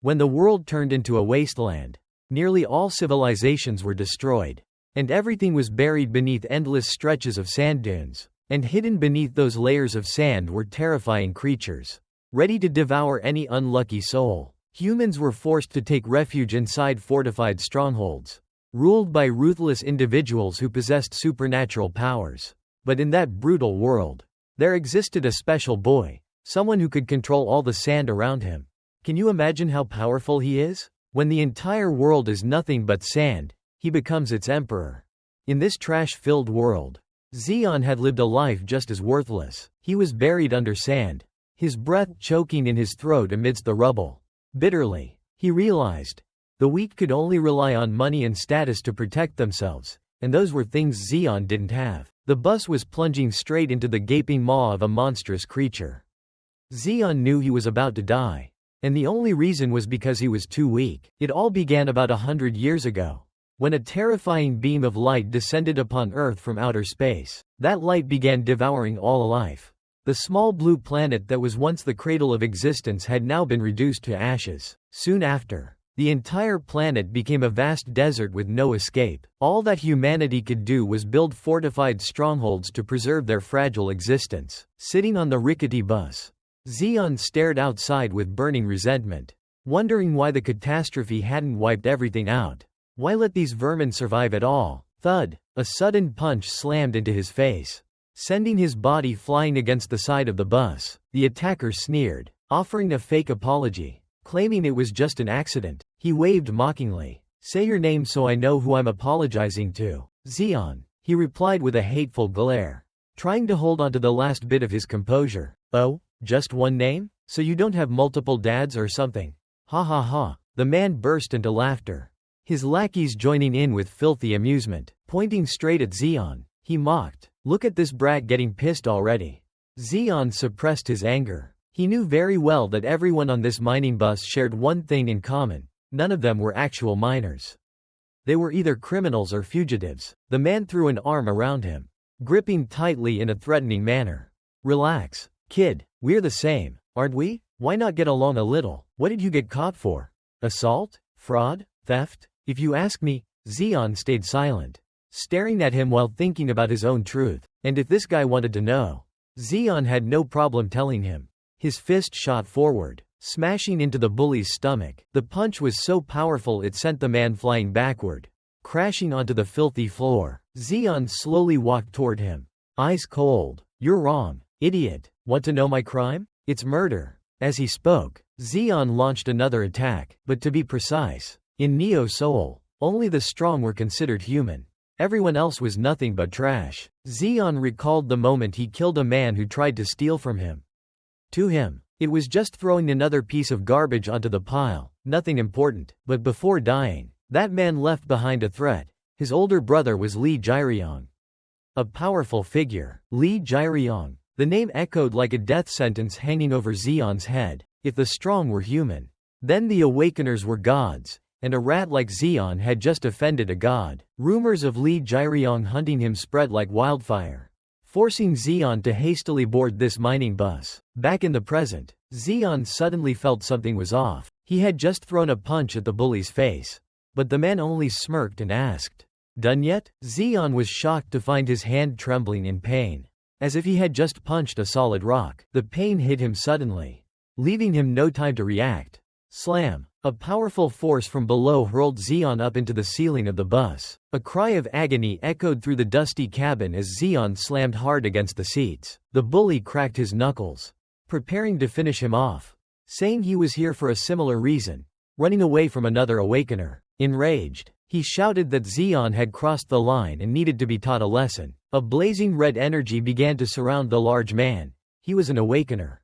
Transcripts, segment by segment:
When the world turned into a wasteland, nearly all civilizations were destroyed, and everything was buried beneath endless stretches of sand dunes. And hidden beneath those layers of sand were terrifying creatures, ready to devour any unlucky soul. Humans were forced to take refuge inside fortified strongholds, ruled by ruthless individuals who possessed supernatural powers. But in that brutal world, there existed a special boy, someone who could control all the sand around him. Can you imagine how powerful he is? When the entire world is nothing but sand, he becomes its emperor. In this trash-filled world, Zeon had lived a life just as worthless. He was buried under sand, his breath choking in his throat amidst the rubble. Bitterly, he realized, the weak could only rely on money and status to protect themselves, and those were things Zeon didn't have. The bus was plunging straight into the gaping maw of a monstrous creature. Zeon knew he was about to die, and the only reason was because he was too weak. It all began about 100 years ago, when a terrifying beam of light descended upon Earth from outer space. That light began devouring all life. The small blue planet that was once the cradle of existence had now been reduced to ashes. Soon after, the entire planet became a vast desert with no escape. All that humanity could do was build fortified strongholds to preserve their fragile existence. Sitting on the rickety bus, Zeon stared outside with burning resentment, wondering why the catastrophe hadn't wiped everything out. Why let these vermin survive at all? Thud! A sudden punch slammed into his face, sending his body flying against the side of the bus. The attacker sneered, offering a fake apology, claiming it was just an accident. He waved mockingly. Say your name so I know who I'm apologizing to. Zeon, he replied with a hateful glare, trying to hold on to the last bit of his composure. Oh, just one name? So you don't have multiple dads or something? Ha ha ha. The man burst into laughter, his lackeys joining in with filthy amusement. Pointing straight at Zeon, he mocked, look at this brat getting pissed already. Zeon suppressed his anger. He knew very well that everyone on this mining bus shared one thing in common. None of them were actual miners. They were either criminals or fugitives. The man threw an arm around him, gripping tightly in a threatening manner. Relax, kid, we're the same, aren't we? Why not get along a little? What did you get caught for? Assault? Fraud? Theft? If you ask me. Zeon stayed silent, staring at him while thinking about his own truth. And if this guy wanted to know, Zeon had no problem telling him. His fist shot forward, smashing into the bully's stomach. The punch was so powerful it sent the man flying backward, crashing onto the filthy floor. Zeon slowly walked toward him, eyes cold. You're wrong, idiot. Want to know my crime? It's murder. As he spoke, Zeon launched another attack, but to be precise, in Neo Soul, only the strong were considered human. Everyone else was nothing but trash. Zeon recalled the moment he killed a man who tried to steal from him. To him, it was just throwing another piece of garbage onto the pile, nothing important. But before dying, that man left behind a threat. His older brother was Li Jiryong, a powerful figure. Li Jiryong. The name echoed like a death sentence hanging over Zeon's head. If the strong were human, then the Awakeners were gods, and a rat like Zeon had just offended a god. Rumors of Li Jiryong hunting him spread like wildfire, forcing Zeon to hastily board this mining bus. Back in the present, Zeon suddenly felt something was off. He had just thrown a punch at the bully's face, but the man only smirked and asked, "Done yet?" Zeon was shocked to find his hand trembling in pain, as if he had just punched a solid rock. The pain hit him suddenly, leaving him no time to react. Slam! A powerful force from below hurled Zeon up into the ceiling of the bus. A cry of agony echoed through the dusty cabin as Zeon slammed hard against the seats. The bully cracked his knuckles, preparing to finish him off, saying he was here for a similar reason, running away from another Awakener. Enraged, he shouted that Zeon had crossed the line and needed to be taught a lesson. A blazing red energy began to surround the large man. He was an Awakener,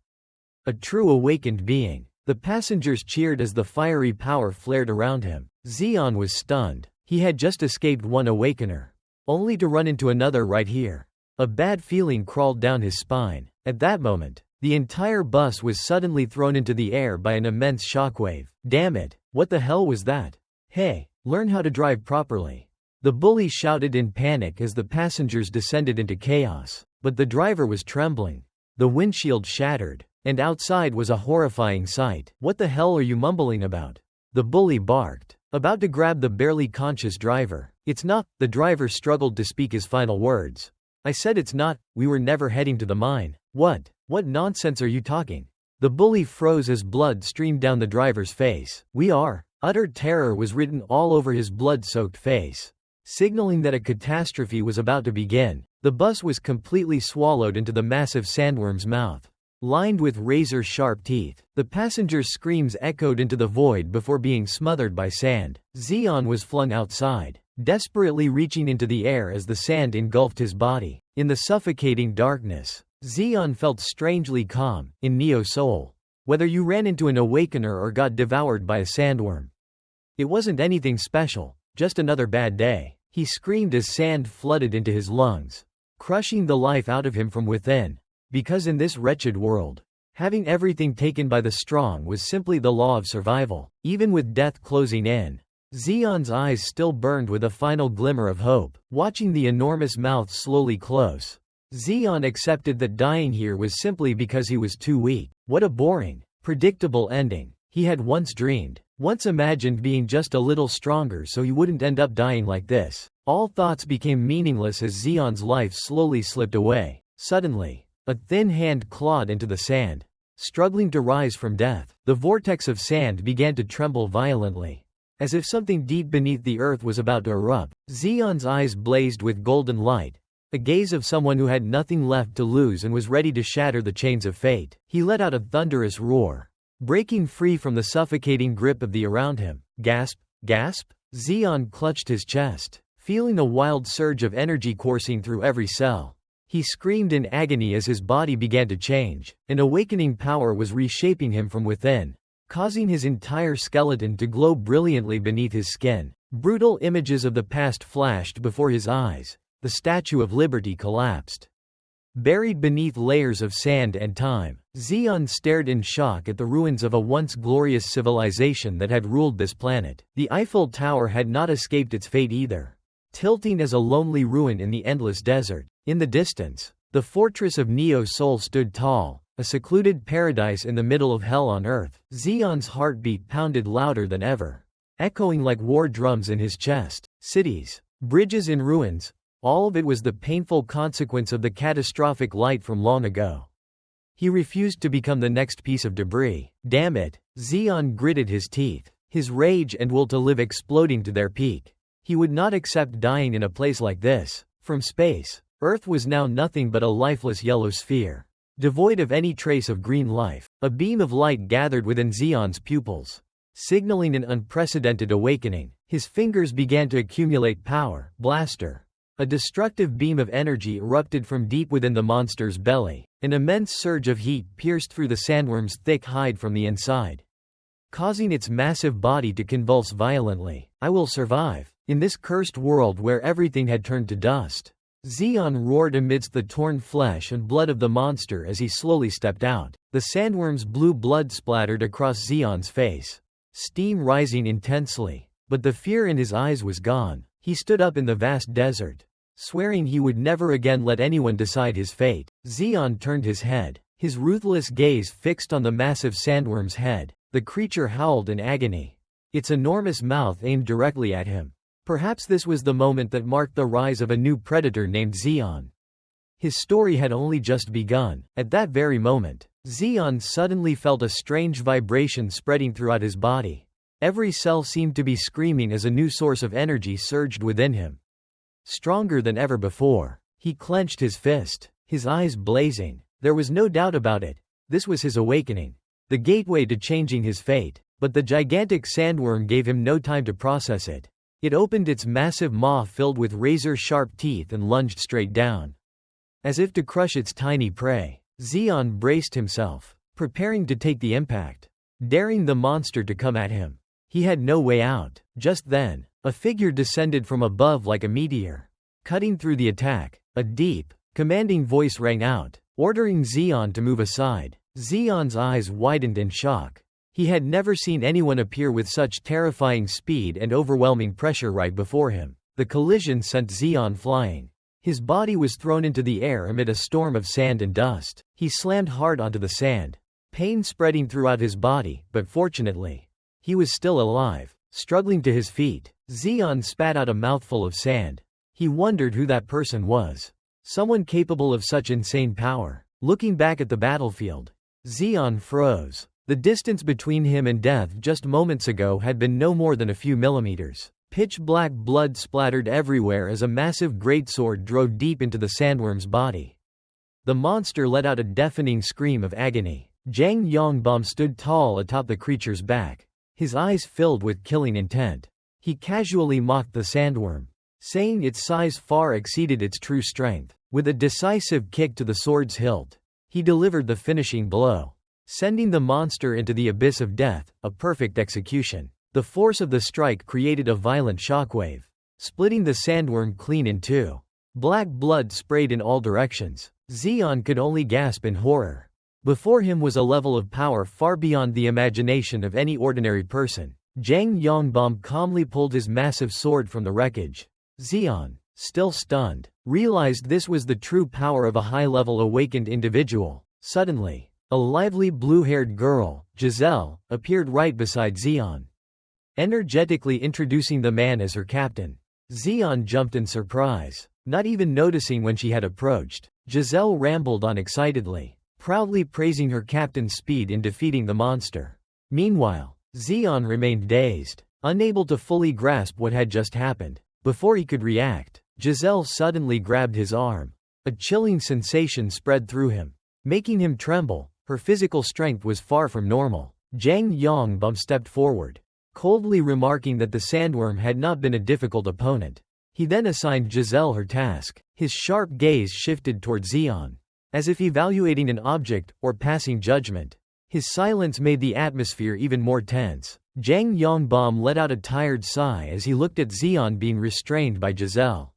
a true awakened being. The passengers cheered as the fiery power flared around him. Zeon was stunned. He had just escaped one Awakener, only to run into another right here. A bad feeling crawled down his spine. At that moment, the entire bus was suddenly thrown into the air by an immense shockwave. Damn it, what the hell was that? Hey, learn how to drive properly. The bully shouted in panic as the passengers descended into chaos. But the driver was trembling. The windshield shattered, And outside was a horrifying sight. "What the hell are you mumbling about?" the bully barked, about to grab the barely conscious driver. "It's not," the driver struggled to speak his final words. "I said it's not, we were never heading to the mine." What nonsense are you talking?" The bully froze as blood streamed down the driver's face. "We are." Utter terror was written all over his blood-soaked face, signaling that a catastrophe was about to begin. The bus was completely swallowed into the massive sandworm's mouth, lined with razor-sharp teeth. The passengers' screams echoed into the void before being smothered by sand. Zeon was flung outside, desperately reaching into the air as the sand engulfed his body. In the suffocating darkness, Zeon felt strangely calm, in Neo Soul. Whether you ran into an awakener or got devoured by a sandworm, it wasn't anything special, just another bad day. He screamed as sand flooded into his lungs, crushing the life out of him from within. Because in this wretched world, having everything taken by the strong was simply the law of survival. Even with death closing in, Zeon's eyes still burned with a final glimmer of hope. Watching the enormous mouth slowly close, Zeon accepted that dying here was simply because he was too weak. What a boring, predictable ending. He had once dreamed, once imagined being just a little stronger so he wouldn't end up dying like this. All thoughts became meaningless as Zeon's life slowly slipped away. Suddenly, a thin hand clawed into the sand, struggling to rise from death. The vortex of sand began to tremble violently, as if something deep beneath the earth was about to erupt. Zeon's eyes blazed with golden light, a gaze of someone who had nothing left to lose and was ready to shatter the chains of fate. He let out a thunderous roar, breaking free from the suffocating grip of the around him. Gasp, gasp. Zeon clutched his chest, feeling a wild surge of energy coursing through every cell. He screamed in agony as his body began to change. An awakening power was reshaping him from within, causing his entire skeleton to glow brilliantly beneath his skin. Brutal images of the past flashed before his eyes. The Statue of Liberty collapsed, buried beneath layers of sand and time. Zeon stared in shock at the ruins of a once glorious civilization that had ruled this planet. The Eiffel Tower had not escaped its fate either, tilting as a lonely ruin in the endless desert. In the distance, the fortress of Neo Soul stood tall, a secluded paradise in the middle of hell on earth. Zeon's heartbeat pounded louder than ever, echoing like war drums in his chest. Cities, bridges in ruins, all of it was the painful consequence of the catastrophic light from long ago. He refused to become the next piece of debris. Damn it, Zeon gritted his teeth, his rage and will to live exploding to their peak. He would not accept dying in a place like this. From space, Earth was now nothing but a lifeless yellow sphere, devoid of any trace of green life. A beam of light gathered within Zeon's pupils, signaling an unprecedented awakening. His fingers began to accumulate power. Blaster. A destructive beam of energy erupted from deep within the monster's belly. An immense surge of heat pierced through the sandworm's thick hide from the inside, causing its massive body to convulse violently. I will survive. In this cursed world where everything had turned to dust, Zeon roared amidst the torn flesh and blood of the monster as he slowly stepped out. The sandworm's blue blood splattered across Zeon's face, steam rising intensely. But the fear in his eyes was gone. He stood up in the vast desert, swearing he would never again let anyone decide his fate. Zeon turned his head, his ruthless gaze fixed on the massive sandworm's head. The creature howled in agony, its enormous mouth aimed directly at him. Perhaps this was the moment that marked the rise of a new predator named Zeon. His story had only just begun. At that very moment, Zeon suddenly felt a strange vibration spreading throughout his body. Every cell seemed to be screaming as a new source of energy surged within him, stronger than ever before. He clenched his fist, his eyes blazing. There was no doubt about it. This was his awakening, the gateway to changing his fate. But the gigantic sandworm gave him no time to process it. It opened its massive maw filled with razor-sharp teeth and lunged straight down, as if to crush its tiny prey. Zeon braced himself, preparing to take the impact, daring the monster to come at him. He had no way out. Just then, a figure descended from above like a meteor, cutting through the attack. A deep, commanding voice rang out, ordering Zeon to move aside. Zeon's eyes widened in shock. He had never seen anyone appear with such terrifying speed and overwhelming pressure right before him. The collision sent Zeon flying. His body was thrown into the air amid a storm of sand and dust. He slammed hard onto the sand, pain spreading throughout his body, but fortunately, he was still alive. Struggling to his feet, Zeon spat out a mouthful of sand. He wondered who that person was. Someone capable of such insane power. Looking back at the battlefield, Zeon froze. The distance between him and death just moments ago had been no more than a few millimeters. Pitch-black blood splattered everywhere as a massive greatsword drove deep into the sandworm's body. The monster let out a deafening scream of agony. Zhang Yongbom stood tall atop the creature's back, his eyes filled with killing intent. He casually mocked the sandworm, saying its size far exceeded its true strength. With a decisive kick to the sword's hilt, he delivered the finishing blow, sending the monster into the abyss of death, a perfect execution. The force of the strike created a violent shockwave, splitting the sandworm clean in two. Black blood sprayed in all directions. Zeon could only gasp in horror. Before him was a level of power far beyond the imagination of any ordinary person. Zhang Yongbom calmly pulled his massive sword from the wreckage. Zeon, still stunned, realized this was the true power of a high-level awakened individual. Suddenly, a lively blue-haired girl, Giselle, appeared right beside Zeon, energetically introducing the man as her captain. Zeon jumped in surprise, not even noticing when she had approached. Giselle rambled on excitedly, proudly praising her captain's speed in defeating the monster. Meanwhile, Zeon remained dazed, unable to fully grasp what had just happened. Before he could react, Giselle suddenly grabbed his arm. A chilling sensation spread through him, making him tremble. Her physical strength was far from normal. Zhang Yongbom stepped forward, coldly remarking that the sandworm had not been a difficult opponent. He then assigned Giselle her task. His sharp gaze shifted toward Zeon, as if evaluating an object or passing judgment. His silence made the atmosphere even more tense. Zhang Yongbom let out a tired sigh as he looked at Zeon being restrained by Giselle.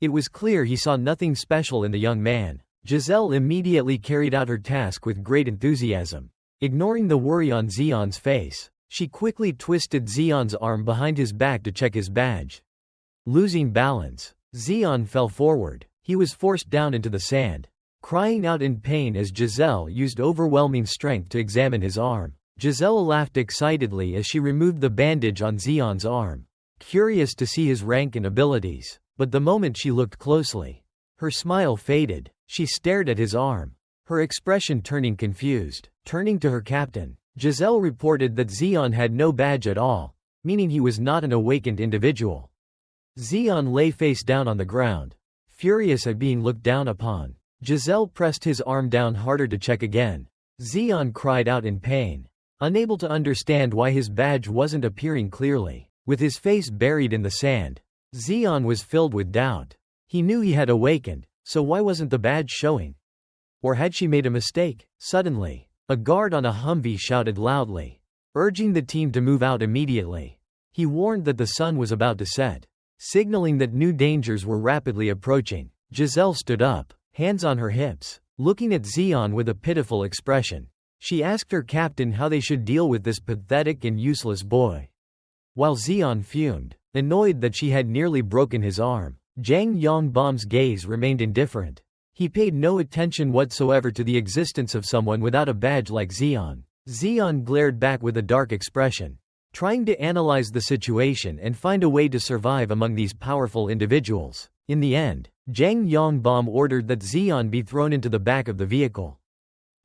It was clear he saw nothing special in the young man. Giselle immediately carried out her task with great enthusiasm. Ignoring the worry on Zeon's face, she quickly twisted Zeon's arm behind his back to check his badge. Losing balance, Zeon fell forward. He was forced down into the sand, crying out in pain as Giselle used overwhelming strength to examine his arm. Giselle laughed excitedly as she removed the bandage on Zeon's arm, curious to see his rank and abilities. But the moment she looked closely, her smile faded. She stared at his arm, her expression turning confused. Turning to her captain, Giselle reported that Zeon had no badge at all, meaning he was not an awakened individual. Zeon lay face down on the ground, furious at being looked down upon. Giselle pressed his arm down harder to check again. Zeon cried out in pain, unable to understand why his badge wasn't appearing clearly. With his face buried in the sand, Zeon was filled with doubt. He knew he had awakened, so why wasn't the badge showing? Or had she made a mistake? Suddenly, a guard on a Humvee shouted loudly, urging the team to move out immediately. He warned that the sun was about to set, signaling that new dangers were rapidly approaching. Giselle stood up, hands on her hips, looking at Zeon with a pitiful expression. She asked her captain how they should deal with this pathetic and useless boy. While Zeon fumed, annoyed that she had nearly broken his arm, Zhang Yongbom's gaze remained indifferent. He paid no attention whatsoever to the existence of someone without a badge like Zeon. Zeon glared back with a dark expression, trying to analyze the situation and find a way to survive among these powerful individuals. In the end, Zhang Yongbom ordered that Zeon be thrown into the back of the vehicle.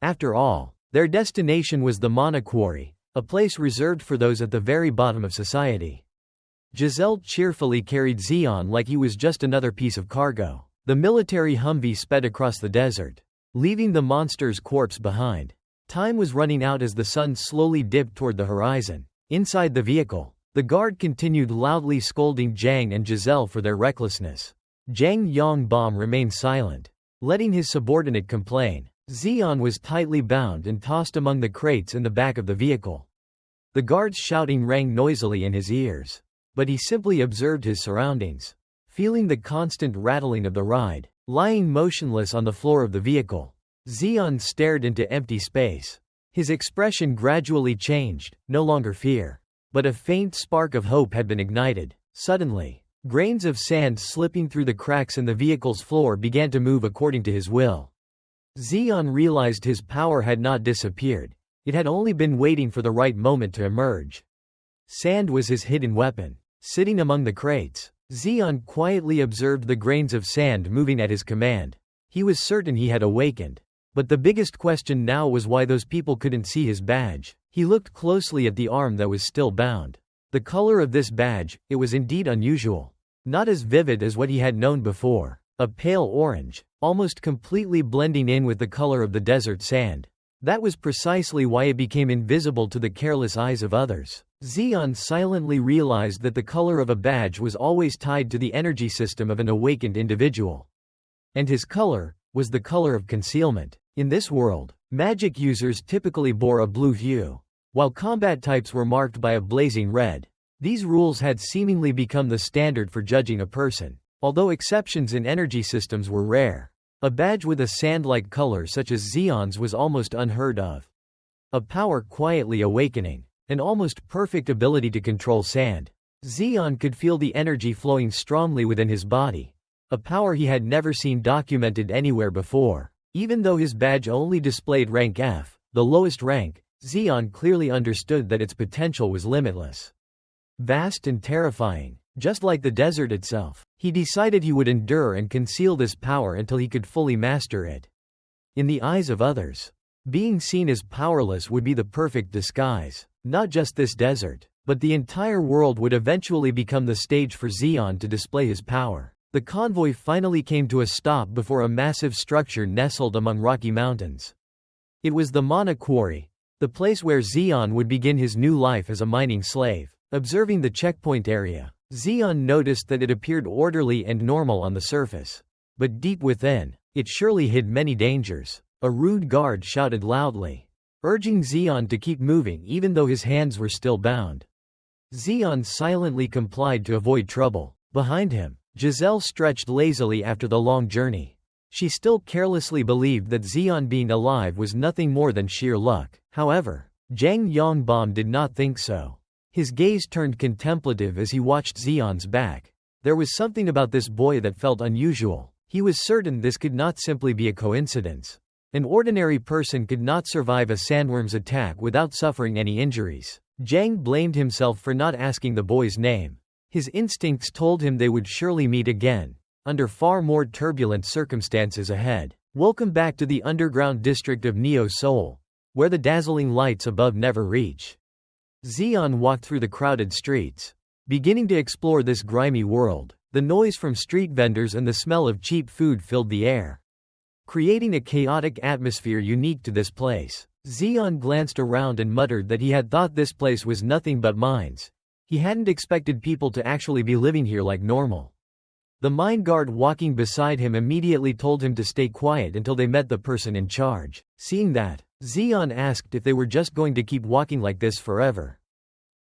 After all, their destination was the Mana Quarry, a place reserved for those at the very bottom of society. Giselle cheerfully carried Zeon like he was just another piece of cargo. The military Humvee sped across the desert, leaving the monster's corpse behind. Time was running out as the sun slowly dipped toward the horizon. Inside the vehicle, the guard continued loudly scolding Zhang and Giselle for their recklessness. Zhang Yongbom remained silent, letting his subordinate complain. Zeon was tightly bound and tossed among the crates in the back of the vehicle. The guard's shouting rang noisily in his ears, but he simply observed his surroundings, feeling the constant rattling of the ride. Lying motionless on the floor of the vehicle, Zeon stared into empty space. His expression gradually changed, no longer fear, but a faint spark of hope had been ignited. Suddenly, grains of sand slipping through the cracks in the vehicle's floor began to move according to his will. Zeon realized his power had not disappeared, It had only been waiting for the right moment to emerge. Sand was his hidden weapon. Sitting among the crates, Zeon quietly observed the grains of sand moving at his command. He was certain he had awakened. But the biggest question now was why those people couldn't see his badge. He looked closely at the arm that was still bound. The color of this badge, it was indeed unusual. Not as vivid as what he had known before. A pale orange, almost completely blending in with the color of the desert sand. That was precisely why it became invisible to the careless eyes of others. Zeon silently realized that the color of a badge was always tied to the energy system of an awakened individual. And his color was the color of concealment. In this world, magic users typically bore a blue hue, while combat types were marked by a blazing red. These rules had seemingly become the standard for judging a person, although exceptions in energy systems were rare. A badge with a sand-like color such as Zeon's was almost unheard of. A power quietly awakening. An almost perfect ability to control sand. Zeon could feel the energy flowing strongly within his body. A power he had never seen documented anywhere before. Even though his badge only displayed rank F, the lowest rank, Zeon clearly understood that its potential was limitless. Vast and terrifying, just like the desert itself. He decided he would endure and conceal this power until he could fully master it. In the eyes of others, being seen as powerless would be the perfect disguise. Not just this desert, but the entire world would eventually become the stage for Zeon to display his power. The convoy finally came to a stop before a massive structure nestled among rocky mountains. It was the Mana Quarry, the place where Zeon would begin his new life as a mining slave. Observing the checkpoint area, Zeon noticed that it appeared orderly and normal on the surface. But deep within, it surely hid many dangers. A rude guard shouted loudly, urging Zeon to keep moving even though his hands were still bound. Zeon silently complied to avoid trouble. Behind him, Giselle stretched lazily after the long journey. She still carelessly believed that Zeon being alive was nothing more than sheer luck. However, Zhang Yongbom did not think so. His gaze turned contemplative as he watched Zeon's back. There was something about this boy that felt unusual. He was certain this could not simply be a coincidence. An ordinary person could not survive a sandworm's attack without suffering any injuries. Zhang blamed himself for not asking the boy's name. His instincts told him they would surely meet again, under far more turbulent circumstances ahead. Welcome back to the underground district of Neo Seoul, where the dazzling lights above never reach. Zeon walked through the crowded streets, beginning to explore this grimy world. The noise from street vendors and the smell of cheap food filled the air, creating a chaotic atmosphere unique to this place. Zeon glanced around and muttered that he had thought this place was nothing but mines. He hadn't expected people to actually be living here like normal. The mine guard walking beside him immediately told him to stay quiet until they met the person in charge. Seeing that, Zeon asked if they were just going to keep walking like this forever.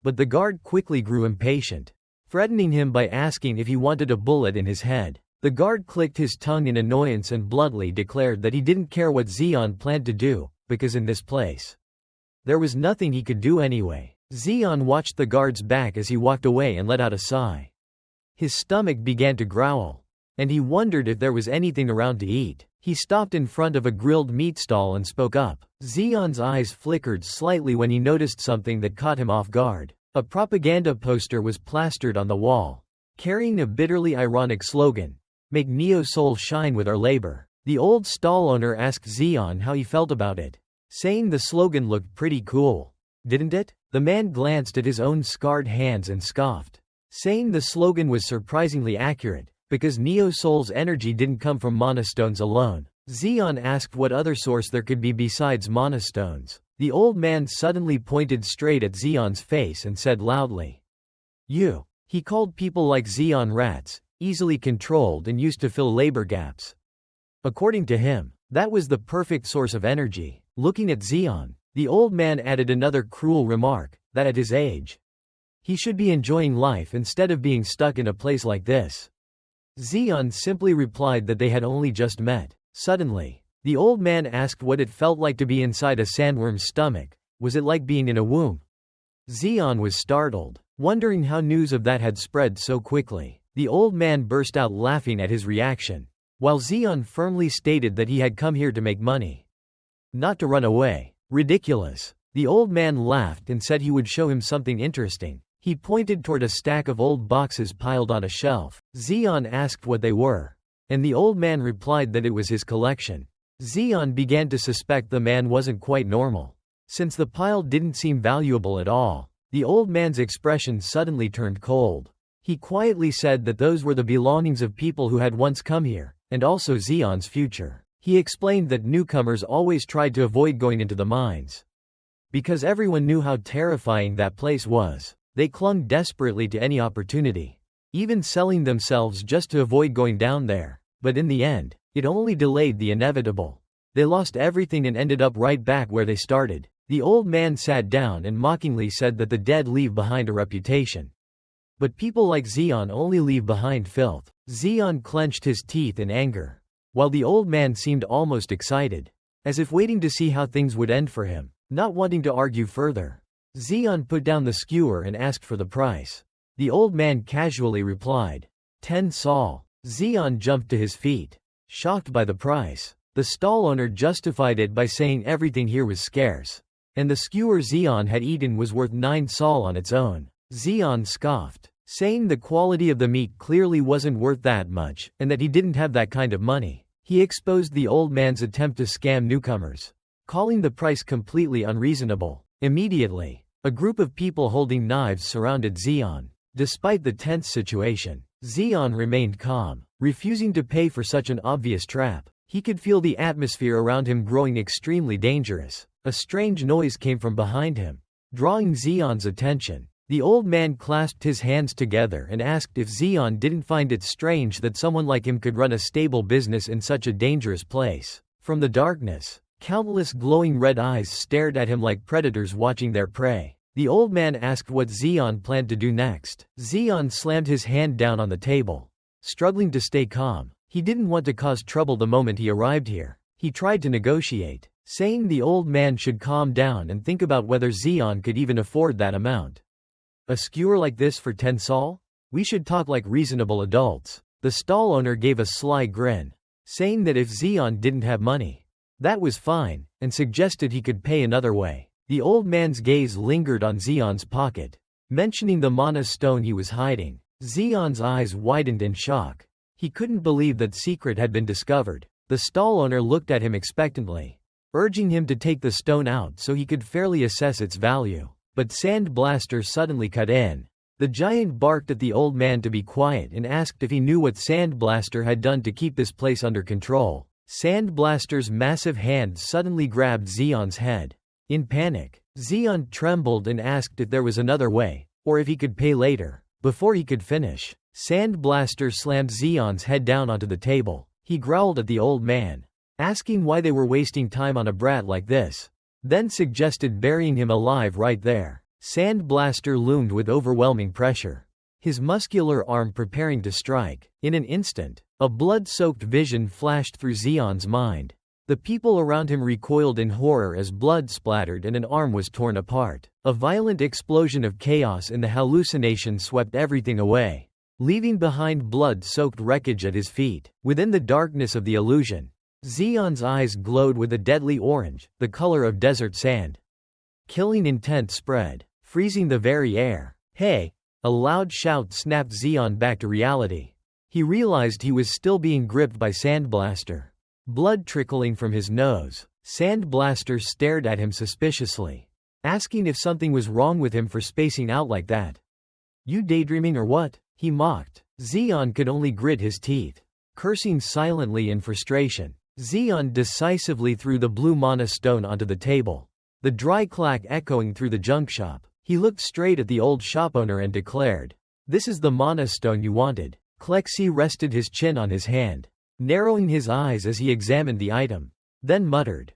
But the guard quickly grew impatient, threatening him by asking if he wanted a bullet in his head. The guard clicked his tongue in annoyance and bluntly declared that he didn't care what Zeon planned to do, because in this place, there was nothing he could do anyway. Zeon watched the guard's back as he walked away and let out a sigh. His stomach began to growl, and he wondered if there was anything around to eat. He stopped in front of a grilled meat stall and spoke up. Zeon's eyes flickered slightly when he noticed something that caught him off guard. A propaganda poster was plastered on the wall, carrying a bitterly ironic slogan, "Make Neo Seoul shine with our labor." The old stall owner asked Zeon how he felt about it, saying the slogan looked pretty cool. Didn't it? The man glanced at his own scarred hands and scoffed, saying the slogan was surprisingly accurate, because Neo Seoul's energy didn't come from mana stones alone. Zeon asked what other source there could be besides mana stones. The old man suddenly pointed straight at Zeon's face and said loudly, "You." He called people like Zeon rats, easily controlled and used to fill labor gaps. According to him, that was the perfect source of energy. Looking at Zeon, the old man added another cruel remark, that at his age, he should be enjoying life instead of being stuck in a place like this. Zeon simply replied that they had only just met. Suddenly, the old man asked what it felt like to be inside a sandworm's stomach. Was it like being in a womb? Zeon was startled, wondering how news of that had spread so quickly. The old man burst out laughing at his reaction, while Zeon firmly stated that he had come here to make money, not to run away. Ridiculous. The old man laughed and said he would show him something interesting. He pointed toward a stack of old boxes piled on a shelf. Zeon asked what they were, and the old man replied that it was his collection. Zeon began to suspect the man wasn't quite normal. Since the pile didn't seem valuable at all, the old man's expression suddenly turned cold. He quietly said that those were the belongings of people who had once come here, and also Zeon's future. He explained that newcomers always tried to avoid going into the mines. Because everyone knew how terrifying that place was, they clung desperately to any opportunity, even selling themselves just to avoid going down there. But in the end, it only delayed the inevitable. They lost everything and ended up right back where they started. The old man sat down and mockingly said that the dead leave behind a reputation. But people like Zeon only leave behind filth. Zeon clenched his teeth in anger, while the old man seemed almost excited, as if waiting to see how things would end for him. Not wanting to argue further, Zeon put down the skewer and asked for the price. The old man casually replied, 10 sol. Zeon jumped to his feet, shocked by the price. The stall owner justified it by saying everything here was scarce, and the skewer Zeon had eaten was worth 9 sol on its own. Zeon scoffed, saying the quality of the meat clearly wasn't worth that much, and that he didn't have that kind of money. He exposed the old man's attempt to scam newcomers, calling the price completely unreasonable. Immediately, a group of people holding knives surrounded Zeon. Despite the tense situation, Zeon remained calm, refusing to pay for such an obvious trap. He could feel the atmosphere around him growing extremely dangerous. A strange noise came from behind him, drawing Zeon's attention. The old man clasped his hands together and asked if Zeon didn't find it strange that someone like him could run a stable business in such a dangerous place. From the darkness, countless glowing red eyes stared at him like predators watching their prey. The old man asked what Zeon planned to do next. Zeon slammed his hand down on the table, struggling to stay calm. He didn't want to cause trouble the moment he arrived here. He tried to negotiate, saying the old man should calm down and think about whether Zeon could even afford that amount. A skewer like this for 10 sol? We should talk like reasonable adults. The stall owner gave a sly grin, saying that if Zeon didn't have money, that was fine, and suggested he could pay another way. The old man's gaze lingered on Zeon's pocket, mentioning the mana stone he was hiding. Zeon's eyes widened in shock. He couldn't believe that secret had been discovered. The stall owner looked at him expectantly, urging him to take the stone out so he could fairly assess its value. But Sandblaster suddenly cut in. The giant barked at the old man to be quiet and asked if he knew what Sandblaster had done to keep this place under control. Sandblaster's massive hand suddenly grabbed Zeon's head. In panic, Zeon trembled and asked if there was another way, or if he could pay later. Before he could finish, Sandblaster slammed Zeon's head down onto the table. He growled at the old man, asking why they were wasting time on a brat like this, then suggested burying him alive right there. Sandblaster loomed with overwhelming pressure, his muscular arm preparing to strike. In an instant, a blood-soaked vision flashed through Zeon's mind. The people around him recoiled in horror as blood splattered and an arm was torn apart. A violent explosion of chaos in the hallucination swept everything away, leaving behind blood-soaked wreckage at his feet. Within the darkness of the illusion, Zeon's eyes glowed with a deadly orange, the color of desert sand. Killing intent spread, freezing the very air. Hey! A loud shout snapped Zeon back to reality. He realized he was still being gripped by Sandblaster. Blood trickling from his nose, Sandblaster stared at him suspiciously, asking if something was wrong with him for spacing out like that. You daydreaming or what? He mocked. Zeon could only grit his teeth, cursing silently in frustration. Zeon decisively threw the blue mana stone onto the table, the dry clack echoing through the junk shop. He looked straight at the old shop owner and declared, "This is the mana stone you wanted." Klexi rested his chin on his hand, narrowing his eyes as he examined the item, then muttered,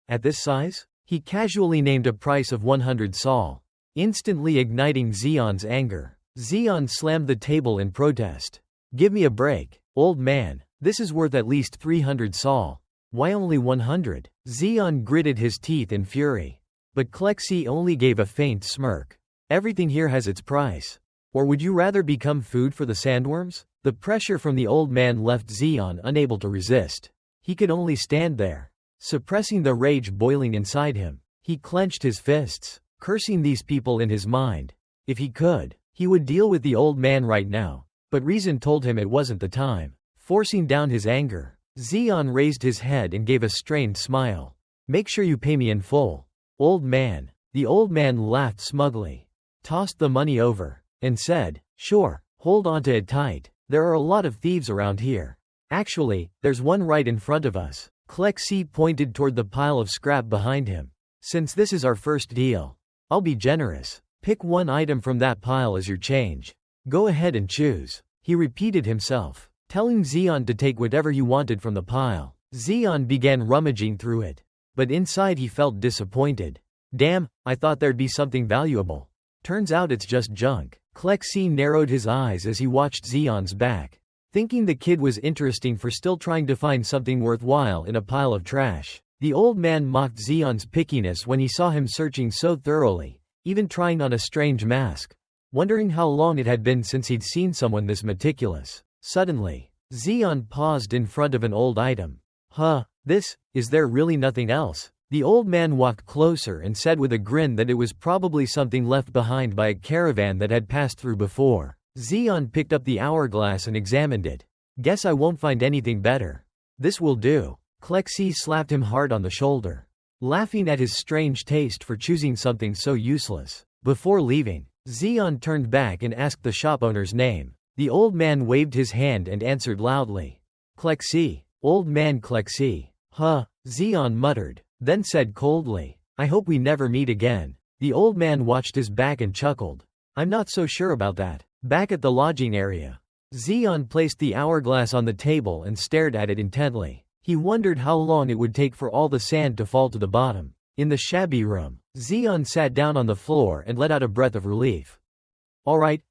at this size?" He casually named a price of 100 sol, instantly igniting Zeon's anger. Zeon slammed the table in protest. "Give me a break, old man. This is worth at least 300 sol. Why only 100? Zeon gritted his teeth in fury. But Klexi only gave a faint smirk. "Everything here has its price. Or would you rather become food for the sandworms?" The pressure from the old man left Zeon unable to resist. He could only stand there, suppressing the rage boiling inside him. He clenched his fists, cursing these people in his mind. If he could, he would deal with the old man right now, but reason told him it wasn't the time. Forcing down his anger, Zeon raised his head and gave a strained smile. Make sure you pay me in full, old man. The old man laughed smugly, tossed the money over, and said, sure, hold on to it tight. There are a lot of thieves around here. Actually, there's one right in front of us. Klexi pointed toward the pile of scrap behind him. Since this is our first deal, I'll be generous. Pick one item from that pile as your change. Go ahead and choose. He repeated himself, telling Zeon to take whatever you wanted from the pile. Zeon began rummaging through it, but inside he felt disappointed. Damn, I thought there'd be something valuable. Turns out it's just junk. Klexi narrowed his eyes as he watched Zeon's back, thinking the kid was interesting for still trying to find something worthwhile in a pile of trash. The old man mocked Zeon's pickiness when he saw him searching so thoroughly, even trying on a strange mask, wondering how long it had been since he'd seen someone this meticulous. Suddenly, Zeon paused in front of an old item. Is there really nothing else? The old man walked closer and said with a grin that it was probably something left behind by a caravan that had passed through before. Zeon picked up the hourglass and examined it. Guess I won't find anything better. This will do. Klexi slapped him hard on the shoulder, laughing at his strange taste for choosing something so useless. Before leaving, Zeon turned back and asked the shop owner's name. The old man waved his hand and answered loudly. Klexi. Old man Klexi. Zeon muttered, then said coldly, I hope we never meet again. The old man watched his back and chuckled. I'm not so sure about that. Back at the lodging area, Zeon placed the hourglass on the table and stared at it intently. He wondered how long it would take for all the sand to fall to the bottom. In the shabby room, Zeon sat down on the floor and let out a breath of relief. All right,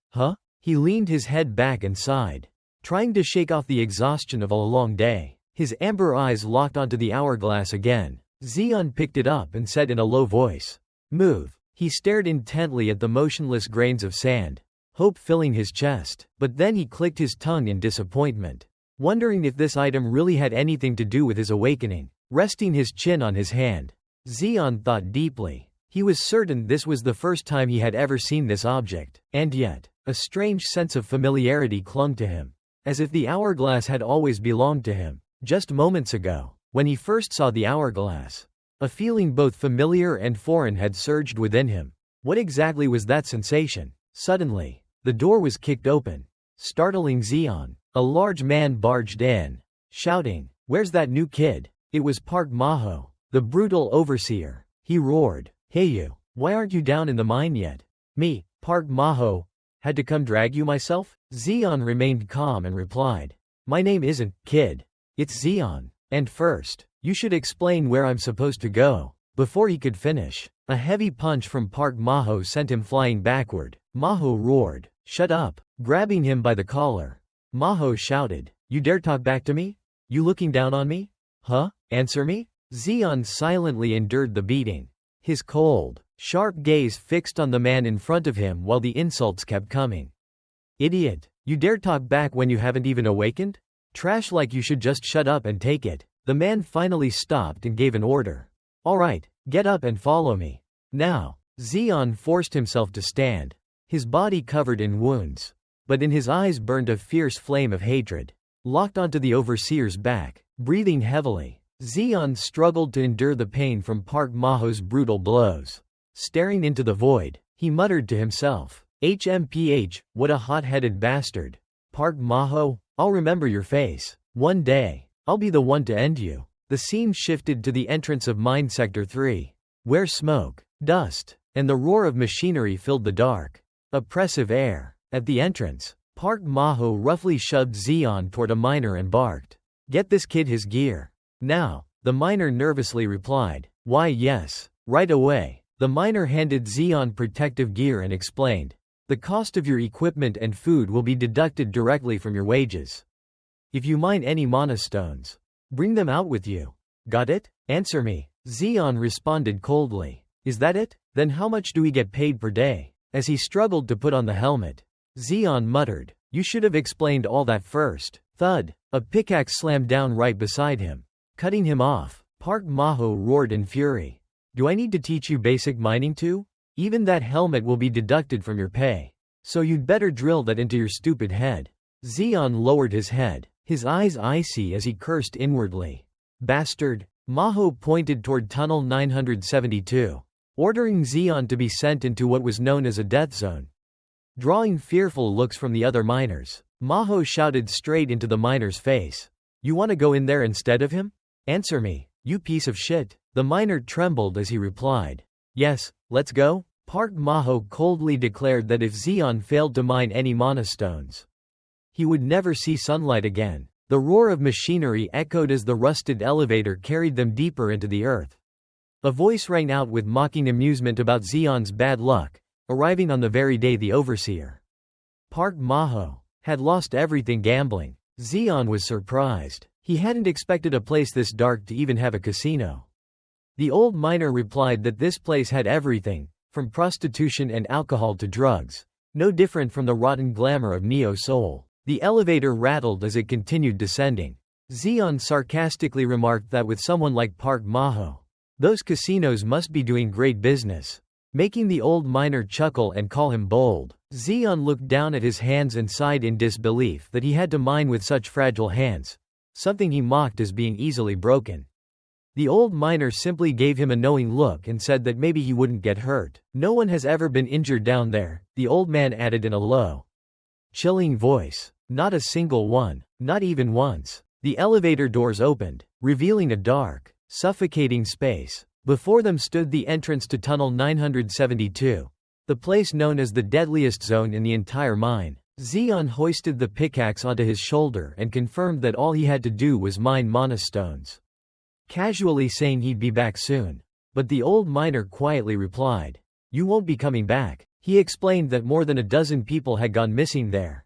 He leaned his head back and sighed, trying to shake off the exhaustion of a long day. His amber eyes locked onto the hourglass again. Zeon picked it up and said in a low voice, Move. He stared intently at the motionless grains of sand, hope filling his chest, but then he clicked his tongue in disappointment, wondering if this item really had anything to do with his awakening. Resting his chin on his hand, Zeon thought deeply. He was certain this was the first time he had ever seen this object, and yet, a strange sense of familiarity clung to him, as if the hourglass had always belonged to him. Just moments ago, when he first saw the hourglass, a feeling both familiar and foreign had surged within him. What exactly was that sensation? Suddenly, the door was kicked open, startling Zeon. A large man barged in, shouting, Where's that new kid? It was Park Maho, the brutal overseer. He roared, Hey you, why aren't you down in the mine yet? Me, Park Maho, had to come drag you myself? Zeon remained calm and replied, My name isn't Kid. It's Zeon. And first, you should explain where I'm supposed to go. Before he could finish, a heavy punch from Park Maho sent him flying backward. Maho roared, Shut up, grabbing him by the collar. Maho shouted, You dare talk back to me? You looking down on me? Answer me? Zeon silently endured the beating, his cold, sharp gaze fixed on the man in front of him while the insults kept coming. Idiot, you dare talk back when you haven't even awakened? Trash, like you should just shut up and take it. The man finally stopped and gave an order. All right, get up and follow me. Now, Zeon forced himself to stand, his body covered in wounds, but in his eyes burned a fierce flame of hatred. Locked onto the overseer's back, breathing heavily, Zeon struggled to endure the pain from Park Maho's brutal blows. Staring into the void, he muttered to himself, HMPH, what a hot-headed bastard. Park Maho, I'll remember your face. One day, I'll be the one to end you. The scene shifted to the entrance of Mine Sector 3, where smoke, dust, and the roar of machinery filled the dark, oppressive air. At the entrance, Park Maho roughly shoved Zeon toward a miner and barked, Get this kid his gear. Now, the miner nervously replied, Why yes, right away. The miner handed Zeon protective gear and explained, The cost of your equipment and food will be deducted directly from your wages. If you mine any monastones, bring them out with you. Got it? Answer me. Zeon responded coldly. Is that it? Then how much do we get paid per day? As he struggled to put on the helmet, Zeon muttered, You should have explained all that first. Thud. A pickaxe slammed down right beside him, cutting him off. Park Maho roared in fury. Do I need to teach you basic mining too? Even that helmet will be deducted from your pay. So you'd better drill that into your stupid head. Zeon lowered his head, his eyes icy as he cursed inwardly. Bastard! Maho pointed toward Tunnel 972, ordering Zeon to be sent into what was known as a death zone. Drawing fearful looks from the other miners, Maho shouted straight into the miner's face. You want to go in there instead of him? Answer me, you piece of shit. The miner trembled as he replied. Yes, let's go? Park Maho coldly declared that if Zeon failed to mine any mana stones, he would never see sunlight again. The roar of machinery echoed as the rusted elevator carried them deeper into the earth. A voice rang out with mocking amusement about Zeon's bad luck, arriving on the very day the overseer, Park Maho, had lost everything gambling. Zeon was surprised. He hadn't expected a place this dark to even have a casino. The old miner replied that this place had everything, from prostitution and alcohol to drugs, no different from the rotten glamour of Neo Seoul. The elevator rattled as it continued descending. Zeon sarcastically remarked that with someone like Park Maho, those casinos must be doing great business, making the old miner chuckle and call him bold. Zeon looked down at his hands and sighed in disbelief that he had to mine with such fragile hands, something he mocked as being easily broken. The old miner simply gave him a knowing look and said that maybe he wouldn't get hurt. No one has ever been injured down there, the old man added in a low, chilling voice. Not a single one, not even once. The elevator doors opened, revealing a dark, suffocating space. Before them stood the entrance to Tunnel 972, the place known as the deadliest zone in the entire mine. Zeon hoisted the pickaxe onto his shoulder and confirmed that all he had to do was mine mana stones, casually saying he'd be back soon. But the old miner quietly replied, "You won't be coming back." He explained that more than a dozen people had gone missing there,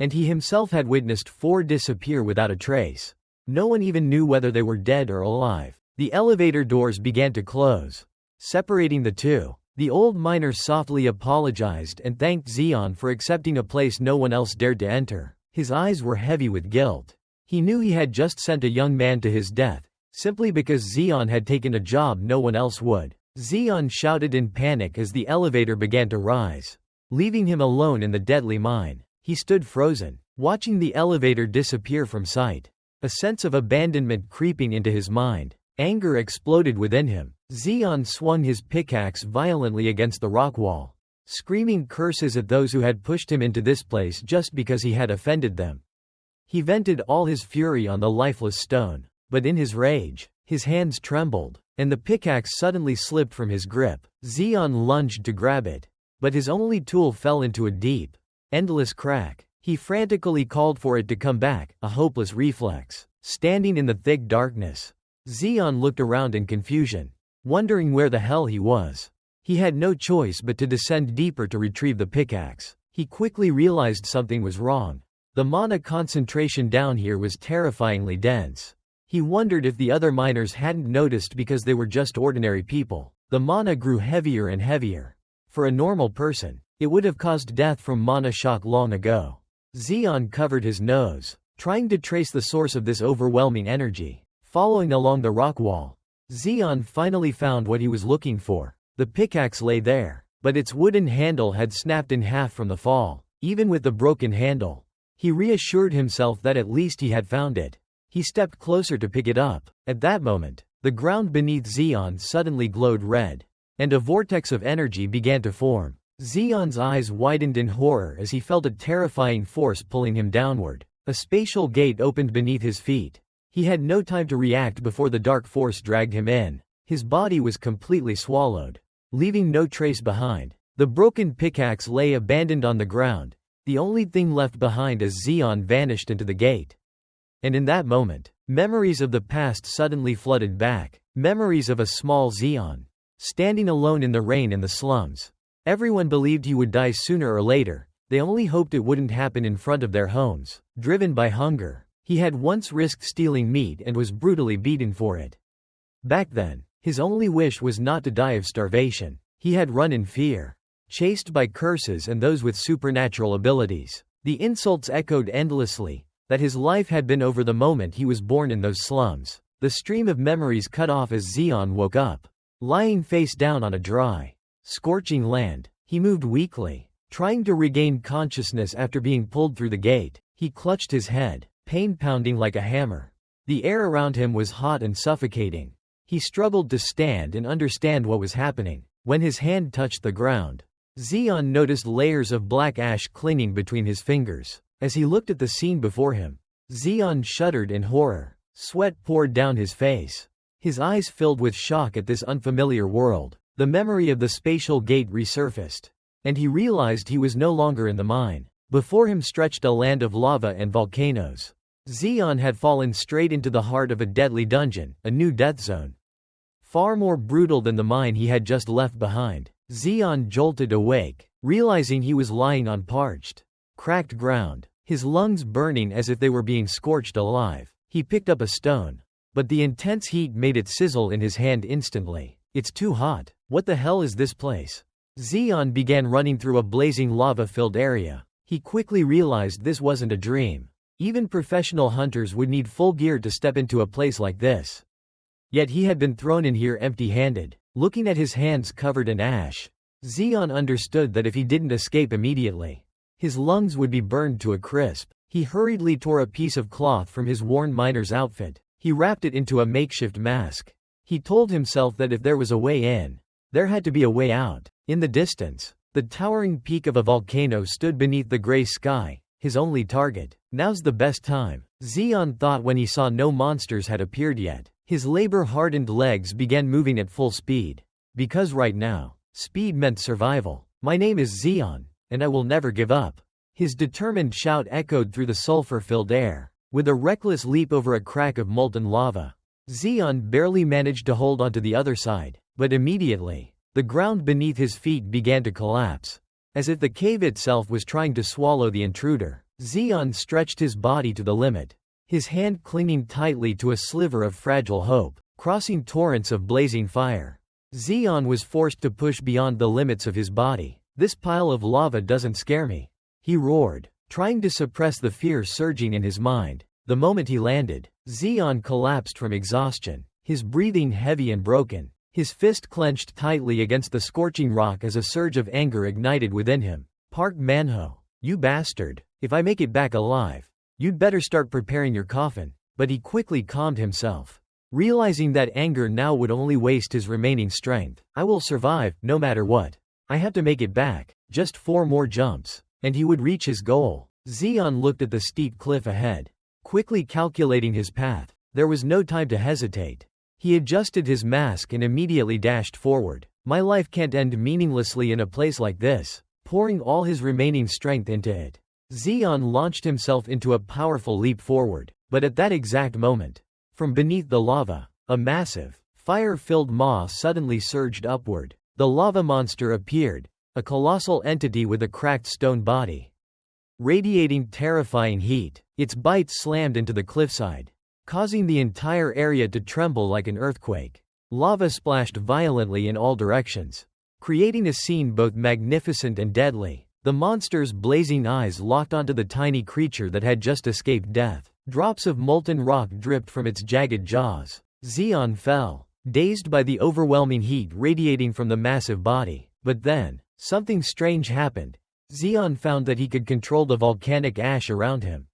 and he himself had witnessed 4 disappear without a trace. No one even knew whether they were dead or alive. The elevator doors began to close, separating the two. The old miner softly apologized and thanked Zeon for accepting a place no one else dared to enter. His eyes were heavy with guilt. He knew he had just sent a young man to his death, simply because Zeon had taken a job no one else would. Zeon shouted in panic as the elevator began to rise, leaving him alone in the deadly mine. He stood frozen, watching the elevator disappear from sight, a sense of abandonment creeping into his mind. Anger exploded within him. Zeon swung his pickaxe violently against the rock wall, screaming curses at those who had pushed him into this place just because he had offended them. He vented all his fury on the lifeless stone, but in his rage, his hands trembled, and the pickaxe suddenly slipped from his grip. Zeon lunged to grab it, but his only tool fell into a deep, endless crack. He frantically called for it to come back, a hopeless reflex. Standing in the thick darkness, Zeon looked around in confusion, wondering where the hell he was. He had no choice but to descend deeper to retrieve the pickaxe. He quickly realized something was wrong. The mana concentration down here was terrifyingly dense. He wondered if the other miners hadn't noticed because they were just ordinary people. The mana grew heavier and heavier. For a normal person, it would have caused death from mana shock long ago. Zeon covered his nose, trying to trace the source of this overwhelming energy. Following along the rock wall, Zeon finally found what he was looking for. The pickaxe lay there, but its wooden handle had snapped in half from the fall. Even with the broken handle, he reassured himself that at least he had found it. He stepped closer to pick it up. At that moment, the ground beneath Zeon suddenly glowed red, and a vortex of energy began to form. Zeon's eyes widened in horror as he felt a terrifying force pulling him downward. A spatial gate opened beneath his feet. He had no time to react before the dark force dragged him in. His body was completely swallowed, leaving no trace behind. The broken pickaxe lay abandoned on the ground, the only thing left behind as Zeon vanished into the gate. And in that moment, memories of the past suddenly flooded back. Memories of a small Zeon, standing alone in the rain in the slums. Everyone believed he would die sooner or later. They only hoped it wouldn't happen in front of their homes. Driven by hunger, he had once risked stealing meat and was brutally beaten for it. Back then, his only wish was not to die of starvation. He had run in fear, chased by curses and those with supernatural abilities. The insults echoed endlessly, that his life had been over the moment he was born in those slums. The stream of memories cut off as Zeon woke up. Lying face down on a dry, scorching land, he moved weakly, trying to regain consciousness after being pulled through the gate. He clutched his head, pain pounding like a hammer. The air around him was hot and suffocating. He struggled to stand and understand what was happening. When his hand touched the ground, Zeon noticed layers of black ash clinging between his fingers. As he looked at the scene before him, Zeon shuddered in horror. Sweat poured down his face. His eyes filled with shock at this unfamiliar world. The memory of the spatial gate resurfaced, and he realized he was no longer in the mine. Before him stretched a land of lava and volcanoes. Zeon had fallen straight into the heart of a deadly dungeon, a new death zone. Far more brutal than the mine he had just left behind. Zeon jolted awake, realizing he was lying on parched, cracked ground, his lungs burning as if they were being scorched alive. He picked up a stone, but the intense heat made it sizzle in his hand instantly. It's too hot. What the hell is this place? Zeon began running through a blazing lava-filled area. He quickly realized this wasn't a dream. Even professional hunters would need full gear to step into a place like this. Yet he had been thrown in here empty-handed. Looking at his hands covered in ash, Zeon understood that if he didn't escape immediately, his lungs would be burned to a crisp. He hurriedly tore a piece of cloth from his worn miner's outfit. He wrapped it into a makeshift mask. He told himself that if there was a way in, there had to be a way out. In the distance, the towering peak of a volcano stood beneath the gray sky, his only target. Now's the best time, Zeon thought when he saw no monsters had appeared yet. His labor-hardened legs began moving at full speed. Because right now, speed meant survival. My name is Zeon, and I will never give up. His determined shout echoed through the sulfur-filled air. With a reckless leap over a crack of molten lava, Zeon barely managed to hold onto the other side, but immediately, the ground beneath his feet began to collapse. As if the cave itself was trying to swallow the intruder, Zeon stretched his body to the limit, his hand clinging tightly to a sliver of fragile hope, crossing torrents of blazing fire. Zeon was forced to push beyond the limits of his body. This pile of lava doesn't scare me, he roared, trying to suppress the fear surging in his mind. The moment he landed, Zeon collapsed from exhaustion, his breathing heavy and broken, his fist clenched tightly against the scorching rock as a surge of anger ignited within him. Park Manho, you bastard, if I make it back alive, you'd better start preparing your coffin. But he quickly calmed himself, realizing that anger now would only waste his remaining strength. I will survive, no matter what. I have to make it back, just 4 more jumps, and he would reach his goal. Zeon looked at the steep cliff ahead, quickly calculating his path. There was no time to hesitate. He adjusted his mask and immediately dashed forward. My life can't end meaninglessly in a place like this. Pouring all his remaining strength into it, Zeon launched himself into a powerful leap forward. But at that exact moment, from beneath the lava, a massive, fire-filled maw suddenly surged upward. The lava monster appeared, a colossal entity with a cracked stone body, radiating terrifying heat. Its bite slammed into the cliffside, causing the entire area to tremble like an earthquake. Lava splashed violently in all directions, creating a scene both magnificent and deadly. The monster's blazing eyes locked onto the tiny creature that had just escaped death. Drops of molten rock dripped from its jagged jaws. Zeon fell, dazed by the overwhelming heat radiating from the massive body. But then, something strange happened. Zeon found that he could control the volcanic ash around him,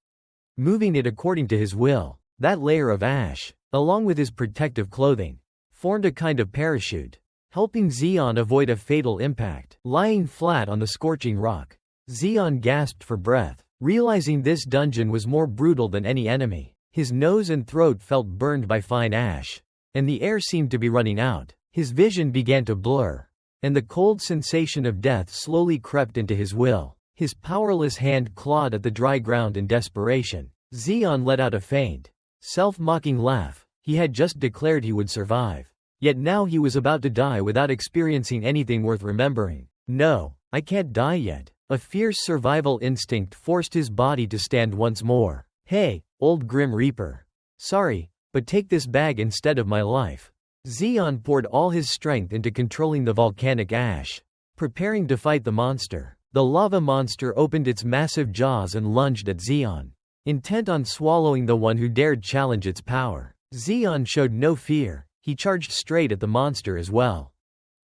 moving it according to his will. That layer of ash, along with his protective clothing, formed a kind of parachute, helping Zeon avoid a fatal impact. Lying flat on the scorching rock, Zeon gasped for breath, realizing this dungeon was more brutal than any enemy. His nose and throat felt burned by fine ash, and the air seemed to be running out. His vision began to blur, and the cold sensation of death slowly crept into his will. His powerless hand clawed at the dry ground in desperation. Zeon let out a faint, self-mocking laugh. He had just declared he would survive. Yet now he was about to die without experiencing anything worth remembering. No, I can't die yet. A fierce survival instinct forced his body to stand once more. Hey, old Grim Reaper. Sorry, but take this bag instead of my life. Zeon poured all his strength into controlling the volcanic ash, preparing to fight the monster. The lava monster opened its massive jaws and lunged at Zeon, intent on swallowing the one who dared challenge its power. Zeon showed no fear. he charged straight at the monster as well,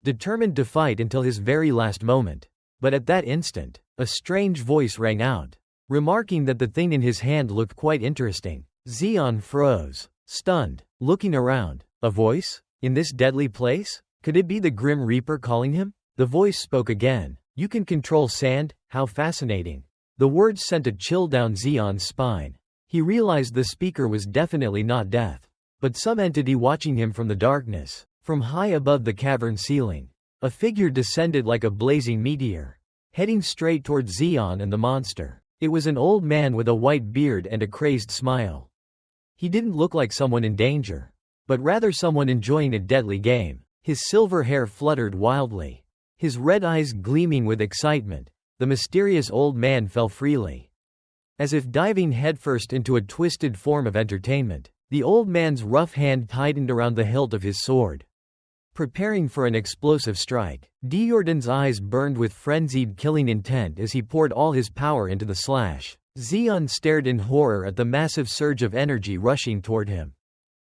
determined to fight until his very last moment. But at that instant, a strange voice rang out, remarking that the thing in his hand looked quite interesting. Zeon froze, stunned, looking around. A voice? In this deadly place? Could it be the Grim Reaper calling him? The voice spoke again. You can control sand? How fascinating. The words sent a chill down Zeon's spine. He realized the speaker was definitely not death, but some entity watching him from the darkness. From high above the cavern ceiling, a figure descended like a blazing meteor, heading straight toward Zeon and the monster. It was an old man with a white beard and a crazed smile. He didn't look like someone in danger, but rather someone enjoying a deadly game. His silver hair fluttered wildly, his red eyes gleaming with excitement. The mysterious old man fell freely, as if diving headfirst into a twisted form of entertainment. The old man's rough hand tightened around the hilt of his sword, preparing for an explosive strike. Deordan's eyes burned with frenzied killing intent as he poured all his power into the slash. Zeon stared in horror at the massive surge of energy rushing toward him,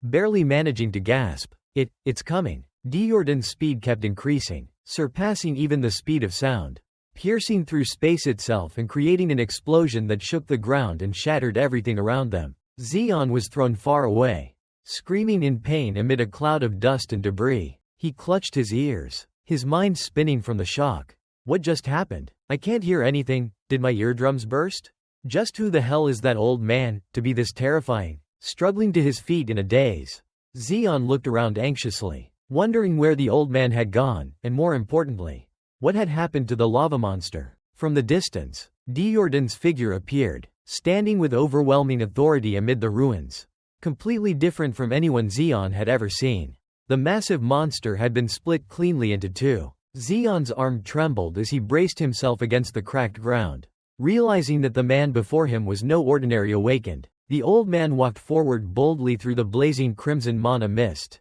barely managing to gasp. It's coming. Deordan's speed kept increasing, surpassing even the speed of sound, piercing through space itself and creating an explosion that shook the ground and shattered everything around them. Zeon was thrown far away, screaming in pain amid a cloud of dust and debris. He clutched his ears, his mind spinning from the shock. What just happened? I can't hear anything. Did my eardrums burst? Just who the hell is that old man, to be this terrifying? Struggling to his feet in a daze, Zeon looked around anxiously, wondering where the old man had gone, and more importantly, what had happened to the lava monster. From the distance, Deordan's figure appeared, standing with overwhelming authority amid the ruins, completely different from anyone Zeon had ever seen. The massive monster had been split cleanly into two. Zeon's arm trembled as he braced himself against the cracked ground, realizing that the man before him was no ordinary awakened. The old man walked forward boldly through the blazing crimson mana mist,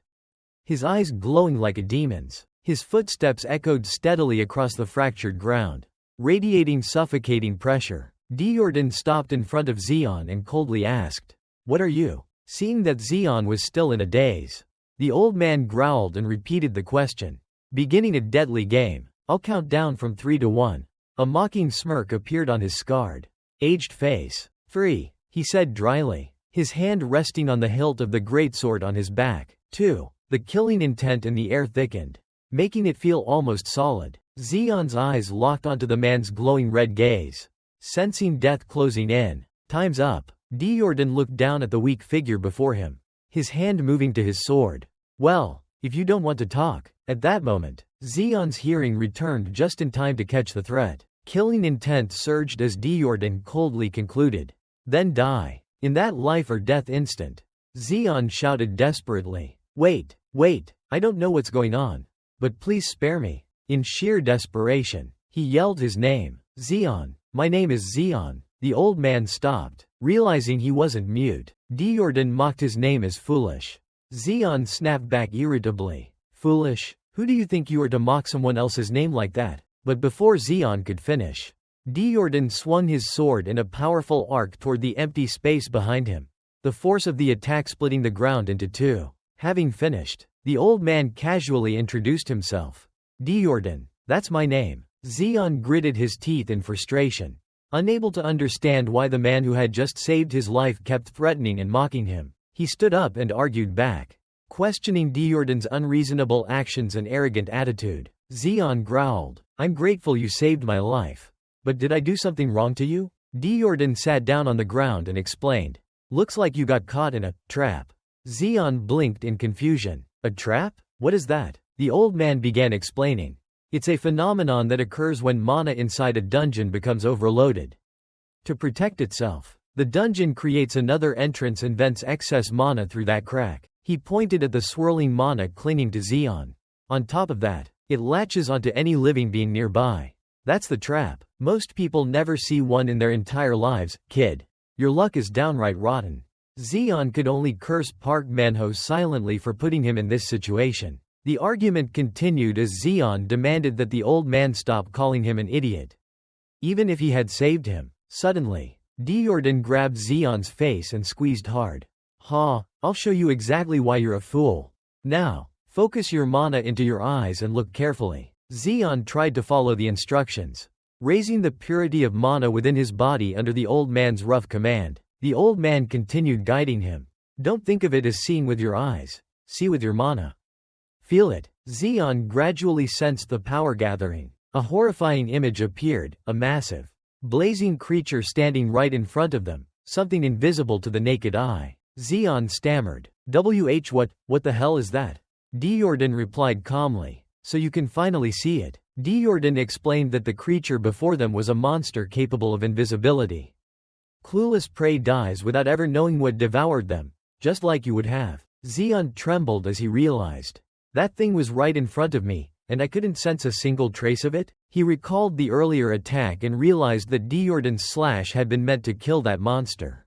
his eyes glowing like a demon's. His footsteps echoed steadily across the fractured ground, radiating suffocating pressure. Deordan stopped in front of Zeon and coldly asked, "What are you?" Seeing that Zeon was still in a daze, the old man growled and repeated the question. "Beginning a deadly game. I'll count down from 3 to 1. A mocking smirk appeared on his scarred, aged face. "3, he said dryly, his hand resting on the hilt of the greatsword on his back. 2. The killing intent in the air thickened, making it feel almost solid. Zeon's eyes locked onto the man's glowing red gaze, sensing death closing in. "Time's up." Deordan looked down at the weak figure before him, his hand moving to his sword. "Well, if you don't want to talk." At that moment, Zeon's hearing returned just in time to catch the threat. Killing intent surged as Deordan coldly concluded, "Then die." In that life or death instant, Zeon shouted desperately, Wait, I don't know what's going on, but please spare me." In sheer desperation, he yelled his name. "Zeon, my name is Zeon." The old man stopped, realizing he wasn't mute. Deordan mocked his name as foolish. Zeon snapped back irritably, "Foolish? Who do you think you are to mock someone else's name like that?" But before Zeon could finish, Deordan swung his sword in a powerful arc toward the empty space behind him, the force of the attack splitting the ground into two. Having finished, the old man casually introduced himself. "Deordan, that's my name." Zeon gritted his teeth in frustration, unable to understand why the man who had just saved his life kept threatening and mocking him. He stood up and argued back, questioning Deordan's unreasonable actions and arrogant attitude. Zeon growled, "I'm grateful you saved my life. But did I do something wrong to you?" Deordan sat down on the ground and explained, "Looks like you got caught in a trap." Zeon blinked in confusion. "A trap? What is that?" The old man began explaining. "It's a phenomenon that occurs when mana inside a dungeon becomes overloaded. To protect itself, the dungeon creates another entrance and vents excess mana through that crack." He pointed at the swirling mana clinging to Zeon. "On top of that, it latches onto any living being nearby. That's the trap. Most people never see one in their entire lives, kid. Your luck is downright rotten." Zeon could only curse Park Manho silently for putting him in this situation. The argument continued as Zeon demanded that the old man stop calling him an idiot, even if he had saved him. Suddenly, Deordan grabbed Zeon's face and squeezed hard. "Ha, I'll show you exactly why you're a fool." Now, focus your mana into your eyes and look carefully. Zeon tried to follow the instructions, raising the purity of mana within his body under the old man's rough command. The old man continued guiding him. Don't think of it as seeing with your eyes, see with your mana. Feel it. Zeon gradually sensed the power gathering. A horrifying image appeared, a massive, blazing creature standing right in front of them, something invisible to the naked eye. Zeon stammered. What the hell is that? Diordan replied calmly. So you can finally see it. Diordan explained that the creature before them was a monster capable of invisibility. Clueless prey dies without ever knowing what devoured them, just like you would have. Zeon trembled as he realized. That thing was right in front of me, and I couldn't sense a single trace of it? He recalled the earlier attack and realized that Diordan's slash had been meant to kill that monster.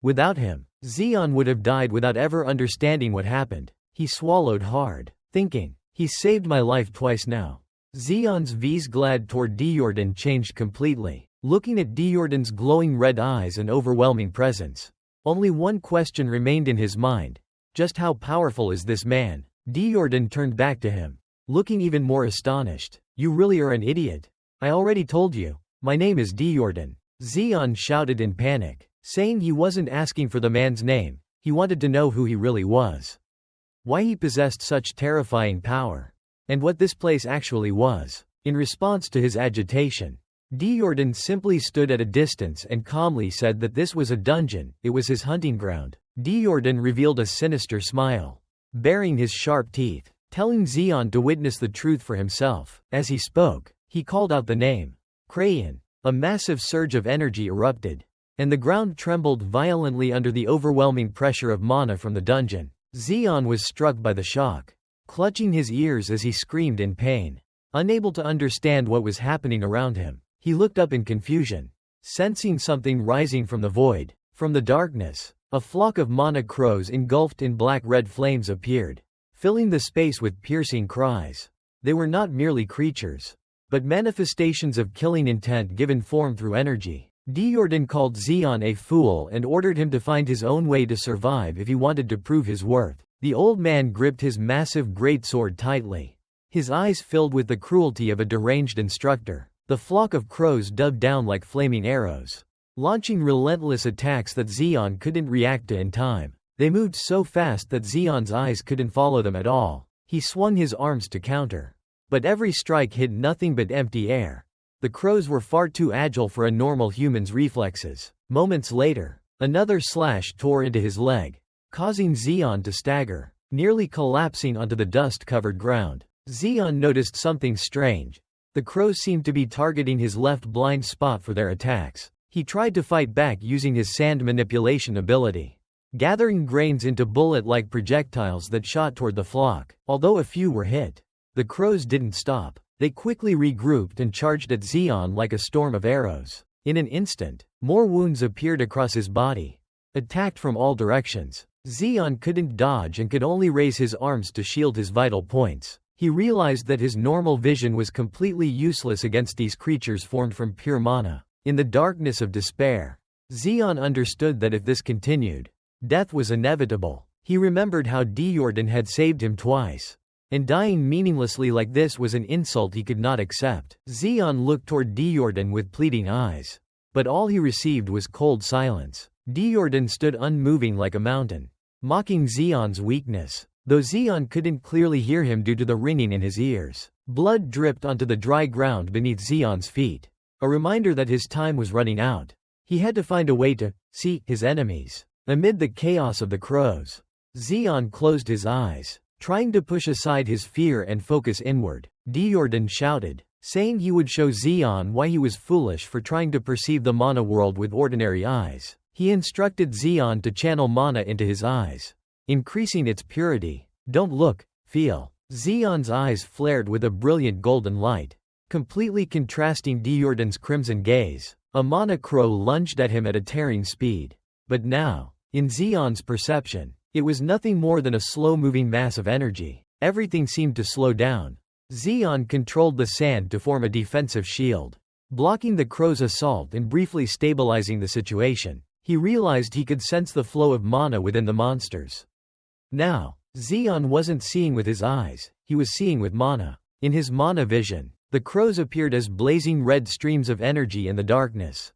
Without him, Zeon would have died without ever understanding what happened. He swallowed hard, thinking, he's saved my life twice now. Zeon's viz glad toward Diordan changed completely, looking at Diordan's glowing red eyes and overwhelming presence. Only one question remained in his mind. Just how powerful is this man? Diordan turned back to him, looking even more astonished. You really are an idiot. I already told you. My name is Diordan. Zeon shouted in panic, saying he wasn't asking for the man's name, he wanted to know who he really was. Why he possessed such terrifying power. And what this place actually was. In response to his agitation, Diordan simply stood at a distance and calmly said that this was a dungeon, it was his hunting ground. Diordan revealed a sinister smile, baring his sharp teeth, telling Zeon to witness the truth for himself. As he spoke, he called out the name, Crayon. A massive surge of energy erupted, and the ground trembled violently under the overwhelming pressure of mana from the dungeon. Zeon was struck by the shock, clutching his ears as he screamed in pain. Unable to understand what was happening around him, he looked up in confusion, sensing something rising from the void. From the darkness, a flock of mana crows engulfed in black-red flames appeared, filling the space with piercing cries. They were not merely creatures, but manifestations of killing intent given form through energy. Diordan called Zeon a fool and ordered him to find his own way to survive if he wanted to prove his worth. The old man gripped his massive greatsword tightly, his eyes filled with the cruelty of a deranged instructor. The flock of crows dove down like flaming arrows, launching relentless attacks that Zeon couldn't react to in time. They moved so fast that Zeon's eyes couldn't follow them at all. He swung his arms to counter, but every strike hit nothing but empty air. The crows were far too agile for a normal human's reflexes. Moments later, another slash tore into his leg, causing Zeon to stagger, nearly collapsing onto the dust-covered ground. Zeon noticed something strange. The crows seemed to be targeting his left blind spot for their attacks. He tried to fight back using his sand manipulation ability, gathering grains into bullet-like projectiles that shot toward the flock. Although a few were hit, the crows didn't stop. They quickly regrouped and charged at Zeon like a storm of arrows. In an instant, more wounds appeared across his body, attacked from all directions. Zeon couldn't dodge and could only raise his arms to shield his vital points. He realized that his normal vision was completely useless against these creatures formed from pure mana. In the darkness of despair, Zeon understood that if this continued, death was inevitable. He remembered how Diordan had saved him twice, and dying meaninglessly like this was an insult he could not accept. Zeon looked toward Diordan with pleading eyes, but all he received was cold silence. Diordan stood unmoving like a mountain, mocking Zeon's weakness, though Zeon couldn't clearly hear him due to the ringing in his ears. Blood dripped onto the dry ground beneath Zeon's feet, a reminder that his time was running out. He had to find a way to see his enemies. Amid the chaos of the crows, Zeon closed his eyes, trying to push aside his fear and focus inward. Diordan shouted, saying he would show Zeon why he was foolish for trying to perceive the mana world with ordinary eyes. He instructed Zeon to channel mana into his eyes, increasing its purity. Don't look, feel. Zeon's eyes flared with a brilliant golden light, completely contrasting Diordan's crimson gaze. A mana crow lunged at him at a tearing speed. But now, in Zeon's perception, it was nothing more than a slow-moving mass of energy. Everything seemed to slow down. Zeon controlled the sand to form a defensive shield, blocking the crow's assault and briefly stabilizing the situation. He realized he could sense the flow of mana within the monsters. Now, Zeon wasn't seeing with his eyes, he was seeing with mana. In his mana vision, the crows appeared as blazing red streams of energy in the darkness.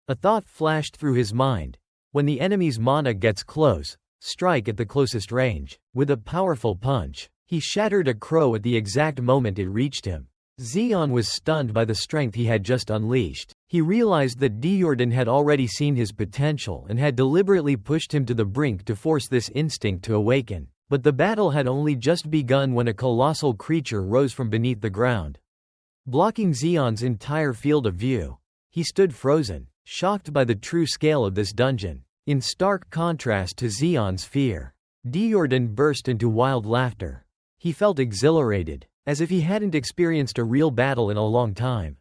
A thought flashed through his mind. When the enemy's mana gets close, strike at the closest range. With a powerful punch, he shattered a crow at the exact moment it reached him. Zeon was stunned by the strength he had just unleashed. He realized that Deordan had already seen his potential and had deliberately pushed him to the brink to force this instinct to awaken. But the battle had only just begun when a colossal creature rose from beneath the ground, blocking Zeon's entire field of view. He stood frozen, shocked by the true scale of this dungeon. In stark contrast to Zeon's fear, Deordan burst into wild laughter. He felt exhilarated, as if he hadn't experienced a real battle in a long time.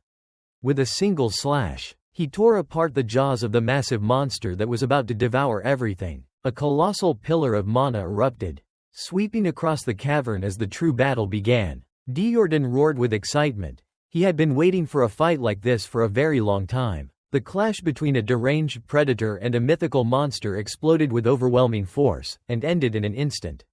With a single slash, he tore apart the jaws of the massive monster that was about to devour everything. A colossal pillar of mana erupted, sweeping across the cavern as the true battle began. Deordan roared with excitement. He had been waiting for a fight like this for a very long time. The clash between a deranged predator and a mythical monster exploded with overwhelming force, and ended in an instant.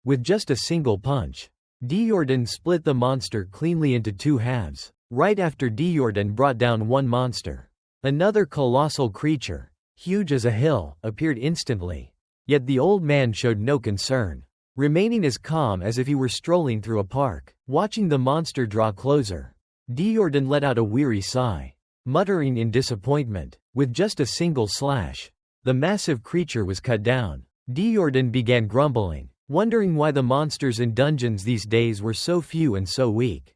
With just a single punch, Deordan split the monster cleanly into two halves. Right after Deordan brought down one monster, another colossal creature, huge as a hill, appeared instantly. Yet the old man showed no concern, remaining as calm as if he were strolling through a park. Watching the monster draw closer, Deordan let out a weary sigh, muttering in disappointment. With just a single slash, the massive creature was cut down. Deordan began grumbling, wondering why the monsters in dungeons these days were so few and so weak.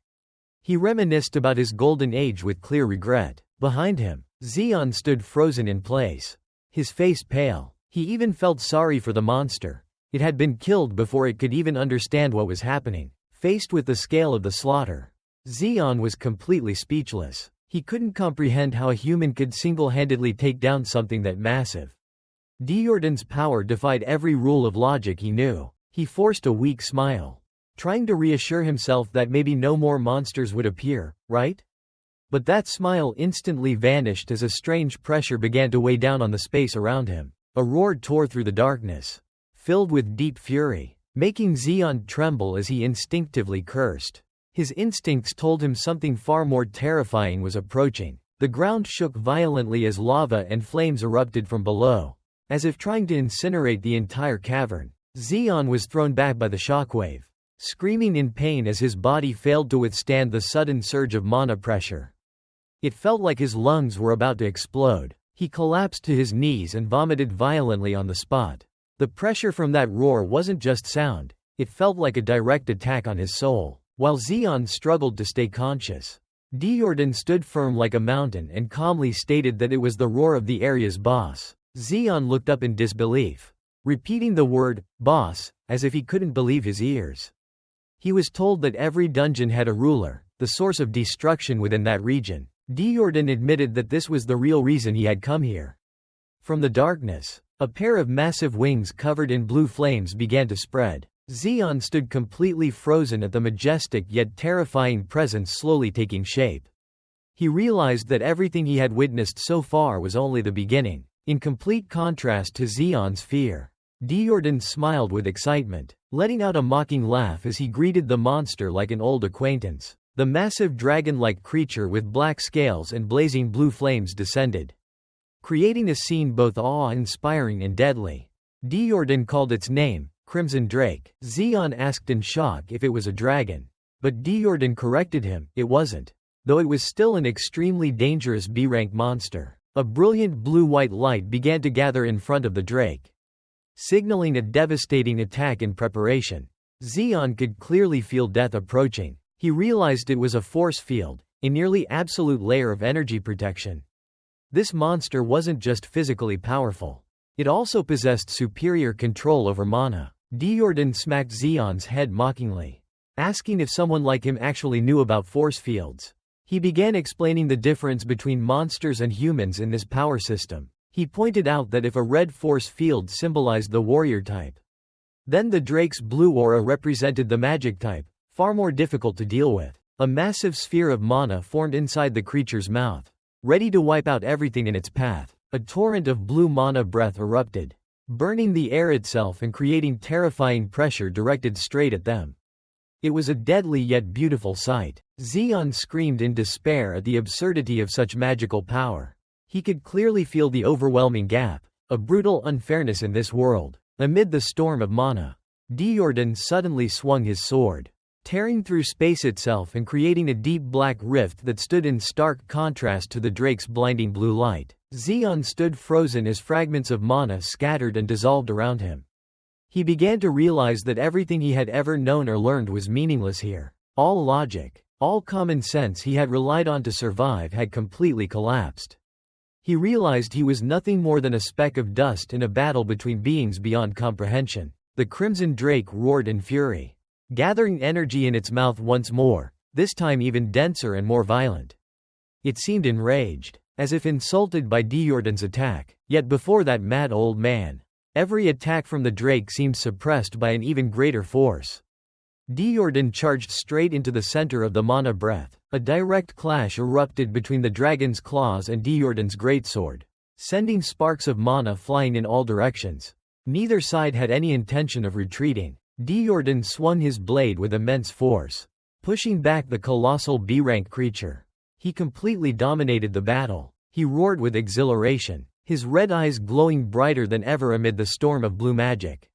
He reminisced about his golden age with clear regret. Behind him, Zeon stood frozen in place, his face pale. He even felt sorry for the monster. It had been killed before it could even understand what was happening. Faced with the scale of the slaughter, Zeon was completely speechless. He couldn't comprehend how a human could single-handedly take down something that massive. Deordan's power defied every rule of logic he knew. He forced a weak smile, trying to reassure himself that maybe no more monsters would appear, right? But that smile instantly vanished as a strange pressure began to weigh down on the space around him. A roar tore through the darkness, filled with deep fury, making Zeon tremble as he instinctively cursed. His instincts told him something far more terrifying was approaching. The ground shook violently as lava and flames erupted from below, as if trying to incinerate the entire cavern. Zeon was thrown back by the shockwave, screaming in pain as his body failed to withstand the sudden surge of mana pressure. It felt like his lungs were about to explode. He collapsed to his knees and vomited violently on the spot. The pressure from that roar wasn't just sound, it felt like a direct attack on his soul. While Zeon struggled to stay conscious, Deordan stood firm like a mountain and calmly stated that it was the roar of the area's boss. Zeon looked up in disbelief, repeating the word, boss, as if he couldn't believe his ears. He was told that every dungeon had a ruler, the source of destruction within that region. Deordan admitted that this was the real reason he had come here. From the darkness, a pair of massive wings covered in blue flames began to spread. Zeon stood completely frozen at the majestic yet terrifying presence slowly taking shape. He realized that everything he had witnessed so far was only the beginning. In complete contrast to Zeon's fear, Deordan smiled with excitement, letting out a mocking laugh as he greeted the monster like an old acquaintance. The massive dragon-like creature with black scales and blazing blue flames descended, creating a scene both awe-inspiring and deadly. Deordan called its name, Crimson Drake. Zeon asked in shock if it was a dragon, but Deordan corrected him, it wasn't, though it was still an extremely dangerous B-rank monster. A brilliant blue-white light began to gather in front of the drake, signaling a devastating attack in preparation. Zeon could clearly feel death approaching. He realized it was a force field, a nearly absolute layer of energy protection. This monster wasn't just physically powerful. It also possessed superior control over mana. Deordan smacked Zeon's head mockingly, asking if someone like him actually knew about force fields. He began explaining the difference between monsters and humans in this power system. He pointed out that if a red force field symbolized the warrior type, then the drake's blue aura represented the magic type, far more difficult to deal with. A massive sphere of mana formed inside the creature's mouth, ready to wipe out everything in its path. A torrent of blue mana breath erupted, burning the air itself and creating terrifying pressure directed straight at them. It was a deadly yet beautiful sight. Zeon screamed in despair at the absurdity of such magical power. He could clearly feel the overwhelming gap, a brutal unfairness in this world. Amid the storm of mana, Deordan suddenly swung his sword, tearing through space itself and creating a deep black rift that stood in stark contrast to the drake's blinding blue light. Zeon stood frozen as fragments of mana scattered and dissolved around him. He began to realize that everything he had ever known or learned was meaningless here. All logic, all common sense he had relied on to survive had completely collapsed. He realized he was nothing more than a speck of dust in a battle between beings beyond comprehension. The crimson drake roared in fury, gathering energy in its mouth once more, this time even denser and more violent. It seemed enraged, as if insulted by Deordan's attack. Yet before that mad old man, every attack from the drake seemed suppressed by an even greater force. Deordan charged straight into the center of the mana breath. A direct clash erupted between the dragon's claws and Deordan's greatsword, sending sparks of mana flying in all directions. Neither side had any intention of retreating. Deordan swung his blade with immense force, pushing back the colossal B-rank creature. He completely dominated the battle. He roared with exhilaration, his red eyes glowing brighter than ever amid the storm of blue magic.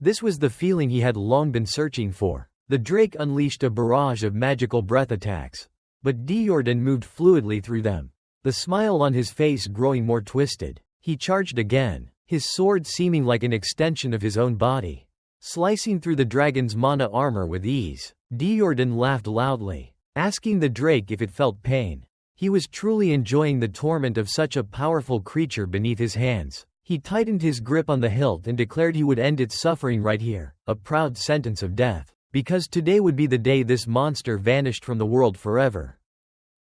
This was the feeling he had long been searching for. The drake unleashed a barrage of magical breath attacks, but Deordan moved fluidly through them, the smile on his face growing more twisted. He charged again, his sword seeming like an extension of his own body, slicing through the dragon's mana armor with ease. Deordan laughed loudly, asking the drake if it felt pain. He was truly enjoying the torment of such a powerful creature beneath his hands. He tightened his grip on the hilt and declared he would end its suffering right here, a proud sentence of death, because today would be the day this monster vanished from the world forever.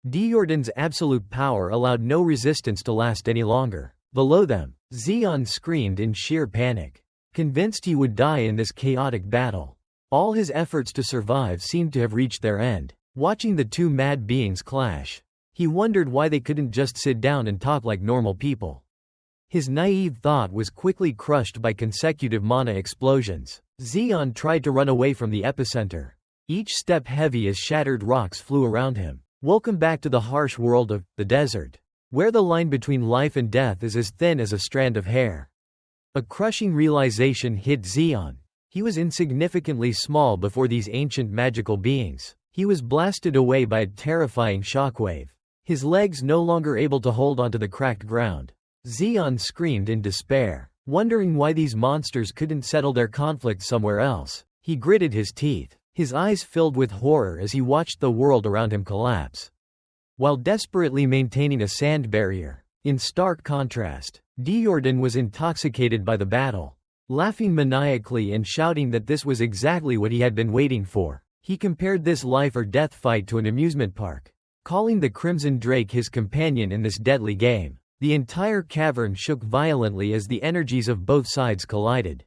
Deordan's absolute power allowed no resistance to last any longer. Below them, Zeon screamed in sheer panic, convinced he would die in this chaotic battle. All his efforts to survive seemed to have reached their end. Watching the two mad beings clash, he wondered why they couldn't just sit down and talk like normal people. His naive thought was quickly crushed by consecutive mana explosions. Zeon tried to run away from the epicenter, each step heavy as shattered rocks flew around him. Welcome back to the harsh world of the desert, where the line between life and death is as thin as a strand of hair. A crushing realization hit Zeon. He was insignificantly small before these ancient magical beings. He was blasted away by a terrifying shockwave, his legs no longer able to hold onto the cracked ground. Zeon screamed in despair, wondering why these monsters couldn't settle their conflict somewhere else. He gritted his teeth, his eyes filled with horror as he watched the world around him collapse, while desperately maintaining a sand barrier. In stark contrast, Deordan was intoxicated by the battle, laughing maniacally and shouting that this was exactly what he had been waiting for. He compared this life or death fight to an amusement park, calling the Crimson Drake his companion in this deadly game. The entire cavern shook violently as the energies of both sides collided,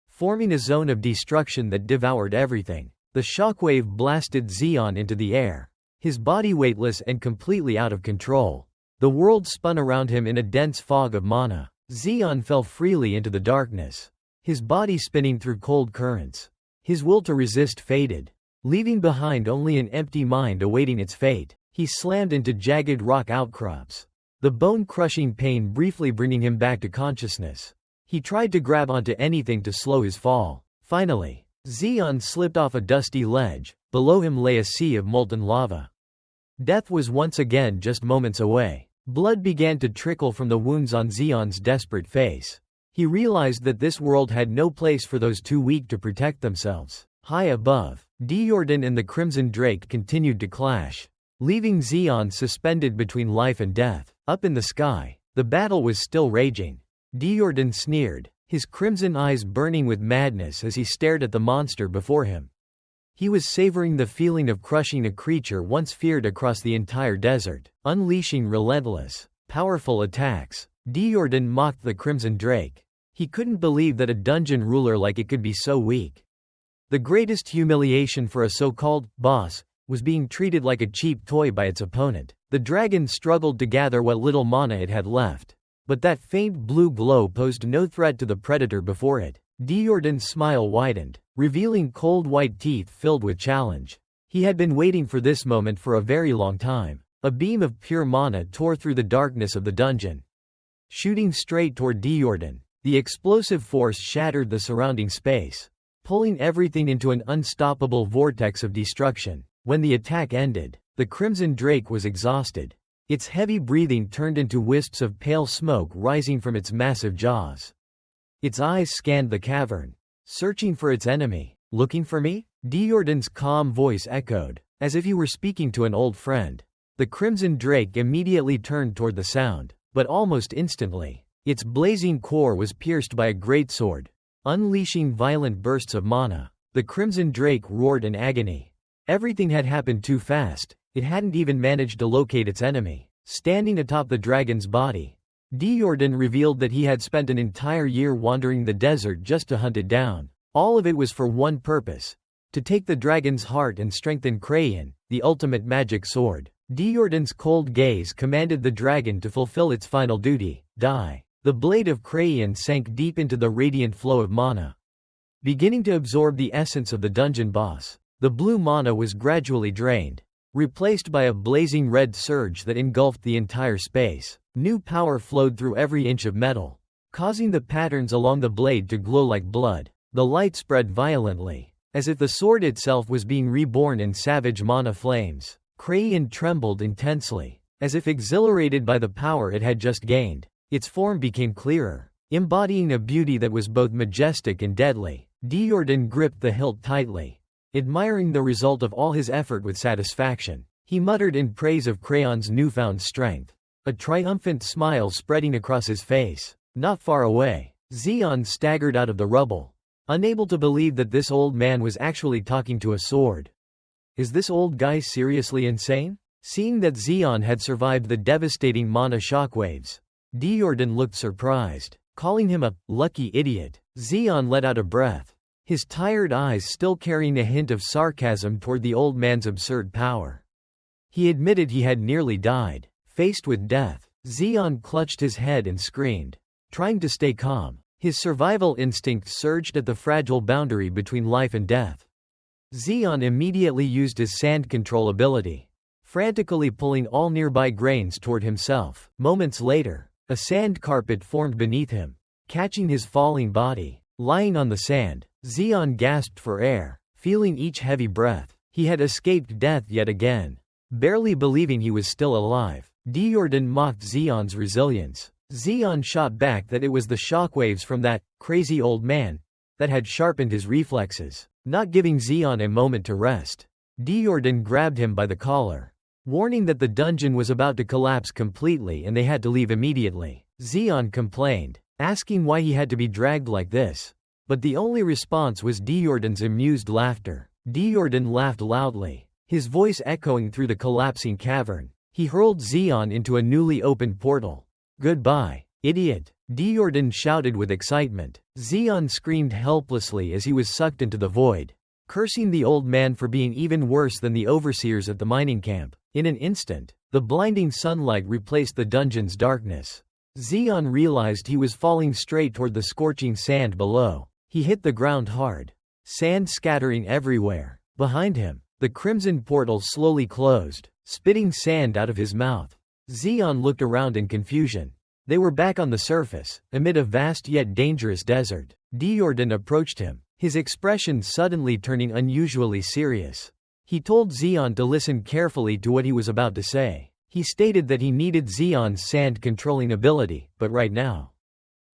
forming a zone of destruction that devoured everything. The shockwave blasted Zeon into the air, his body weightless and completely out of control. The world spun around him in a dense fog of mana. Zeon fell freely into the darkness, his body spinning through cold currents. His will to resist faded, leaving behind only an empty mind awaiting its fate. He slammed into jagged rock outcrops, the bone-crushing pain briefly bringing him back to consciousness. He tried to grab onto anything to slow his fall. Finally, Zeon slipped off a dusty ledge. Below him lay a sea of molten lava. Death was once again just moments away. Blood began to trickle from the wounds on Zeon's desperate face. He realized that this world had no place for those too weak to protect themselves. High above, Deordan and the Crimson Drake continued to clash, leaving Zeon suspended between life and death. Up in the sky, the battle was still raging. Deordan sneered, his crimson eyes burning with madness as he stared at the monster before him. He was savoring the feeling of crushing a creature once feared across the entire desert. Unleashing relentless, powerful attacks, Deordan mocked the Crimson Drake. He couldn't believe that a dungeon ruler like it could be so weak. The greatest humiliation for a so-called boss was being treated like a cheap toy by its opponent. The dragon struggled to gather what little mana it had left, But that faint blue glow posed no threat to the predator before it. Diordan's smile widened, revealing cold white teeth filled with challenge. He had been waiting for this moment for a very long time. A beam of pure mana tore through the darkness of the dungeon, shooting straight toward Diordan. The explosive force shattered the surrounding space, pulling everything into an unstoppable vortex of destruction. When the attack ended, the Crimson Drake was exhausted. Its heavy breathing turned into wisps of pale smoke rising from its massive jaws. Its eyes scanned the cavern, searching for its enemy. "Looking for me?" Diordan's calm voice echoed, as if he were speaking to an old friend. The Crimson Drake immediately turned toward the sound, but almost instantly, its blazing core was pierced by a great sword, unleashing violent bursts of mana. The Crimson Drake roared in agony. Everything had happened too fast. It hadn't even managed to locate its enemy. Standing atop the dragon's body, Diordan revealed that he had spent an entire year wandering the desert just to hunt it down. All of it was for one purpose: to take the dragon's heart and strengthen Crayon, the ultimate magic sword. Diordan's cold gaze commanded the dragon to fulfill its final duty: die. The blade of Crayon sank deep into the radiant flow of mana, beginning to absorb the essence of the dungeon boss. The blue mana was gradually drained, replaced by a blazing red surge that engulfed the entire space. New power flowed through every inch of metal, causing the patterns along the blade to glow like blood. The light spread violently, as if the sword itself was being reborn in savage mana flames. Crayon trembled intensely, as if exhilarated by the power it had just gained. Its form became clearer, embodying a beauty that was both majestic and deadly. Diordan gripped the hilt tightly, admiring the result of all his effort with satisfaction. He muttered in praise of Crayon's newfound strength, a triumphant smile spreading across his face. Not far away, Zeon staggered out of the rubble, unable to believe that this old man was actually talking to a sword. Is this old guy seriously insane? Seeing that Zeon had survived the devastating mana shockwaves, Diordan looked surprised. Calling him a lucky idiot, Zeon let out a breath, his tired eyes still carrying a hint of sarcasm toward the old man's absurd power. He admitted he had nearly died. Faced with death, Zeon clutched his head and screamed, trying to stay calm. His survival instinct surged at the fragile boundary between life and death. Zeon immediately used his sand control ability, frantically pulling all nearby grains toward himself. Moments later, a sand carpet formed beneath him, catching his falling body. Lying on the sand, Zeon gasped for air, feeling each heavy breath. He had escaped death yet again, barely believing he was still alive. Diordan mocked Zeon's resilience. Zeon shot back that it was the shockwaves from that crazy old man that had sharpened his reflexes. Not giving Zeon a moment to rest, Diordan grabbed him by the collar, warning that the dungeon was about to collapse completely and they had to leave immediately. Zeon complained, asking why he had to be dragged like this, but the only response was Diordan's amused laughter. Diordan laughed loudly, his voice echoing through the collapsing cavern. He hurled Zeon into a newly opened portal. "Goodbye, idiot," Diordan shouted with excitement. Zeon screamed helplessly as he was sucked into the void, cursing the old man for being even worse than the overseers at the mining camp. In an instant, the blinding sunlight replaced the dungeon's darkness. Zeon realized he was falling straight toward the scorching sand below. He hit the ground hard, sand scattering everywhere. Behind him, the crimson portal slowly closed, spitting sand out of his mouth. Zeon looked around in confusion. They were back on the surface, amid a vast yet dangerous desert. Diordan approached him, his expression suddenly turning unusually serious. He told Zeon to listen carefully to what he was about to say. He stated that he needed Zeon's sand-controlling ability, but right now,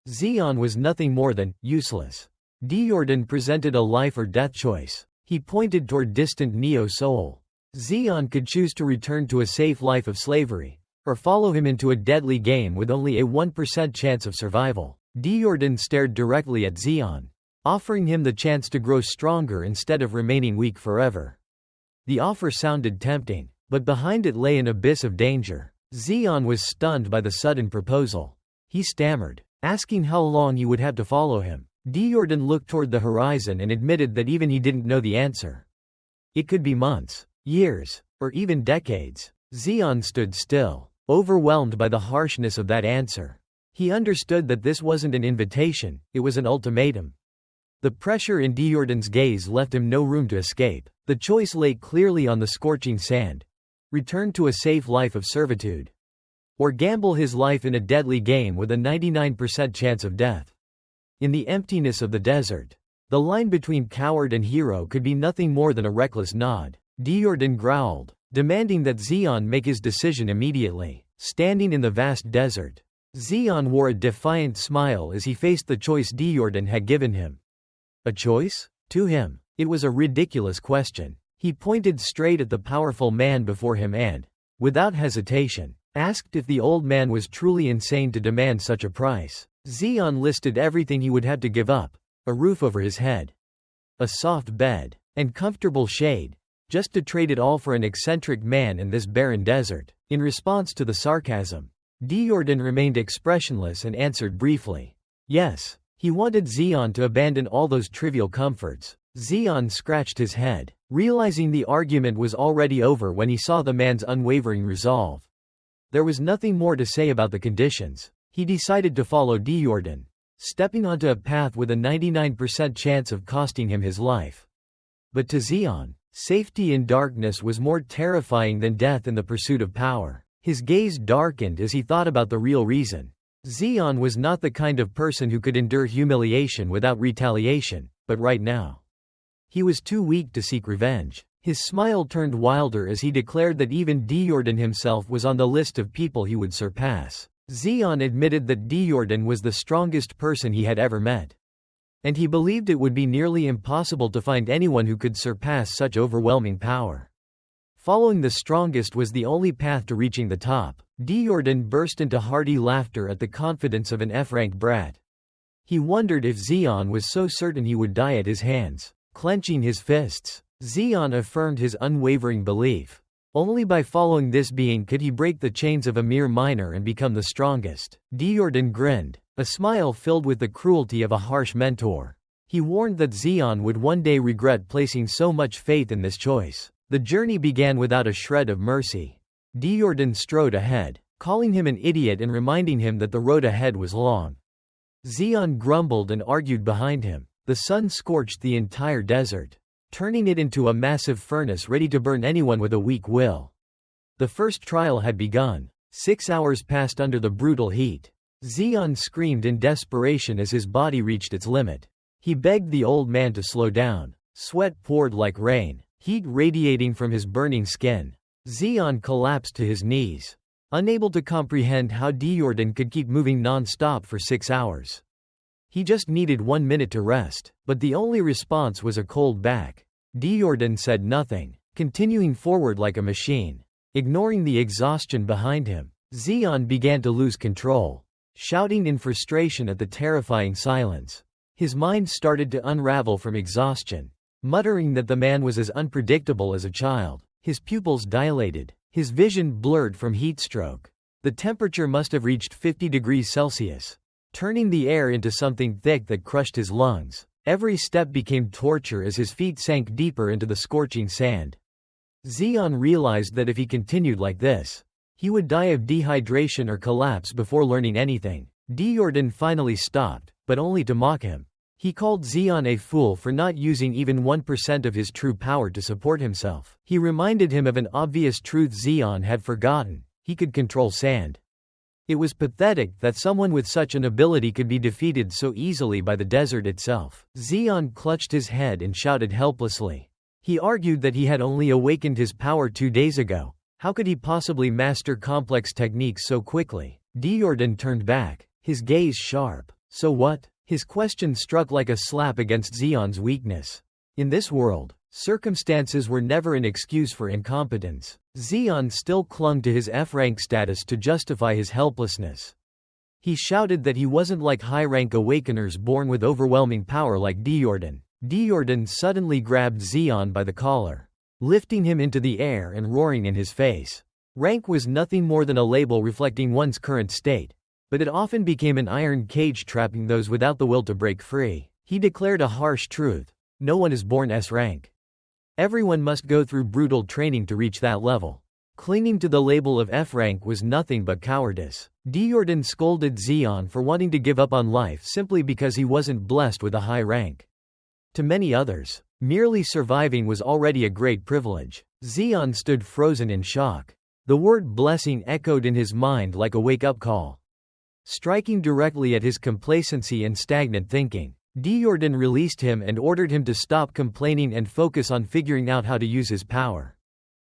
Zeon was nothing more than useless. Diordan presented a life-or-death choice. He pointed toward distant Neo-Soul. Zeon could choose to return to a safe life of slavery, or follow him into a deadly game with only a 1% chance of survival. Diordan stared directly at Zeon, offering him the chance to grow stronger instead of remaining weak forever. The offer sounded tempting, but behind it lay an abyss of danger. Zeon was stunned by the sudden proposal. He stammered, asking how long he would have to follow him. Diordan looked toward the horizon and admitted that even he didn't know the answer. It could be months, years, or even decades. Zeon stood still, overwhelmed by the harshness of that answer. He understood that this wasn't an invitation, it was an ultimatum. The pressure in Diordan's gaze left him no room to escape. The choice lay clearly on the scorching sand. Return to a safe life of servitude. Or gamble his life in a deadly game with a 99% chance of death. In the emptiness of the desert, the line between coward and hero could be nothing more than a reckless nod. Diordan growled, demanding that Zeon make his decision immediately. Standing in the vast desert, Zeon wore a defiant smile as he faced the choice Diordan had given him. A choice? To him, it was a ridiculous question. He pointed straight at the powerful man before him and, without hesitation, asked if the old man was truly insane to demand such a price. Zeon listed everything he would have to give up: a roof over his head, a soft bed, and comfortable shade, just to trade it all for an eccentric man in this barren desert. In response to the sarcasm, Diordan remained expressionless and answered briefly, yes. He wanted Zeon to abandon all those trivial comforts. Zeon scratched his head, realizing the argument was already over when he saw the man's unwavering resolve. There was nothing more to say about the conditions. He decided to follow Diordan, stepping onto a path with a 99% chance of costing him his life. But to Zeon, safety in darkness was more terrifying than death in the pursuit of power. His gaze darkened as he thought about the real reason. Zeon was not the kind of person who could endure humiliation without retaliation, but right now, he was too weak to seek revenge. His smile turned wilder as he declared that even Diordan himself was on the list of people he would surpass. Zeon admitted that Diordan was the strongest person he had ever met, and he believed it would be nearly impossible to find anyone who could surpass such overwhelming power. Following the strongest was the only path to reaching the top. Diordan burst into hearty laughter at the confidence of an F-rank brat. He wondered if Zeon was so certain he would die at his hands. Clenching his fists, Zeon affirmed his unwavering belief. Only by following this being could he break the chains of a mere minor and become the strongest. Diordan grinned, a smile filled with the cruelty of a harsh mentor. He warned that Zeon would one day regret placing so much faith in this choice. The journey began without a shred of mercy. Diordan strode ahead, calling him an idiot and reminding him that the road ahead was long. Zeon grumbled and argued behind him. The sun scorched the entire desert, turning it into a massive furnace ready to burn anyone with a weak will. The first trial had begun. 6 hours passed under the brutal heat. Zeon screamed in desperation as his body reached its limit. He begged the old man to slow down. Sweat poured like rain, heat radiating from his burning skin. Zeon collapsed to his knees, unable to comprehend how Diordan could keep moving non-stop for 6 hours. He just needed 1 minute to rest, but the only response was a cold back. Diordan said nothing, continuing forward like a machine. Ignoring the exhaustion behind him, Zeon began to lose control, shouting in frustration at the terrifying silence. His mind started to unravel from exhaustion, muttering that the man was as unpredictable as a child. His pupils dilated, his vision blurred from heatstroke. The temperature must have reached 50 degrees Celsius, turning the air into something thick that crushed his lungs. Every step became torture as his feet sank deeper into the scorching sand. Zeon realized that if he continued like this, he would die of dehydration or collapse before learning anything. Diordan finally stopped, but only to mock him. He called Zeon a fool for not using even 1% of his true power to support himself. He reminded him of an obvious truth Zeon had forgotten: he could control sand. It was pathetic that someone with such an ability could be defeated so easily by the desert itself. Zeon clutched his head and shouted helplessly. He argued that he had only awakened his power 2 days ago. How could he possibly master complex techniques so quickly? Diordan turned back, his gaze sharp. So what? His question struck like a slap against Zeon's weakness. In this world, circumstances were never an excuse for incompetence. Zeon still clung to his F-rank status to justify his helplessness. He shouted that he wasn't like high-rank awakeners born with overwhelming power like Diordan. Diordan suddenly grabbed Zeon by the collar, lifting him into the air and roaring in his face. Rank was nothing more than a label reflecting one's current state, but it often became an iron cage trapping those without the will to break free. He declared a harsh truth: no one is born S-rank. Everyone must go through brutal training to reach that level. Clinging to the label of F rank was nothing but cowardice. Deordan scolded Zeon for wanting to give up on life simply because he wasn't blessed with a high rank. To many others, merely surviving was already a great privilege. Zeon stood frozen in shock. The word blessing echoed in his mind like a wake-up call, striking directly at his complacency and stagnant thinking. Deordan released him and ordered him to stop complaining and focus on figuring out how to use his power.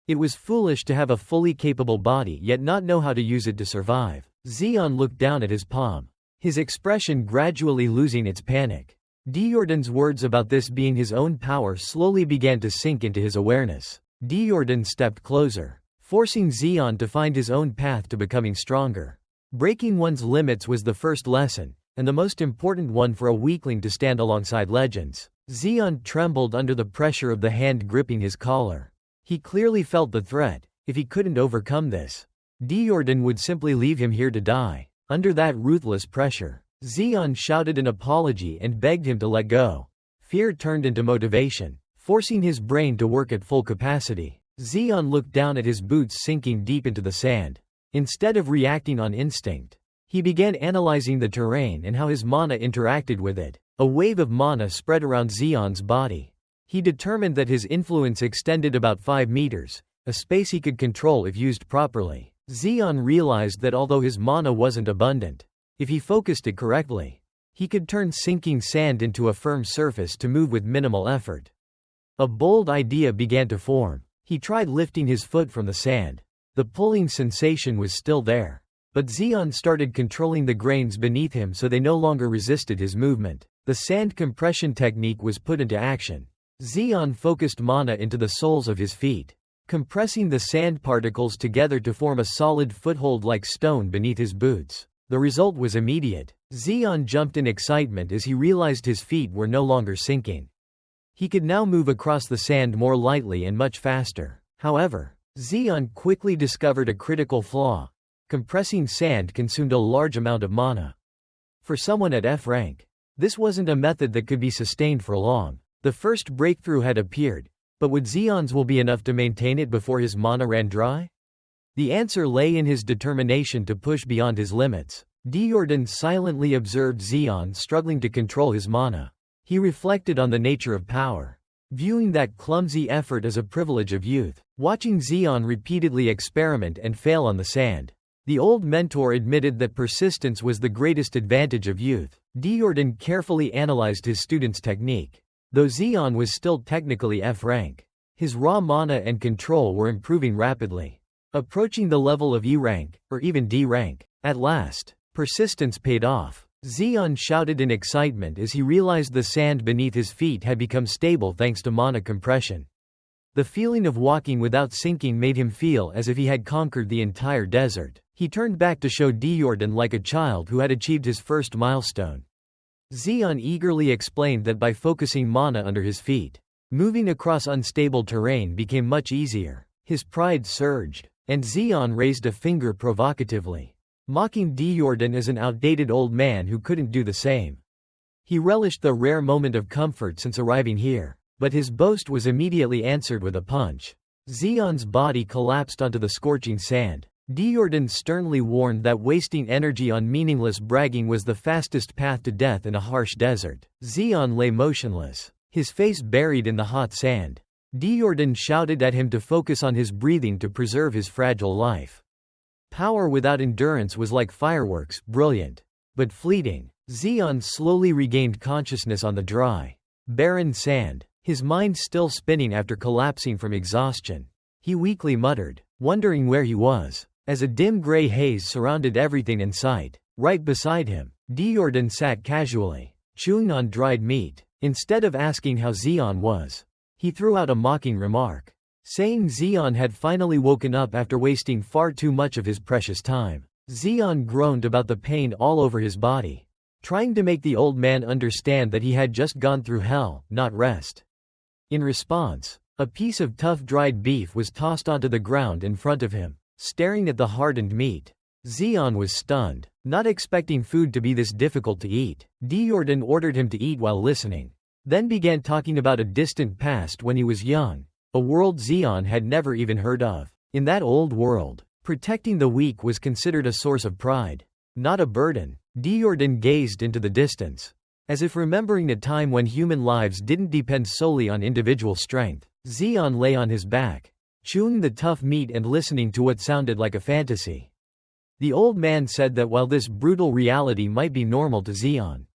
It was foolish to have a fully capable body yet not know how to use it to survive. Zeon looked down at his palm, his expression gradually losing its panic. Deordan's words about this being his own power slowly began to sink into his awareness. Deordan stepped closer, forcing Zeon to find his own path to becoming stronger. Breaking one's limits was the first lesson, and the most important one for a weakling to stand alongside legends. Zeon trembled under the pressure of the hand gripping his collar. He clearly felt the threat. If he couldn't overcome this, Deordan would simply leave him here to die. Under that ruthless pressure, Zeon shouted an apology and begged him to let go. Fear turned into motivation, forcing his brain to work at full capacity. Zeon looked down at his boots sinking deep into the sand. Instead of reacting on instinct, he began analyzing the terrain and how his mana interacted with it. A wave of mana spread around Zeon's body. He determined that his influence extended about 5 meters, a space he could control if used properly. Zeon realized that although his mana wasn't abundant, if he focused it correctly, he could turn sinking sand into a firm surface to move with minimal effort. A bold idea began to form. He tried lifting his foot from the sand. The pulling sensation was still there, but Zeon started controlling the grains beneath him so they no longer resisted his movement. The sand compression technique was put into action. Zeon focused mana into the soles of his feet, compressing the sand particles together to form a solid foothold like stone beneath his boots. The result was immediate. Zeon jumped in excitement as he realized his feet were no longer sinking. He could now move across the sand more lightly and much faster. However, Zeon quickly discovered a critical flaw. Compressing sand consumed a large amount of mana. For someone at F rank, this wasn't a method that could be sustained for long. The first breakthrough had appeared, but would Zeon's will be enough to maintain it before his mana ran dry? The answer lay in his determination to push beyond his limits. Deordan silently observed Zeon struggling to control his mana. He reflected on the nature of power, viewing that clumsy effort as a privilege of youth. Watching Zeon repeatedly experiment and fail on the sand, the old mentor admitted that persistence was the greatest advantage of youth. Deordan carefully analyzed his student's technique. Though Zeon was still technically F rank, his raw mana and control were improving rapidly, approaching the level of E rank, or even D rank. At last, persistence paid off. Zeon shouted in excitement as he realized the sand beneath his feet had become stable thanks to mana compression. The feeling of walking without sinking made him feel as if he had conquered the entire desert. He turned back to show Deordan like a child who had achieved his first milestone. Zeon eagerly explained that by focusing mana under his feet, moving across unstable terrain became much easier. His pride surged, and Zeon raised a finger provocatively, mocking Deordan as an outdated old man who couldn't do the same. He relished the rare moment of comfort since arriving here, but his boast was immediately answered with a punch. Zeon's body collapsed onto the scorching sand. Deordan sternly warned that wasting energy on meaningless bragging was the fastest path to death in a harsh desert. Zeon lay motionless, his face buried in the hot sand. Deordan shouted at him to focus on his breathing to preserve his fragile life. Power without endurance was like fireworks, brilliant, but fleeting. Zeon slowly regained consciousness on the dry, barren sand, his mind still spinning after collapsing from exhaustion. He weakly muttered, wondering where he was, as a dim gray haze surrounded everything in sight. Right beside him, Deordan sat casually, chewing on dried meat. Instead of asking how Zeon was, he threw out a mocking remark, saying Zeon had finally woken up after wasting far too much of his precious time. Zeon groaned about the pain all over his body, trying to make the old man understand that he had just gone through hell, not rest. In response, a piece of tough dried beef was tossed onto the ground in front of him. Staring at the hardened meat, Zeon was stunned, not expecting food to be this difficult to eat. Deordan ordered him to eat while listening, then began talking about a distant past when he was young, a world Zeon had never even heard of. In that old world, protecting the weak was considered a source of pride, not a burden. Diordan gazed into the distance, as if remembering a time when human lives didn't depend solely on individual strength. Zeon lay on his back, chewing the tough meat and listening to what sounded like a fantasy. The old man said that while this brutal reality might be normal to Zeon,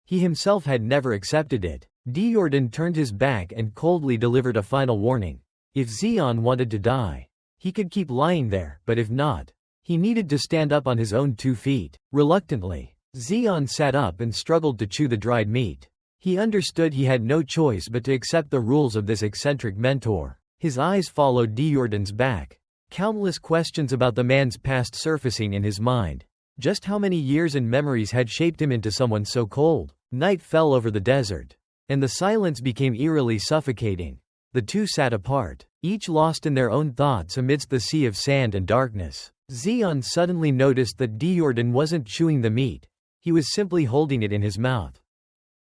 he himself had never accepted it. Diordan turned his back and coldly delivered a final warning. If Zeon wanted to die, he could keep lying there, but if not, he needed to stand up on his own 2 feet. Reluctantly, Zeon sat up and struggled to chew the dried meat. He understood he had no choice but to accept the rules of this eccentric mentor. His eyes followed Diordan's back, countless questions about the man's past surfacing in his mind. Just how many years and memories had shaped him into someone so cold? Night fell over the desert, and the silence became eerily suffocating. The two sat apart, each lost in their own thoughts amidst the sea of sand and darkness. Zeon suddenly noticed that Diordan wasn't chewing the meat, he was simply holding it in his mouth,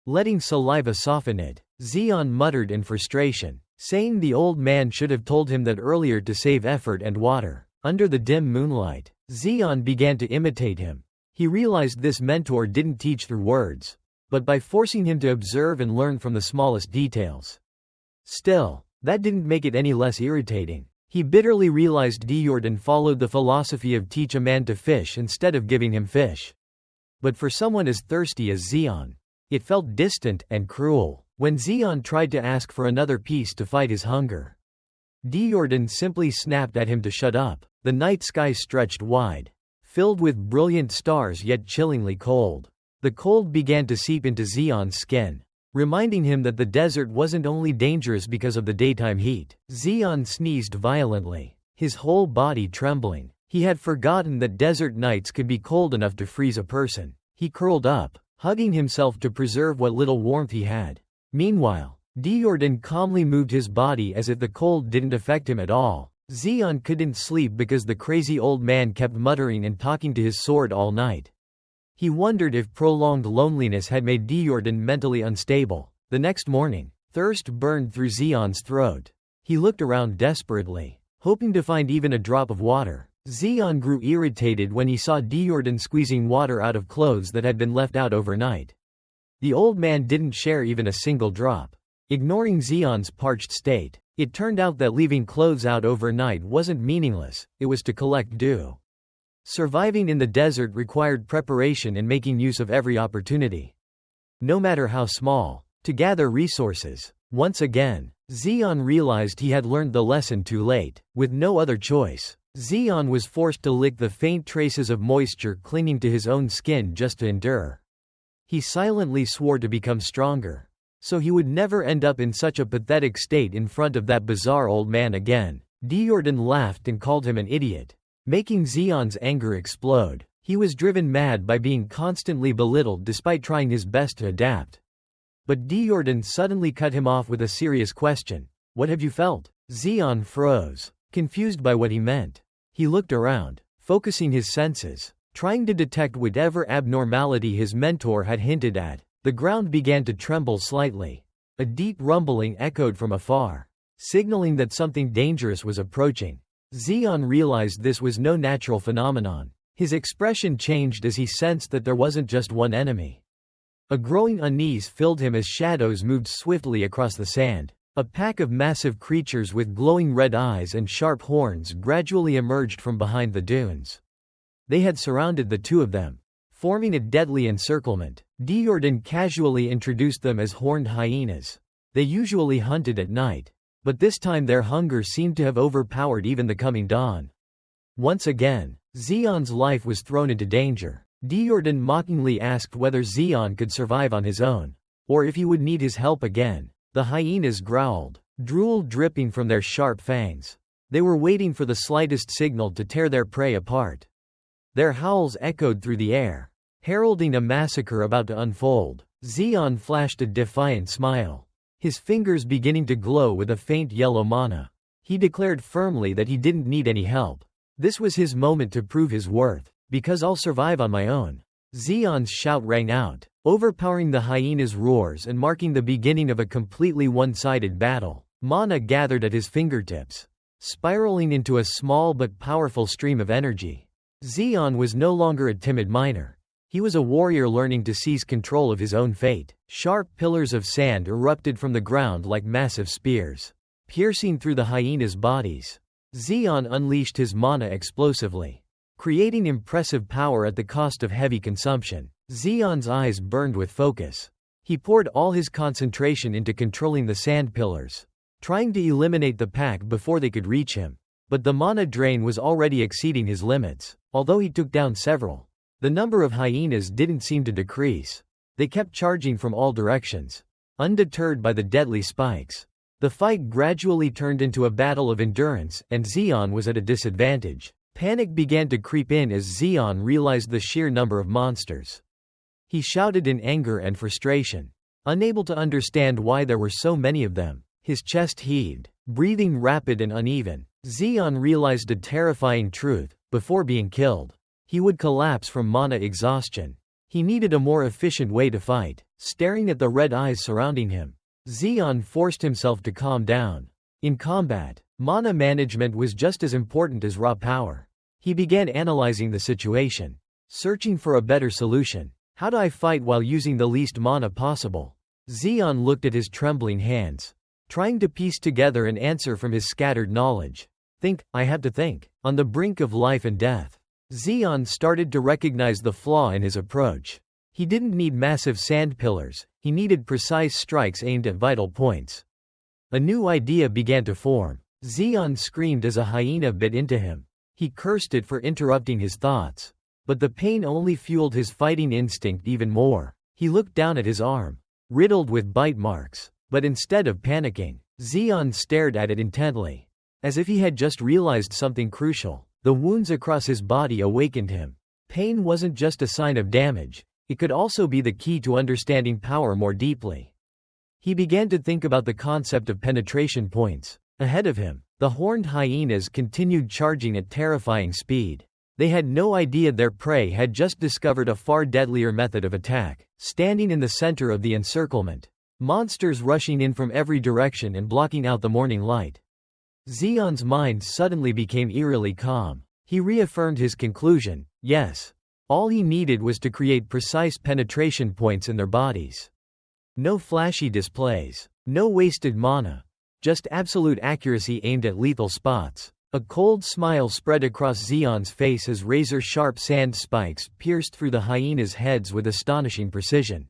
letting saliva soften it. Zeon muttered in frustration, saying the old man should have told him that earlier to save effort and water. Under the dim moonlight, Zeon began to imitate him. He realized this mentor didn't teach through words, but by forcing him to observe and learn from the smallest details. Still, that didn't make it any less irritating. He bitterly realized Diordan followed the philosophy of teach a man to fish instead of giving him fish. But for someone as thirsty as Zeon, it felt distant and cruel. When Zeon tried to ask for another piece to fight his hunger, Diordan simply snapped at him to shut up. The night sky stretched wide, filled with brilliant stars yet chillingly cold. The cold began to seep into Zeon's skin, reminding him that the desert wasn't only dangerous because of the daytime heat. Zeon sneezed violently, his whole body trembling. He had forgotten that desert nights could be cold enough to freeze a person. He curled up, hugging himself to preserve what little warmth he had. Meanwhile, Diordan calmly moved his body as if the cold didn't affect him at all. Zeon couldn't sleep because the crazy old man kept muttering and talking to his sword all night. He wondered if prolonged loneliness had made Diordan mentally unstable. The next morning, thirst burned through Zeon's throat. He looked around desperately, hoping to find even a drop of water. Zeon grew irritated when he saw Diordan squeezing water out of clothes that had been left out overnight. The old man didn't share even a single drop. Ignoring Zeon's parched state, it turned out that leaving clothes out overnight wasn't meaningless, it was to collect dew. Surviving in the desert required preparation and making use of every opportunity, no matter how small, to gather resources. Once again, Zeon realized he had learned the lesson too late. With no other choice, Zeon was forced to lick the faint traces of moisture clinging to his own skin just to endure. He silently swore to become stronger, so he would never end up in such a pathetic state in front of that bizarre old man again. Diordan laughed and called him an idiot, making Zeon's anger explode. He was driven mad by being constantly belittled despite trying his best to adapt. But Diordan suddenly cut him off with a serious question. "What have you felt?" Zeon froze, confused by what he meant. He looked around, focusing his senses, trying to detect whatever abnormality his mentor had hinted at. The ground began to tremble slightly. A deep rumbling echoed from afar, signaling that something dangerous was approaching. Zeon realized this was no natural phenomenon. His expression changed as he sensed that there wasn't just one enemy. A growing unease filled him as shadows moved swiftly across the sand. A pack of massive creatures with glowing red eyes and sharp horns gradually emerged from behind the dunes. They had surrounded the two of them, forming a deadly encirclement. Diordan casually introduced them as horned hyenas. They usually hunted at night, but this time their hunger seemed to have overpowered even the coming dawn. Once again, Zeon's life was thrown into danger. Diordan mockingly asked whether Zeon could survive on his own, or if he would need his help again. The hyenas growled, drool dripping from their sharp fangs. They were waiting for the slightest signal to tear their prey apart. Their howls echoed through the air, heralding a massacre about to unfold. Zeon flashed a defiant smile, his fingers beginning to glow with a faint yellow mana. He declared firmly that he didn't need any help. This was his moment to prove his worth. "Because I'll survive on my own." Zeon's shout rang out, overpowering the hyenas' roars and marking the beginning of a completely one-sided battle. Mana gathered at his fingertips, spiraling into a small but powerful stream of energy. Zeon was no longer a timid miner. He was a warrior learning to seize control of his own fate. Sharp pillars of sand erupted from the ground like massive spears, piercing through the hyenas' bodies. Zeon unleashed his mana explosively, creating impressive power at the cost of heavy consumption. Zeon's eyes burned with focus. He poured all his concentration into controlling the sand pillars, trying to eliminate the pack before they could reach him. But the mana drain was already exceeding his limits. Although he took down several, the number of hyenas didn't seem to decrease. They kept charging from all directions, undeterred by the deadly spikes. The fight gradually turned into a battle of endurance, and Zeon was at a disadvantage. Panic began to creep in as Zeon realized the sheer number of monsters. He shouted in anger and frustration, unable to understand why there were so many of them. His chest heaved, breathing rapid and uneven. Zeon realized a terrifying truth: before being killed, he would collapse from mana exhaustion. He needed a more efficient way to fight. Staring at the red eyes surrounding him, Zeon forced himself to calm down. In combat, mana management was just as important as raw power. He began analyzing the situation, searching for a better solution. How do I fight while using the least mana possible? Zeon looked at his trembling hands, trying to piece together an answer from his scattered knowledge. I have to think. On the brink of life and death, Zeon started to recognize the flaw in his approach. He didn't need massive sand pillars, he needed precise strikes aimed at vital points. A new idea began to form. Zeon screamed as a hyena bit into him. He cursed it for interrupting his thoughts. But the pain only fueled his fighting instinct even more. He looked down at his arm, riddled with bite marks. But instead of panicking, Zeon stared at it intently, as if he had just realized something crucial. The wounds across his body awakened him. Pain wasn't just a sign of damage, it could also be the key to understanding power more deeply. He began to think about the concept of penetration points. Ahead of him, the horned hyenas continued charging at terrifying speed. They had no idea their prey had just discovered a far deadlier method of attack. Standing in the center of the encirclement, monsters rushing in from every direction and blocking out the morning light. Zeon's mind suddenly became eerily calm. He reaffirmed his conclusion: yes, all he needed was to create precise penetration points in their bodies. No flashy displays, no wasted mana, just absolute accuracy aimed at lethal spots. A cold smile spread across Zeon's face as razor-sharp sand spikes pierced through the hyenas' heads with astonishing precision.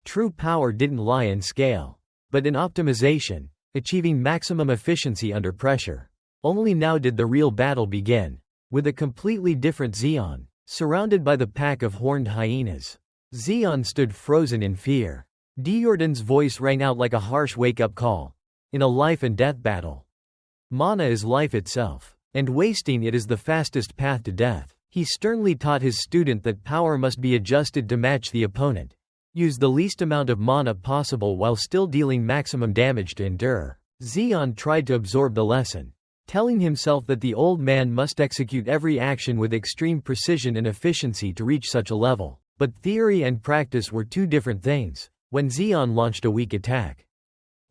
True power didn't lie in scale, but in optimization, achieving maximum efficiency under pressure. Only now did the real battle begin. With a completely different Zeon, surrounded by the pack of horned hyenas, Zeon stood frozen in fear. Diordan's voice rang out like a harsh wake-up call. In a life-and-death battle, mana is life itself, and wasting it is the fastest path to death. He sternly taught his student that power must be adjusted to match the opponent. Use the least amount of mana possible while still dealing maximum damage to endure. Zeon tried to absorb the lesson, telling himself that the old man must execute every action with extreme precision and efficiency to reach such a level. But theory and practice were two different things. When Zeon launched a weak attack,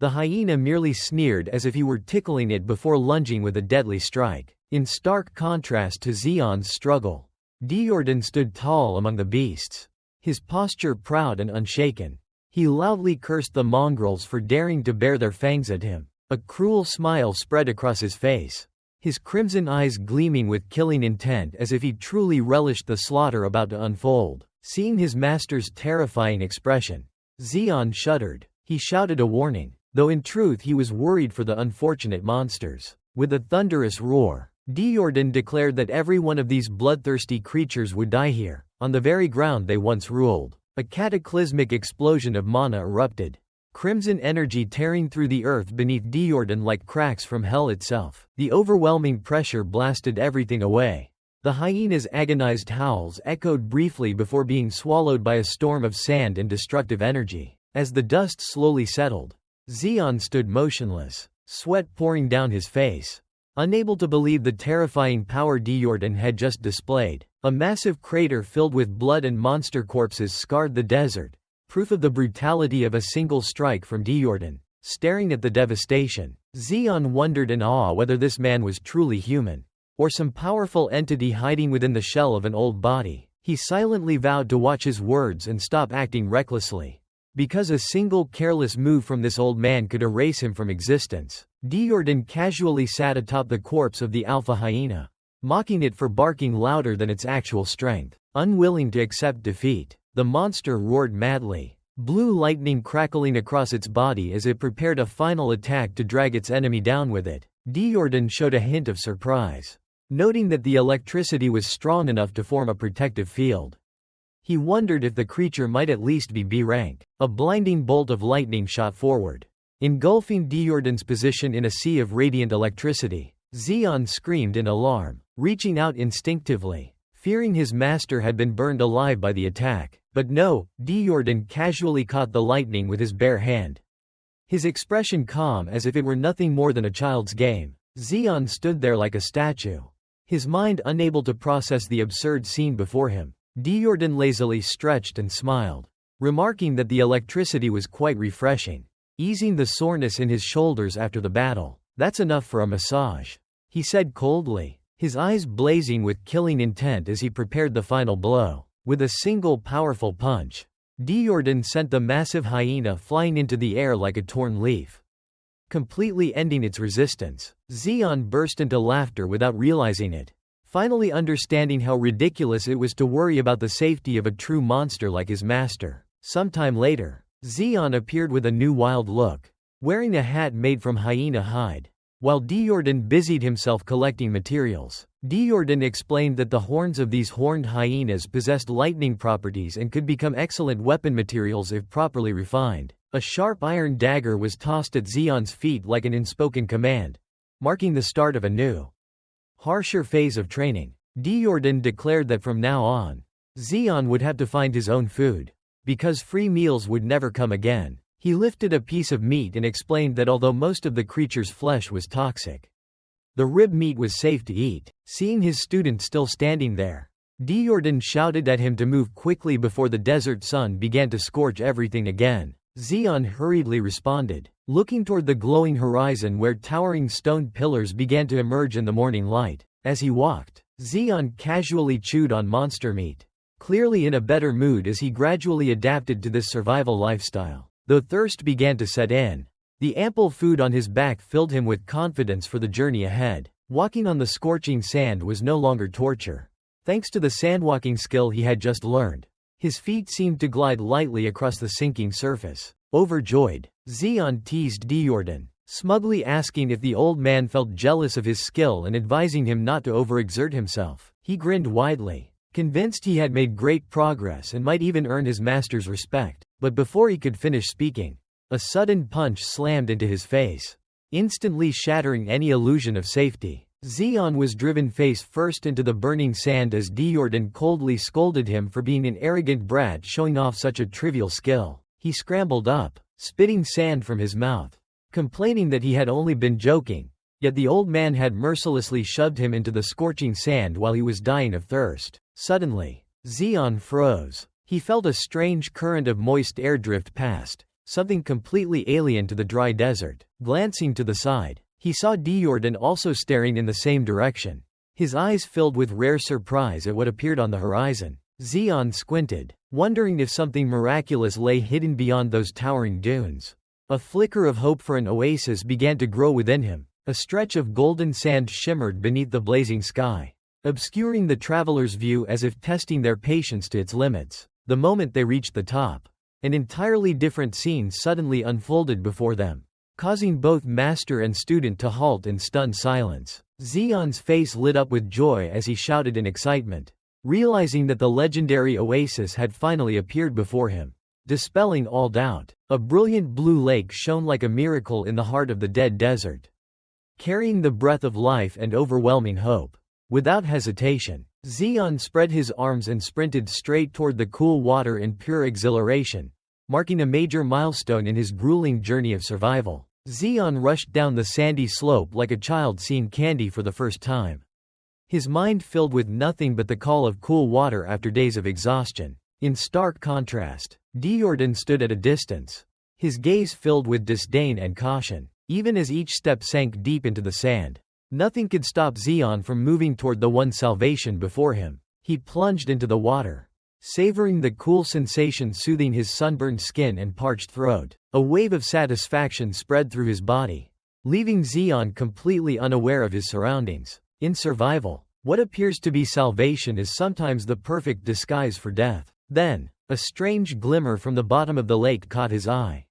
the hyena merely sneered as if he were tickling it before lunging with a deadly strike. In stark contrast to Zeon's struggle, Diordan stood tall among the beasts, his posture proud and unshaken. He loudly cursed the mongrels for daring to bare their fangs at him. A cruel smile spread across his face, his crimson eyes gleaming with killing intent as if he truly relished the slaughter about to unfold. Seeing his master's terrifying expression, Zeon shuddered. He shouted a warning, though in truth he was worried for the unfortunate monsters. With a thunderous roar, Diordan declared that every one of these bloodthirsty creatures would die here, on the very ground they once ruled. A cataclysmic explosion of mana erupted, crimson energy tearing through the earth beneath Diordan like cracks from hell itself. The overwhelming pressure blasted everything away. The hyena's agonized howls echoed briefly before being swallowed by a storm of sand and destructive energy. As the dust slowly settled, Zeon stood motionless, sweat pouring down his face, unable to believe the terrifying power Diordan had just displayed. A massive crater filled with blood and monster corpses scarred the desert, proof of the brutality of a single strike from Diordan. staring at the devastation. Zeon wondered in awe whether this man was truly human, or some powerful entity hiding within the shell of an old body. He silently vowed to watch his words and stop acting recklessly, because a single careless move from this old man could erase him from existence. Diordan casually sat atop the corpse of the alpha hyena, mocking it for barking louder than its actual strength. Unwilling to accept defeat, the monster roared madly, blue lightning crackling across its body as it prepared a final attack to drag its enemy down with it. Diordan showed a hint of surprise, noting that the electricity was strong enough to form a protective field. He wondered if the creature might at least be B rank. A blinding bolt of lightning shot forward, engulfing Diordan's position in a sea of radiant electricity. Zeon screamed in alarm, reaching out instinctively, fearing his master had been burned alive by the attack. But no, Diordan casually caught the lightning with his bare hand, his expression calm as if it were nothing more than a child's game. Zeon stood there like a statue, his mind unable to process the absurd scene before him. Diordan lazily stretched and smiled, remarking that the electricity was quite refreshing, easing the soreness in his shoulders after the battle. "That's enough for a massage," he said coldly, his eyes blazing with killing intent as he prepared the final blow. With a single powerful punch, Diordan sent the massive hyena flying into the air like a torn leaf, completely ending its resistance. Zeon burst into laughter without realizing it, finally understanding how ridiculous it was to worry about the safety of a true monster like his master. Sometime later, Zeon appeared with a new wild look, wearing a hat made from hyena hide. While Diordan busied himself collecting materials, Diordan explained that the horns of these horned hyenas possessed lightning properties and could become excellent weapon materials if properly refined. A sharp iron dagger was tossed at Zeon's feet like an unspoken command, marking the start of a new, harsher phase of training. Diordan declared that from now on, Zeon would have to find his own food, because free meals would never come again. He lifted a piece of meat and explained that although most of the creature's flesh was toxic, the rib meat was safe to eat. Seeing his student still standing there, Diordan shouted at him to move quickly before the desert sun began to scorch everything again. Zeon hurriedly responded, looking toward the glowing horizon where towering stone pillars began to emerge in the morning light. As he walked, Zeon casually chewed on monster meat, clearly in a better mood as he gradually adapted to this survival lifestyle. Though thirst began to set in, the ample food on his back filled him with confidence for the journey ahead. Walking on the scorching sand was no longer torture. Thanks to the sandwalking skill he had just learned, his feet seemed to glide lightly across the sinking surface. Overjoyed, Zeon teased Diordan, smugly asking if the old man felt jealous of his skill and advising him not to overexert himself. He grinned widely, convinced he had made great progress and might even earn his master's respect. But before he could finish speaking, a sudden punch slammed into his face, instantly shattering any illusion of safety. Zeon was driven face first into the burning sand as Diordan coldly scolded him for being an arrogant brat showing off such a trivial skill. He scrambled up, spitting sand from his mouth, complaining that he had only been joking, yet the old man had mercilessly shoved him into the scorching sand while he was dying of thirst. Suddenly, Zeon froze. He felt a strange current of moist air drift past, something completely alien to the dry desert. Glancing to the side, he saw Diordan also staring in the same direction, his eyes filled with rare surprise at what appeared on the horizon. Zeon squinted, wondering if something miraculous lay hidden beyond those towering dunes. A flicker of hope for an oasis began to grow within him. A stretch of golden sand shimmered beneath the blazing sky, obscuring the traveler's view as if testing their patience to its limits. The moment they reached the top, an entirely different scene suddenly unfolded before them, causing both master and student to halt in stunned silence. Zeon's face lit up with joy as he shouted in excitement, realizing that the legendary oasis had finally appeared before him, dispelling all doubt. A brilliant blue lake shone like a miracle in the heart of the dead desert, carrying the breath of life and overwhelming hope. Without hesitation, Zeon spread his arms and sprinted straight toward the cool water in pure exhilaration, marking a major milestone in his grueling journey of survival. Zeon rushed down the sandy slope like a child seeing candy for the first time, his mind filled with nothing but the call of cool water after days of exhaustion. In stark contrast, Diordan stood at a distance, his gaze filled with disdain and caution. Even as each step sank deep into the sand, nothing could stop Zeon from moving toward the one salvation before him. He plunged into the water, savoring the cool sensation soothing his sunburned skin and parched throat. A wave of satisfaction spread through his body, leaving Zeon completely unaware of his surroundings. In survival, what appears to be salvation is sometimes the perfect disguise for death. Then, a strange glimmer from the bottom of the lake caught his eye,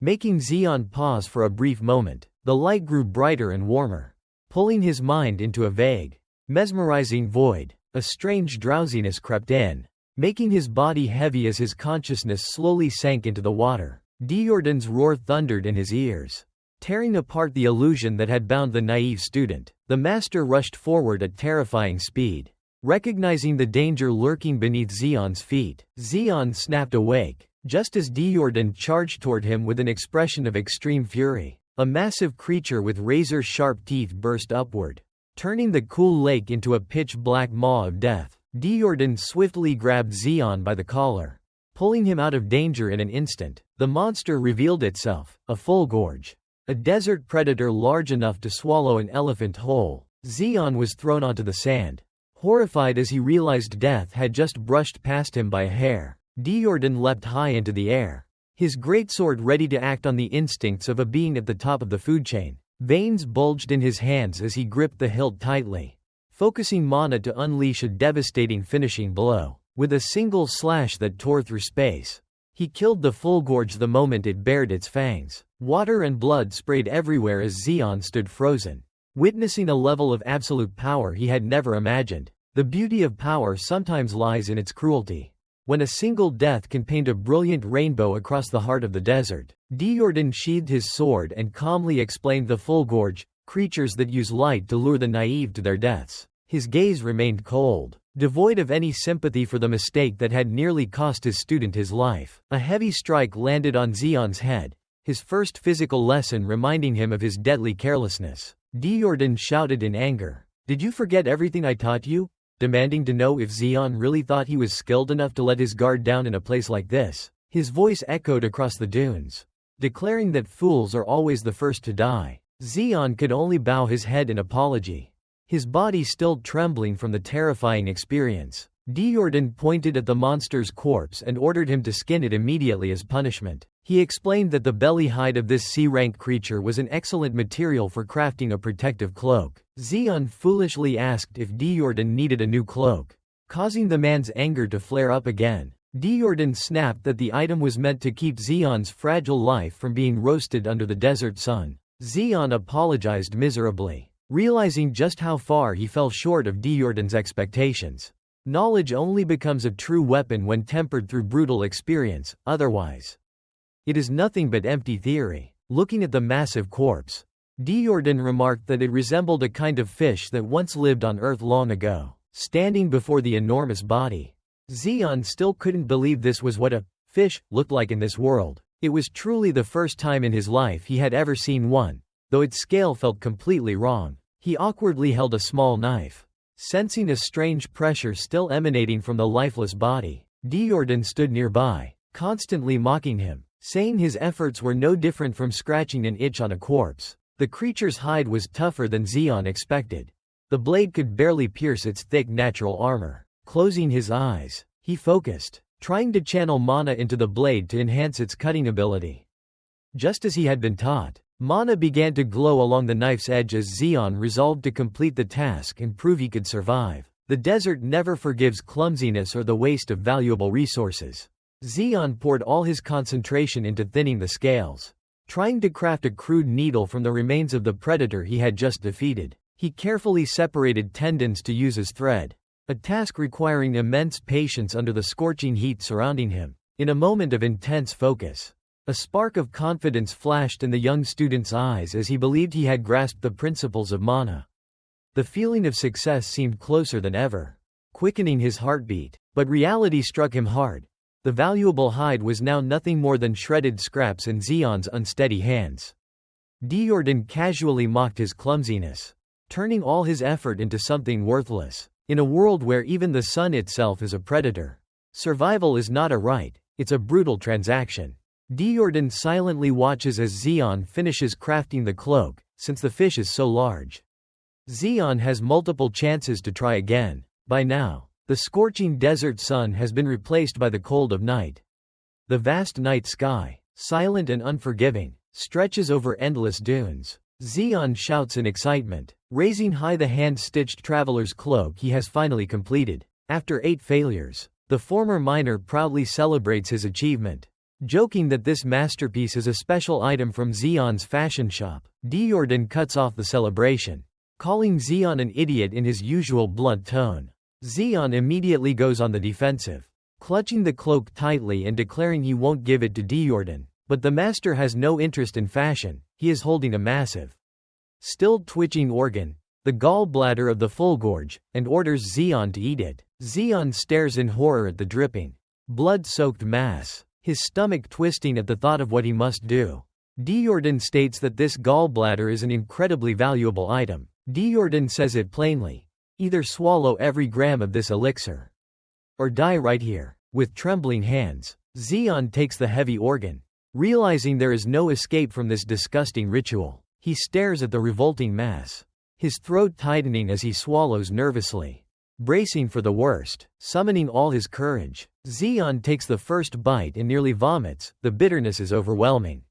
making Zeon pause for a brief moment. The light grew brighter and warmer, pulling his mind into a vague, mesmerizing void. A strange drowsiness crept in, making his body heavy as his consciousness slowly sank into the water. Diordan's roar thundered in his ears, tearing apart the illusion that had bound the naive student. The master rushed forward at terrifying speed, recognizing the danger lurking beneath Zeon's feet. Zeon snapped awake, just as Diordan charged toward him with an expression of extreme fury. A massive creature with razor-sharp teeth burst upward, turning the cool lake into a pitch-black maw of death. Diordan swiftly grabbed Zeon by the collar, pulling him out of danger in an instant. The monster revealed itself, a full gorge, a desert predator large enough to swallow an elephant whole. Zeon was thrown onto the sand, horrified as he realized death had just brushed past him by a hair. Diordan leapt high into the air, his greatsword ready to act on the instincts of a being at the top of the food chain. Veins bulged in his hands as he gripped the hilt tightly, focusing mana to unleash a devastating finishing blow. With a single slash that tore through space, he killed the full gorge the moment it bared its fangs. Water and blood sprayed everywhere as Zeon stood frozen, witnessing a level of absolute power he had never imagined. The beauty of power sometimes lies in its cruelty. When a single death can paint a brilliant rainbow across the heart of the desert. Diordan sheathed his sword and calmly explained the full gorge, creatures that use light to lure the naive to their deaths. His gaze remained cold, devoid of any sympathy for the mistake that had nearly cost his student his life. A heavy strike landed on Zeon's head, his first physical lesson reminding him of his deadly carelessness. Diordan shouted in anger, "Did you forget everything I taught you?" demanding to know if Zeon really thought he was skilled enough to let his guard down in a place like this. His voice echoed across the dunes, declaring that fools are always the first to die. Zeon could only bow his head in apology, his body still trembling from the terrifying experience. Diordan pointed at the monster's corpse and ordered him to skin it immediately as punishment. He explained that the belly hide of this C-rank creature was an excellent material for crafting a protective cloak. Zeon foolishly asked if Diordan needed a new cloak, causing the man's anger to flare up again. Diordan snapped that the item was meant to keep Zeon's fragile life from being roasted under the desert sun. Zeon apologized miserably, realizing just how far he fell short of Diordan's expectations. Knowledge only becomes a true weapon when tempered through brutal experience, otherwise it is nothing but empty theory. Looking at the massive corpse, Diordan remarked that it resembled a kind of fish that once lived on Earth long ago, standing before the enormous body. Zeon still couldn't believe this was what a fish looked like in this world. It was truly the first time in his life he had ever seen one, though its scale felt completely wrong. He awkwardly held a small knife, sensing a strange pressure still emanating from the lifeless body. Diordan stood nearby, constantly mocking him, saying his efforts were no different from scratching an itch on a corpse. The creature's hide was tougher than Zeon expected. The blade could barely pierce its thick natural armor. Closing his eyes, he focused, trying to channel mana into the blade to enhance its cutting ability. Just as he had been taught, mana began to glow along the knife's edge as Zeon resolved to complete the task and prove he could survive. The desert never forgives clumsiness or the waste of valuable resources. Zeon poured all his concentration into thinning the scales, trying to craft a crude needle from the remains of the predator he had just defeated. He carefully separated tendons to use as thread, a task requiring immense patience under the scorching heat surrounding him. In a moment of intense focus, a spark of confidence flashed in the young student's eyes as he believed he had grasped the principles of mana. The feeling of success seemed closer than ever, quickening his heartbeat. But reality struck him hard. The valuable hide was now nothing more than shredded scraps in Zeon's unsteady hands. Diordan casually mocked his clumsiness, turning all his effort into something worthless. In a world where even the sun itself is a predator, survival is not a right, it's a brutal transaction. Diordan silently watches as Zeon finishes crafting the cloak, since the fish is so large. Zeon has multiple chances to try again. By now, the scorching desert sun has been replaced by the cold of night. The vast night sky, silent and unforgiving, stretches over endless dunes. Zeon shouts in excitement, raising high the hand-stitched traveler's cloak he has finally completed. After 8 failures, the former miner proudly celebrates his achievement. Joking that this masterpiece is a special item from Zeon's fashion shop, Diordan cuts off the celebration, calling Zeon an idiot in his usual blunt tone. Zeon immediately goes on the defensive, clutching the cloak tightly and declaring he won't give it to Diordan. But the master has no interest in fashion, he is holding a massive, still twitching organ, the gallbladder of the Fulgorge, and orders Zeon to eat it. Zeon stares in horror at the dripping, blood-soaked mass, his stomach twisting at the thought of what he must do. Diordan states that this gallbladder is an incredibly valuable item. Diordan says it plainly. Either swallow every gram of this elixir, or die right here. With trembling hands, Zeon takes the heavy organ. Realizing there is no escape from this disgusting ritual, he stares at the revolting mass, his throat tightening as he swallows nervously. Bracing for the worst, summoning all his courage, Zeon takes the first bite and nearly vomits. The bitterness is overwhelming.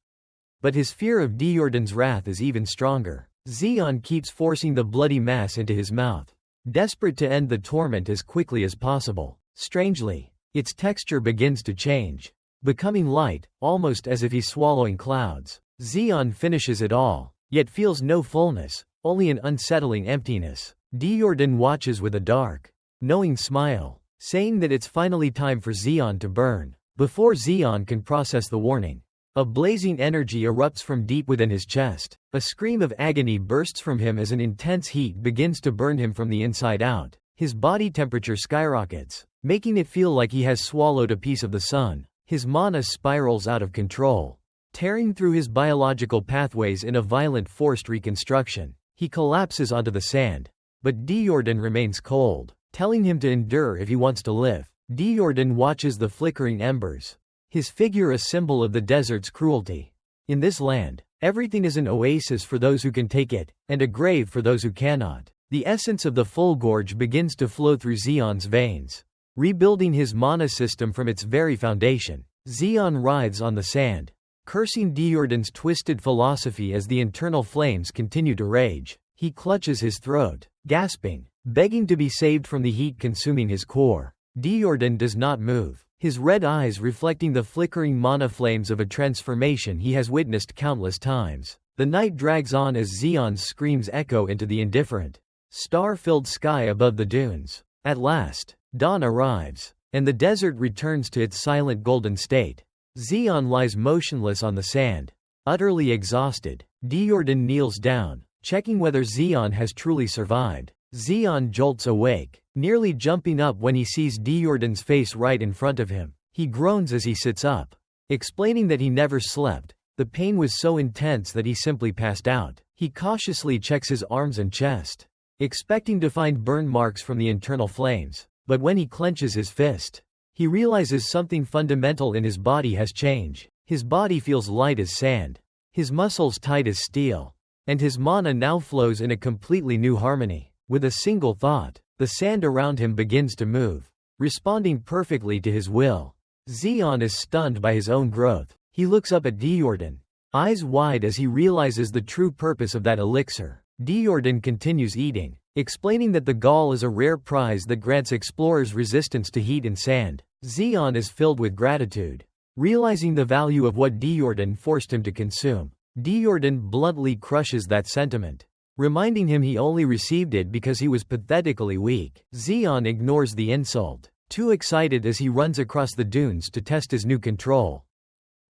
But his fear of Diordan's wrath is even stronger. Zeon keeps forcing the bloody mass into his mouth, desperate to end the torment as quickly as possible. Strangely, its texture begins to change, becoming light, almost as if he's swallowing clouds. Zeon finishes it all, yet feels no fullness, only an unsettling emptiness. Diordan watches with a dark, knowing smile, saying that it's finally time for Zeon to burn. Before Zeon can process the warning, a blazing energy erupts from deep within his chest. A scream of agony bursts from him as an intense heat begins to burn him from the inside out. His body temperature skyrockets, making it feel like he has swallowed a piece of the sun. His mana spirals out of control, tearing through his biological pathways in a violent forced reconstruction. He collapses onto the sand, but Diordan remains cold, telling him to endure if he wants to live. Diordan watches the flickering embers, his figure a symbol of the desert's cruelty. In this land, everything is an oasis for those who can take it, and a grave for those who cannot. The essence of the Fulgorge begins to flow through Zeon's veins, rebuilding his mana system from its very foundation. Zeon writhes on the sand, cursing Diordan's twisted philosophy as the internal flames continue to rage. He clutches his throat, gasping, begging to be saved from the heat consuming his core. Diordan does not move, his red eyes reflecting the flickering mana flames of a transformation he has witnessed countless times. The night drags on as Zeon's screams echo into the indifferent, star-filled sky above the dunes. At last, dawn arrives, and the desert returns to its silent golden state. Zeon lies motionless on the sand, utterly exhausted. Diordan kneels down, checking whether Zeon has truly survived. Zeon jolts awake, nearly jumping up when he sees Diordan's face right in front of him. He groans as he sits up, explaining that he never slept. The pain was so intense that he simply passed out. He cautiously checks his arms and chest, expecting to find burn marks from the internal flames. But when he clenches his fist, he realizes something fundamental in his body has changed. His body feels light as sand, his muscles tight as steel, and his mana now flows in a completely new harmony. With a single thought, the sand around him begins to move, responding perfectly to his will. Zeon is stunned by his own growth. He looks up at Diordan, eyes wide as he realizes the true purpose of that elixir. Diordan continues eating, explaining that the gall is a rare prize that grants explorers resistance to heat and sand. Zeon is filled with gratitude, realizing the value of what Diordan forced him to consume. Diordan bluntly crushes that sentiment, reminding him he only received it because he was pathetically weak. Zeon ignores the insult, too excited as he runs across the dunes to test his new control.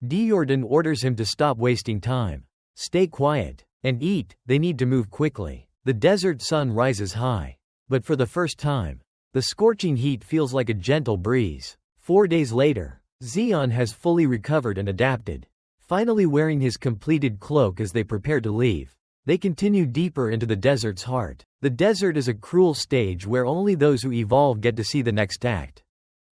Diordan orders him to stop wasting time, stay quiet, and eat. They need to move quickly. The desert sun rises high, but for the first time, the scorching heat feels like a gentle breeze. 4 days later, Zeon has fully recovered and adapted, finally wearing his completed cloak as they prepare to leave. They continue deeper into the desert's heart. The desert is a cruel stage where only those who evolve get to see the next act.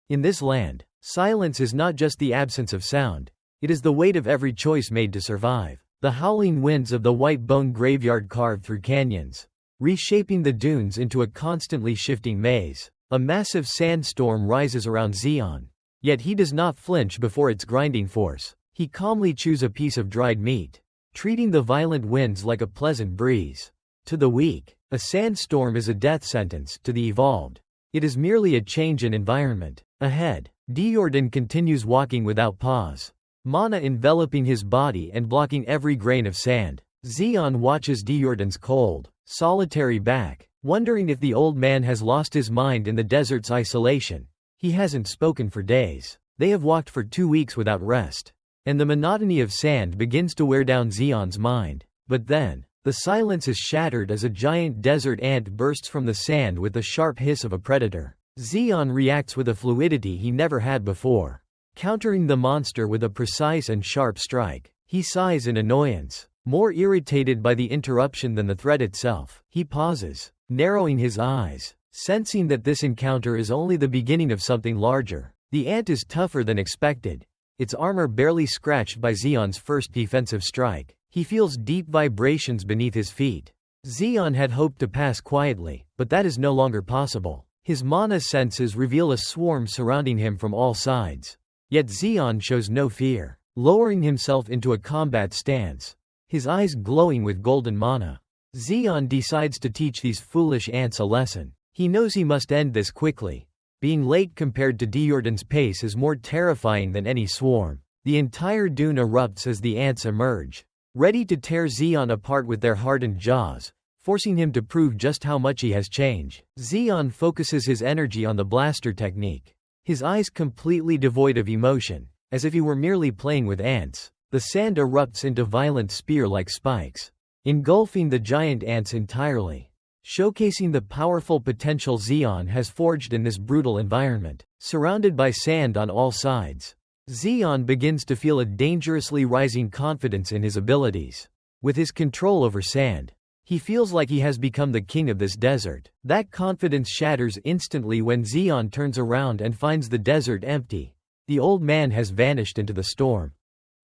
In this land, silence is not just the absence of sound, It is the weight of every choice made to survive. The howling winds of the white bone graveyard carve through canyons, reshaping the dunes into a constantly shifting maze. A massive sandstorm rises around Zeon. Yet he does not flinch before its grinding force. He calmly chews a piece of dried meat, treating the violent winds like a pleasant breeze. To the weak, a sandstorm is a death sentence. To the evolved, it is merely a change in environment. Ahead, Diordan continues walking without pause, mana enveloping his body and blocking every grain of sand. Zeon watches Diordan's cold, solitary back, wondering if the old man has lost his mind in the desert's isolation. He hasn't spoken for days. They have walked for 2 weeks without rest, and the monotony of sand begins to wear down Zeon's mind. But then, the silence is shattered as a giant desert ant bursts from the sand with the sharp hiss of a predator. Zeon reacts with a fluidity he never had before, countering the monster with a precise and sharp strike. He sighs in annoyance, more irritated by the interruption than the threat itself. He pauses, narrowing his eyes, sensing that this encounter is only the beginning of something larger. The ant is tougher than expected, its armor barely scratched by Zeon's first defensive strike. He feels deep vibrations beneath his feet. Zeon had hoped to pass quietly, but that is no longer possible. His mana senses reveal a swarm surrounding him from all sides. Yet Zeon shows no fear, lowering himself into a combat stance, his eyes glowing with golden mana. Zeon decides to teach these foolish ants a lesson. He knows he must end this quickly. Being late compared to Diordan's pace is more terrifying than any swarm. The entire dune erupts as the ants emerge, ready to tear Zeon apart with their hardened jaws, forcing him to prove just how much he has changed. Zeon focuses his energy on the blaster technique, his eyes completely devoid of emotion, as if he were merely playing with ants. The sand erupts into violent spear-like spikes, engulfing the giant ants entirely, showcasing the powerful potential Zeon has forged in this brutal environment. Surrounded by sand on all sides, Zeon begins to feel a dangerously rising confidence in his abilities. With his control over sand, he feels like he has become the king of this desert. That confidence shatters instantly when Zeon turns around and finds the desert empty. The old man has vanished into the storm,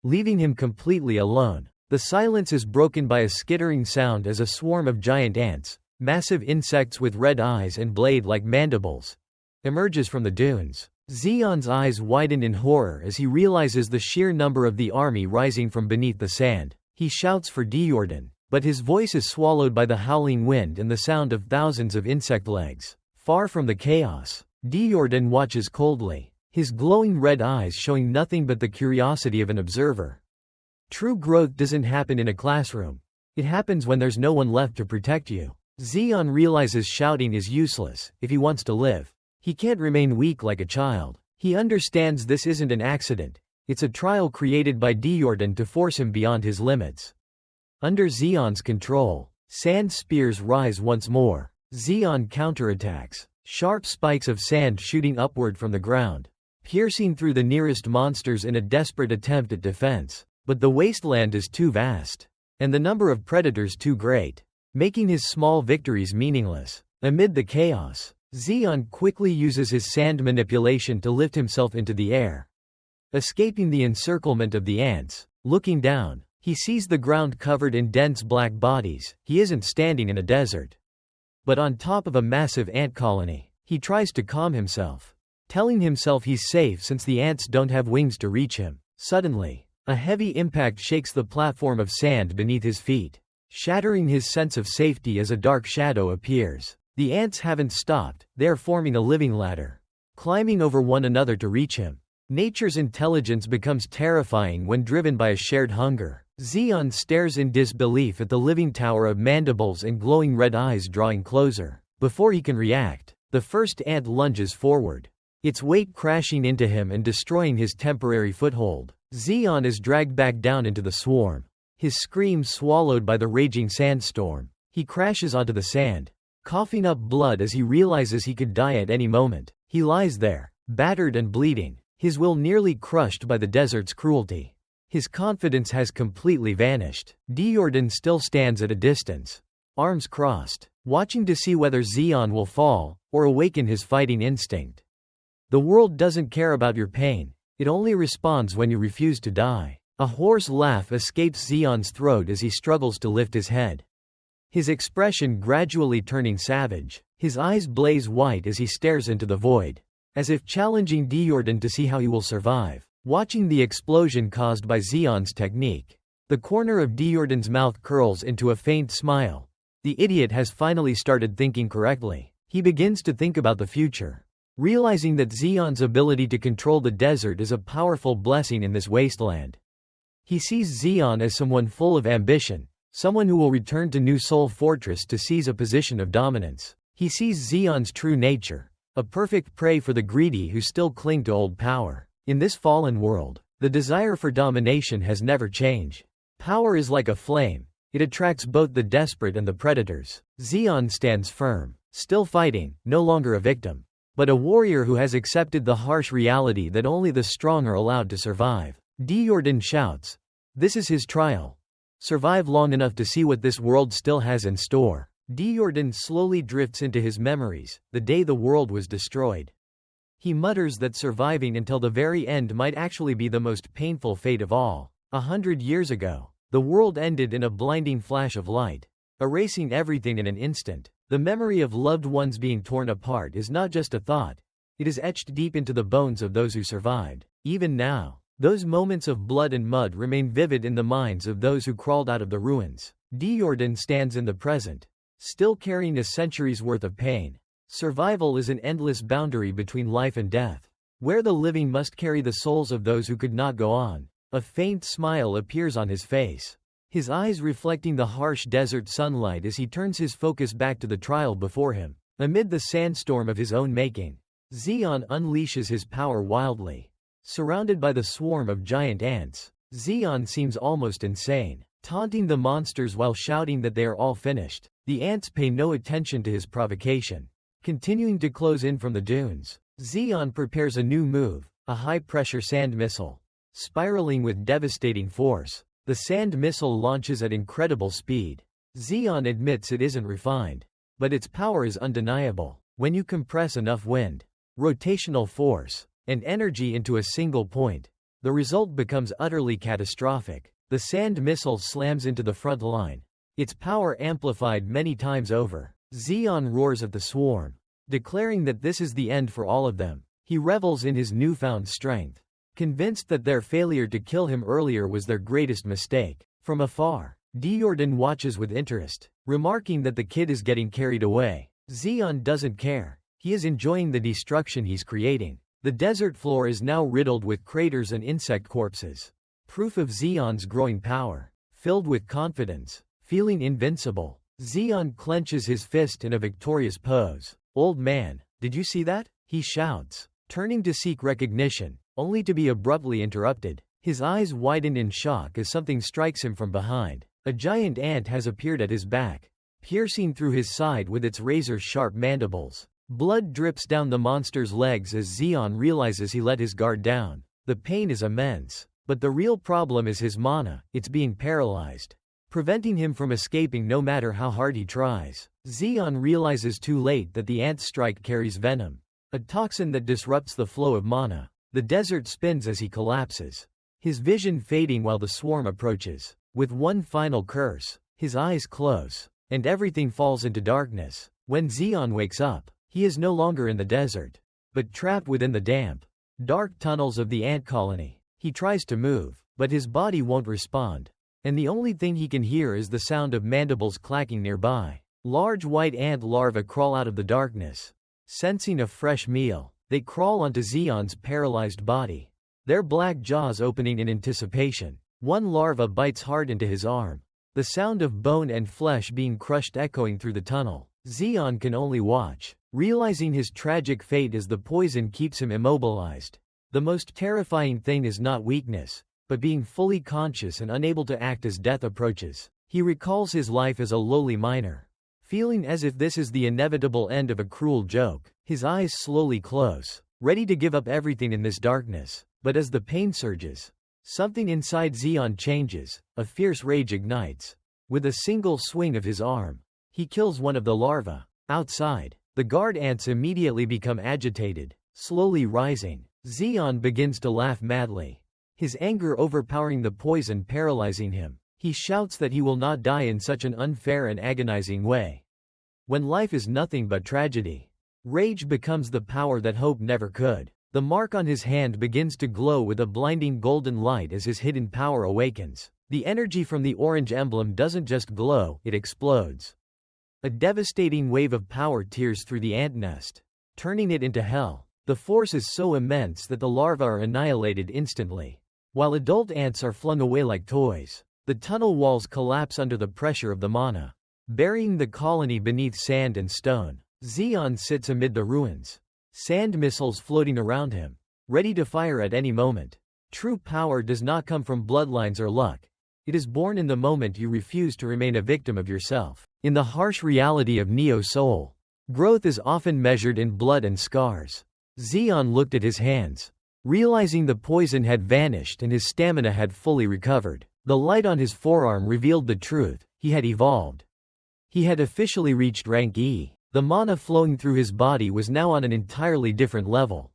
leaving him completely alone. The silence is broken by a skittering sound as a swarm of giant ants, massive insects with red eyes and blade-like mandibles, emerges from the dunes. Zeon's eyes widen in horror as he realizes the sheer number of the army rising from beneath the sand. He shouts for Diordan, but his voice is swallowed by the howling wind and the sound of thousands of insect legs. Far from the chaos, Diordan watches coldly, his glowing red eyes showing nothing but the curiosity of an observer. True growth doesn't happen in a classroom. It happens when there's no one left to protect you. Zeon realizes shouting is useless if he wants to live. He can't remain weak like a child. He understands this isn't an accident. It's a trial created by Diordan to force him beyond his limits. Under Zeon's control, sand spears rise once more. Zeon counterattacks, sharp spikes of sand shooting upward from the ground, piercing through the nearest monsters in a desperate attempt at defense. But the wasteland is too vast, and the number of predators too great, making his small victories meaningless. Amid the chaos, Zeon quickly uses his sand manipulation to lift himself into the air. Escaping the encirclement of the ants, looking down, he sees the ground covered in dense black bodies. He isn't standing in a desert, but on top of a massive ant colony. He tries to calm himself, telling himself he's safe since the ants don't have wings to reach him. Suddenly, a heavy impact shakes the platform of sand beneath his feet, shattering his sense of safety as a dark shadow appears. The ants haven't stopped, they are forming a living ladder, climbing over one another to reach him. Nature's intelligence becomes terrifying when driven by a shared hunger. Zeon stares in disbelief at the living tower of mandibles and glowing red eyes drawing closer. Before he can react, the first ant lunges forward, its weight crashing into him and destroying his temporary foothold. Zeon is dragged back down into the swarm, his scream swallowed by the raging sandstorm. He crashes onto the sand, coughing up blood as he realizes he could die at any moment. He lies there, battered and bleeding, his will nearly crushed by the desert's cruelty. His confidence has completely vanished. Diordan still stands at a distance, arms crossed, watching to see whether Zeon will fall, or awaken his fighting instinct. The world doesn't care about your pain, It only responds when you refuse to die. A hoarse laugh escapes Zeon's throat as he struggles to lift his head. His expression gradually turning savage, his eyes blaze white as he stares into the void, as if challenging Diordan to see how he will survive. Watching the explosion caused by Zeon's technique, the corner of Diordan's mouth curls into a faint smile. The idiot has finally started thinking correctly. He begins to think about the future, realizing that Zeon's ability to control the desert is a powerful blessing in this wasteland. He sees Zeon as someone full of ambition, someone who will return to New Soul Fortress to seize a position of dominance. He sees Zeon's true nature, a perfect prey for the greedy who still cling to old power. In this fallen world, the desire for domination has never changed. Power is like a flame. It attracts both the desperate and the predators. Zeon stands firm, still fighting, no longer a victim, but a warrior who has accepted the harsh reality that only the strong are allowed to survive. Diordan shouts. This is his trial. Survive long enough to see what this world still has in store. Diordan slowly drifts into his memories, the day the world was destroyed. He mutters that surviving until the very end might actually be the most painful fate of all. 100 years ago, the world ended in a blinding flash of light, erasing everything in an instant. The memory of loved ones being torn apart is not just a thought. It is etched deep into the bones of those who survived. Even now, those moments of blood and mud remain vivid in the minds of those who crawled out of the ruins. Diordan stands in the present, still carrying a century's worth of pain. Survival is an endless boundary between life and death, where the living must carry the souls of those who could not go on. A faint smile appears on his face, his eyes reflecting the harsh desert sunlight as he turns his focus back to the trial before him. Amid the sandstorm of his own making, Zeon unleashes his power wildly. Surrounded by the swarm of giant ants, Zeon seems almost insane, taunting the monsters while shouting that they are all finished. The ants pay no attention to his provocation. Continuing to close in from the dunes, Zeon prepares a new move, a high-pressure sand missile. Spiraling with devastating force, the sand missile launches at incredible speed. Zeon admits it isn't refined, but its power is undeniable. When you compress enough wind, rotational force, and energy into a single point, the result becomes utterly catastrophic. The sand missile slams into the front line, its power amplified many times over. Zeon roars at the swarm, declaring that this is the end for all of them. He revels in his newfound strength, convinced that their failure to kill him earlier was their greatest mistake. From afar, Diordan watches with interest, remarking that the kid is getting carried away. Zeon doesn't care. He is enjoying the destruction he's creating. The desert floor is now riddled with craters and insect corpses, proof of Zeon's growing power. Filled with confidence, feeling invincible, Zeon clenches his fist in a victorious pose. "Old man, did you see that?" he shouts, turning to seek recognition, only to be abruptly interrupted. His eyes widen in shock as something strikes him from behind. A giant ant has appeared at his back, piercing through his side with its razor-sharp mandibles. Blood drips down the monster's legs as Zeon realizes he let his guard down. The pain is immense, but the real problem is his mana. It's being paralyzed, preventing him from escaping no matter how hard he tries. Zeon realizes too late that the ant's strike carries venom, a toxin that disrupts the flow of mana. The desert spins as he collapses, his vision fading while the swarm approaches. With one final curse, his eyes close, and everything falls into darkness. When Zeon wakes up, he is no longer in the desert, but trapped within the damp, dark tunnels of the ant colony. He tries to move, but his body won't respond, and the only thing he can hear is the sound of mandibles clacking nearby. Large white ant larvae crawl out of the darkness, sensing a fresh meal. They crawl onto Zeon's paralyzed body, their black jaws opening in anticipation. One larva bites hard into his arm, the sound of bone and flesh being crushed echoing through the tunnel. Zeon can only watch, realizing his tragic fate as the poison keeps him immobilized. The most terrifying thing is not weakness, but being fully conscious and unable to act as death approaches. He recalls his life as a lowly miner, feeling as if this is the inevitable end of a cruel joke. His eyes slowly close, ready to give up everything in this darkness. But as the pain surges, something inside Zeon changes. A fierce rage ignites. With a single swing of his arm, he kills one of the larvae. Outside, the guard ants immediately become agitated, slowly rising, Zeon begins to laugh madly, his anger overpowering the poison paralyzing him. He shouts that he will not die in such an unfair and agonizing way. When life is nothing but tragedy, rage becomes the power that hope never could. The mark on his hand begins to glow with a blinding golden light as his hidden power awakens. The energy from the orange emblem doesn't just glow, it explodes. A devastating wave of power tears through the ant nest, turning it into hell. The force is so immense that the larvae are annihilated instantly, while adult ants are flung away like toys. The tunnel walls collapse under the pressure of the mana, burying the colony beneath sand and stone. Zeon sits amid the ruins, sand missiles floating around him, ready to fire at any moment. True power does not come from bloodlines or luck. It is born in the moment you refuse to remain a victim of yourself. In the harsh reality of Neo Soul, growth is often measured in blood and scars. Zeon looked at his hands, realizing the poison had vanished and his stamina had fully recovered. The light on his forearm revealed the truth: he had evolved. He had officially reached rank E. The mana flowing through his body was now on an entirely different level.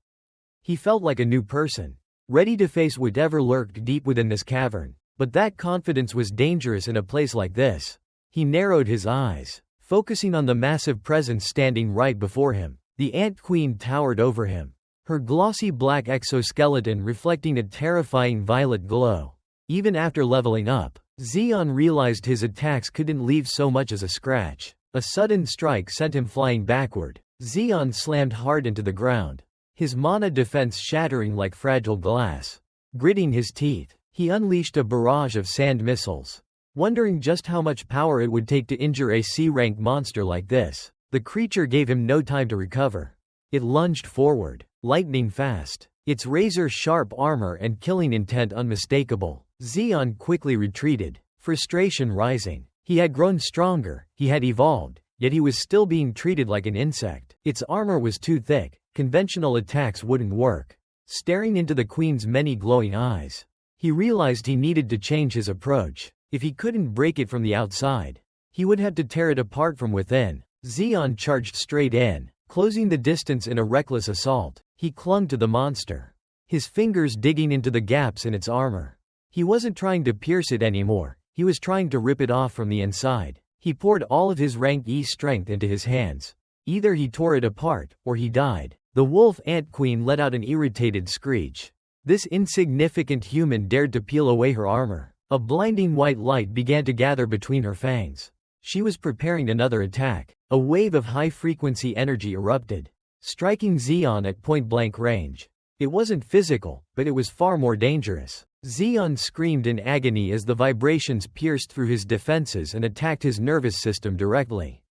He felt like a new person, ready to face whatever lurked deep within this cavern. But that confidence was dangerous in a place like this. He narrowed his eyes, focusing on the massive presence standing right before him. The Ant Queen towered over him, her glossy black exoskeleton reflecting a terrifying violet glow. Even after leveling up, Zeon realized his attacks couldn't leave so much as a scratch. A sudden strike sent him flying backward. Zeon slammed hard into the ground, his mana defense shattering like fragile glass. Gritting his teeth, he unleashed a barrage of sand missiles, wondering just how much power it would take to injure a C-rank monster like this. The creature gave him no time to recover. It lunged forward, lightning fast, its razor-sharp armor and killing intent unmistakable. Zeon quickly retreated, frustration rising. He had grown stronger, he had evolved, yet he was still being treated like an insect. Its armor was too thick, conventional attacks wouldn't work. Staring into the queen's many glowing eyes, he realized he needed to change his approach. If he couldn't break it from the outside, he would have to tear it apart from within. Zeon charged straight in, closing the distance in a reckless assault. He clung to the monster, his fingers digging into the gaps in its armor. He wasn't trying to pierce it anymore, he was trying to rip it off from the inside. He poured all of his rank E strength into his hands. Either he tore it apart, or he died. The wolf ant queen let out an irritated screech. This insignificant human dared to peel away her armor. A blinding white light began to gather between her fangs. She was preparing another attack. A wave of high-frequency energy erupted, striking Zeon at point-blank range. It wasn't physical, but it was far more dangerous. Zeon screamed in agony as the vibrations pierced through his defenses and attacked his nervous system directly.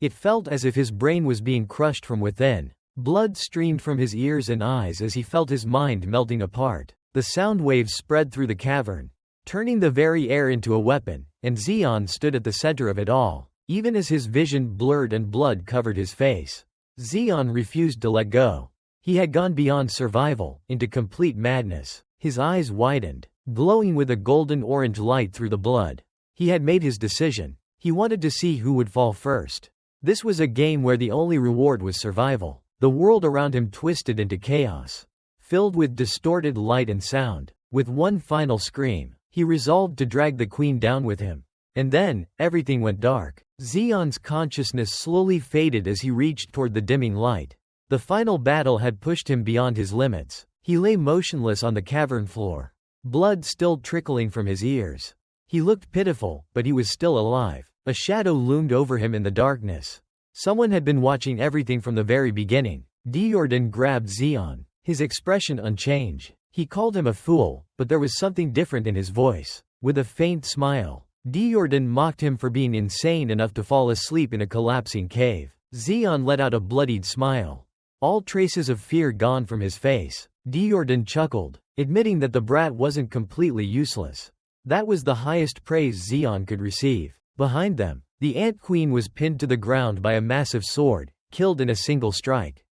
It felt as if his brain was being crushed from within. Blood streamed from his ears and eyes as he felt his mind melting apart. The sound waves spread through the cavern, turning the very air into a weapon, and Zeon stood at the center of it all. Even as his vision blurred and blood covered his face, Zeon refused to let go. He had gone beyond survival, into complete madness. His eyes widened, glowing with a golden-orange light through the blood. He had made his decision. He wanted to see who would fall first. This was a game where the only reward was survival. The world around him twisted into chaos, filled with distorted light and sound. With one final scream, he resolved to drag the queen down with him. And then, everything went dark. Zeon's consciousness slowly faded as he reached toward the dimming light. The final battle had pushed him beyond his limits. He lay motionless on the cavern floor, blood still trickling from his ears. He looked pitiful, but he was still alive. A shadow loomed over him in the darkness. Someone had been watching everything from the very beginning. Diordan grabbed Zeon, his expression unchanged. He called him a fool, but there was something different in his voice. With a faint smile, Diordan mocked him for being insane enough to fall asleep in a collapsing cave. Zeon let out a bloodied smile, all traces of fear gone from his face. Diordan chuckled, admitting that the brat wasn't completely useless. That was the highest praise Zeon could receive. Behind them, the Ant Queen was pinned to the ground by a massive sword, killed in a single strike.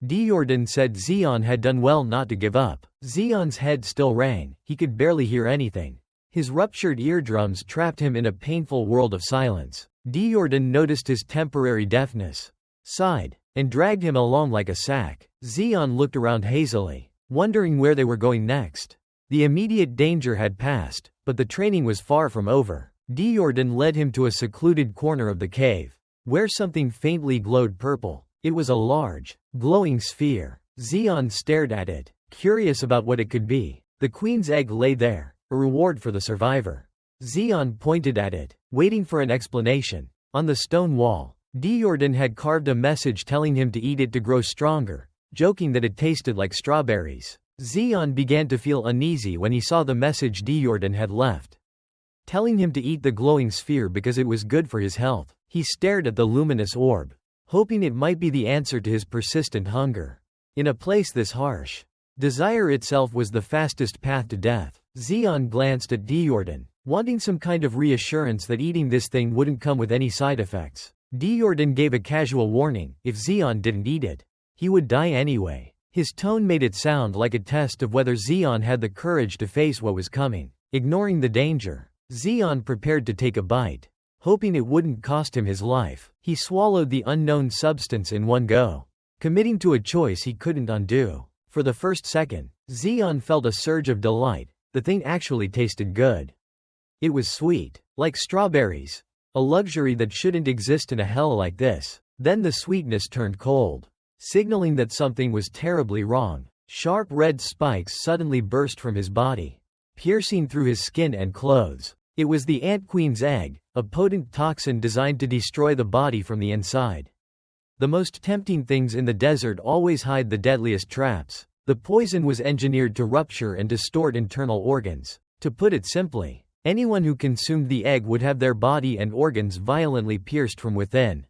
Diordan said Zeon had done well not to give up. Zeon's head still rang, he could barely hear anything. His ruptured eardrums trapped him in a painful world of silence. Diordan noticed his temporary deafness, sighed, and dragged him along like a sack. Zeon looked around hazily. wondering where they were going next. The immediate danger had passed, but the training was far from over. Jordan led him to a secluded corner of the cave, where something faintly glowed purple. It was a large, glowing sphere. Zeon stared at it, curious about what it could be. The queen's egg lay there, a reward for the survivor. Zeon pointed at it, waiting for an explanation. On the stone wall, Jordan had carved a message telling him to eat it to grow stronger, joking that it tasted like strawberries. Zeon began to feel uneasy when he saw the message Jordan had left, telling him to eat the glowing sphere because it was good for his health. He stared at the luminous orb, hoping it might be the answer to his persistent hunger. In a place this harsh, desire itself was the fastest path to death. Zeon glanced at Jordan, wanting some kind of reassurance that eating this thing wouldn't come with any side effects. Jordan gave a casual warning: if Zeon didn't eat it, he would die anyway. His tone made it sound like a test of whether Zeon had the courage to face what was coming. Ignoring the danger, Zeon prepared to take a bite, hoping it wouldn't cost him his life. He swallowed the unknown substance in one go, committing to a choice he couldn't undo. For the first second, Zeon felt a surge of delight. The thing actually tasted good. It was sweet, like strawberries, a luxury that shouldn't exist in a hell like this. Then the sweetness turned cold, signaling that something was terribly wrong. Sharp red spikes suddenly burst from his body, piercing through his skin and clothes. It was the ant queen's egg, a potent toxin designed to destroy the body from the inside. The most tempting things in the desert always hide the deadliest traps. The poison was engineered to rupture and distort internal organs. To put it simply, anyone who consumed the egg would have their body and organs violently pierced from within.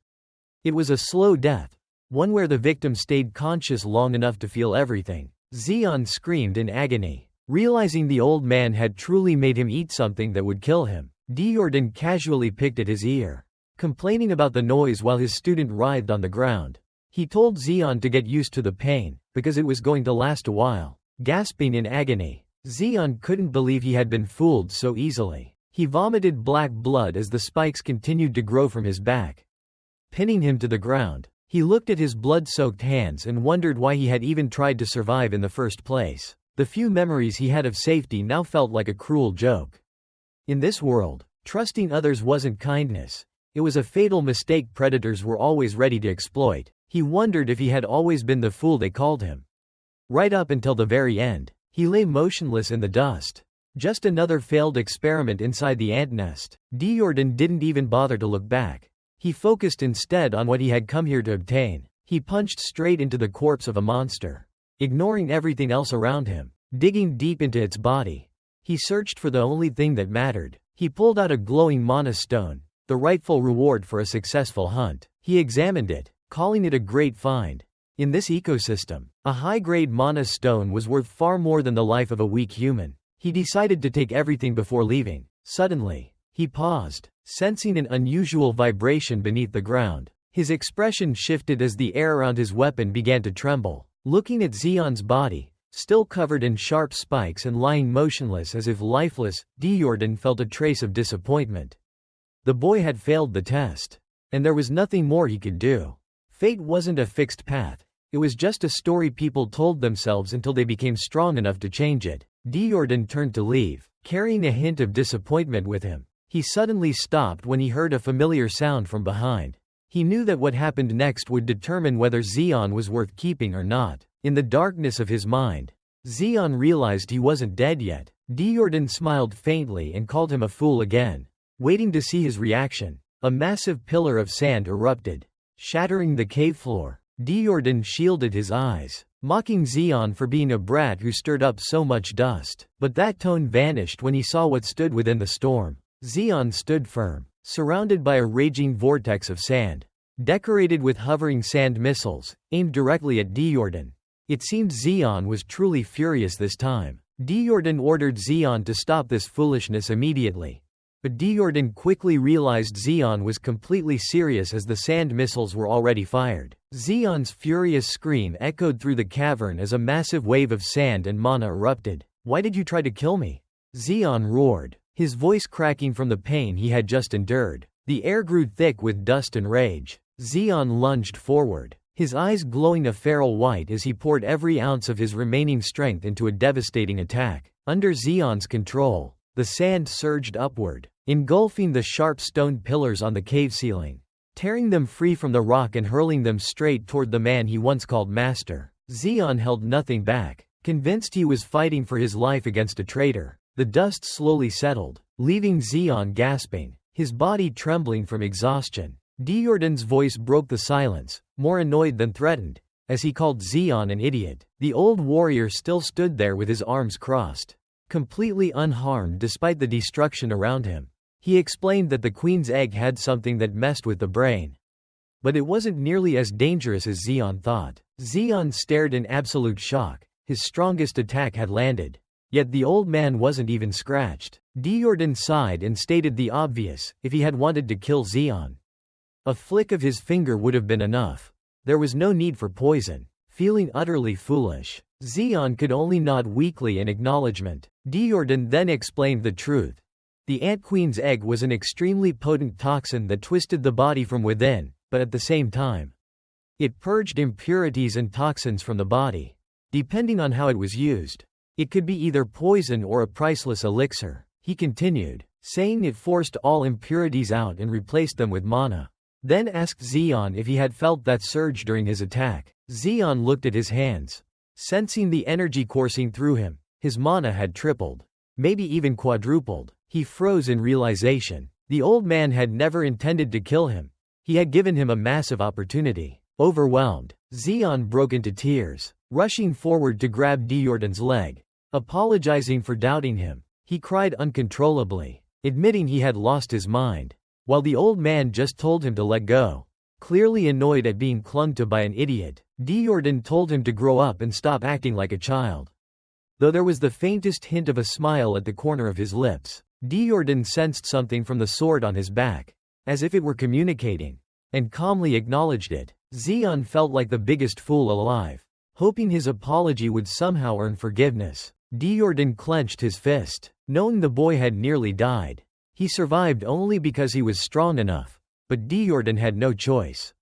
It was a slow death, one where the victim stayed conscious long enough to feel everything. Zeon screamed in agony, realizing the old man had truly made him eat something that would kill him. Jordan casually picked at his ear, complaining about the noise while his student writhed on the ground. He told Zeon to get used to the pain, because it was going to last a while. Gasping in agony, Zeon couldn't believe he had been fooled so easily. He vomited black blood as the spikes continued to grow from his back, pinning him to the ground. He looked at his blood-soaked hands and wondered why he had even tried to survive in the first place. The few memories he had of safety now felt like a cruel joke. In this world, trusting others wasn't kindness. It was a fatal mistake predators were always ready to exploit. He wondered if he had always been the fool they called him. Right up until the very end, he lay motionless in the dust. Just another failed experiment inside the ant nest. Jordan didn't even bother to look back. He focused instead on what he had come here to obtain. He punched straight into the corpse of a monster, ignoring everything else around him. Digging deep into its body, he searched for the only thing that mattered. He pulled out a glowing mana stone, the rightful reward for a successful hunt. He examined it, calling it a great find. In this ecosystem, a high-grade mana stone was worth far more than the life of a weak human. He decided to take everything before leaving. Suddenly, he paused, sensing an unusual vibration beneath the ground. His expression shifted as the air around his weapon began to tremble. Looking at Zeon's body, still covered in sharp spikes and lying motionless as if lifeless, Jordan felt a trace of disappointment. The boy had failed the test, and there was nothing more he could do. Fate wasn't a fixed path. It was just a story people told themselves until they became strong enough to change it. Jordan turned to leave, carrying a hint of disappointment with him. He suddenly stopped when he heard a familiar sound from behind. He knew that what happened next would determine whether Zeon was worth keeping or not. In the darkness of his mind, Zeon realized he wasn't dead yet. Jordan smiled faintly and called him a fool again. Waiting to see his reaction, a massive pillar of sand erupted, shattering the cave floor. Jordan shielded his eyes, mocking Zeon for being a brat who stirred up so much dust. But that tone vanished when he saw what stood within the storm. Zeon stood firm, surrounded by a raging vortex of sand, decorated with hovering sand missiles, aimed directly at Jordan. It seemed Zeon was truly furious this time. Jordan ordered Zeon to stop this foolishness immediately. But Jordan quickly realized Zeon was completely serious as the sand missiles were already fired. Zeon's furious scream echoed through the cavern as a massive wave of sand and mana erupted. "Why did you try to kill me?" Zeon roared, his voice cracking from the pain he had just endured. The air grew thick with dust and rage. Zeon lunged forward, his eyes glowing a feral white as he poured every ounce of his remaining strength into a devastating attack. Under Zeon's control, the sand surged upward, engulfing the sharp stone pillars on the cave ceiling, tearing them free from the rock and hurling them straight toward the man he once called master. Zeon held nothing back, convinced he was fighting for his life against a traitor. The dust slowly settled, leaving Zeon gasping, his body trembling from exhaustion. Diordan's voice broke the silence, more annoyed than threatened, as he called Zeon an idiot. The old warrior still stood there with his arms crossed, completely unharmed despite the destruction around him. He explained that the queen's egg had something that messed with the brain. But it wasn't nearly as dangerous as Zeon thought. Zeon stared in absolute shock. His strongest attack had landed. Yet the old man wasn't even scratched. Diordan sighed and stated the obvious: if he had wanted to kill Zeon, a flick of his finger would have been enough. There was no need for poison. Feeling utterly foolish, Zeon could only nod weakly in acknowledgement. Diordan then explained the truth. The Ant Queen's egg was an extremely potent toxin that twisted the body from within, but at the same time, it purged impurities and toxins from the body. Depending on how it was used, it could be either poison or a priceless elixir. He continued, saying it forced all impurities out and replaced them with mana. Then asked Zeon if he had felt that surge during his attack. Zeon looked at his hands. Sensing the energy coursing through him, his mana had tripled, maybe even quadrupled. He froze in realization. The old man had never intended to kill him. He had given him a massive opportunity. Overwhelmed, Zeon broke into tears, rushing forward to grab Diordan's leg. Apologizing for doubting him, he cried uncontrollably, admitting he had lost his mind, while the old man just told him to let go. Clearly annoyed at being clung to by an idiot, Diordan told him to grow up and stop acting like a child. Though there was the faintest hint of a smile at the corner of his lips, Diordan sensed something from the sword on his back, as if it were communicating, and calmly acknowledged it. Zeon felt like the biggest fool alive, hoping his apology would somehow earn forgiveness. Diordan clenched his fist, knowing the boy had nearly died. He survived only because he was strong enough, but Diordan had no choice.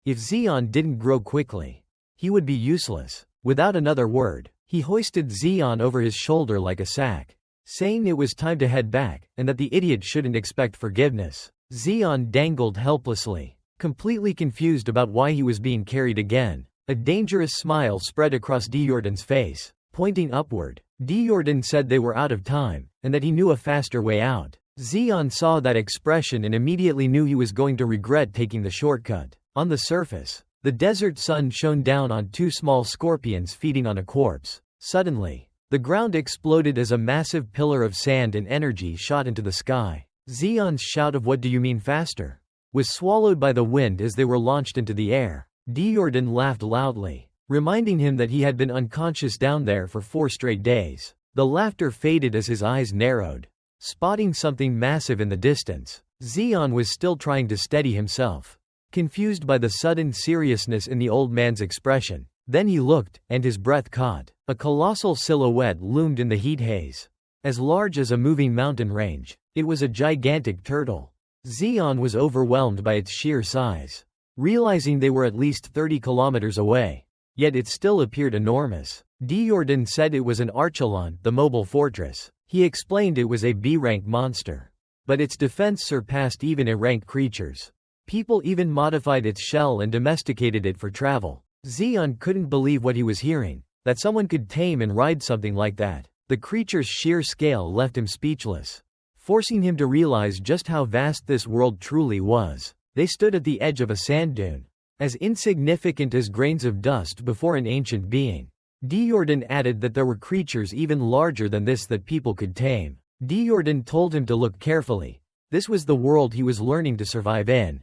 If Zeon didn't grow quickly, he would be useless. Without another word, he hoisted Zeon over his shoulder like a sack, saying it was time to head back, and that the idiot shouldn't expect forgiveness. Zeon dangled helplessly, completely confused about why he was being carried again. A dangerous smile spread across Diordan's face, pointing upward. Diordan said they were out of time, and that he knew a faster way out. Zeon saw that expression and immediately knew he was going to regret taking the shortcut. On the surface, the desert sun shone down on two small scorpions feeding on a corpse. Suddenly, the ground exploded as a massive pillar of sand and energy shot into the sky. Zeon's shout of "What do you mean faster?" was swallowed by the wind as they were launched into the air. Diordan laughed loudly, reminding him that he had been unconscious down there for 4 straight days. The laughter faded as his eyes narrowed, spotting something massive in the distance. Zeon was still trying to steady himself, confused by the sudden seriousness in the old man's expression. Then he looked, and his breath caught. A colossal silhouette loomed in the heat haze, as large as a moving mountain range. It was a gigantic turtle. Zeon was overwhelmed by its sheer size, realizing they were at least 30 kilometers away. Yet it still appeared enormous. Diordan said it was an archelon, the mobile fortress. He explained it was a B-rank monster, but its defense surpassed even A-rank creatures. People even modified its shell and domesticated it for travel. Zeon couldn't believe what he was hearing, that someone could tame and ride something like that. The creature's sheer scale left him speechless, forcing him to realize just how vast this world truly was. They stood at the edge of a sand dune, as insignificant as grains of dust before an ancient being. Diordan added that there were creatures even larger than this that people could tame. Diordan told him to look carefully. This was the world he was learning to survive in,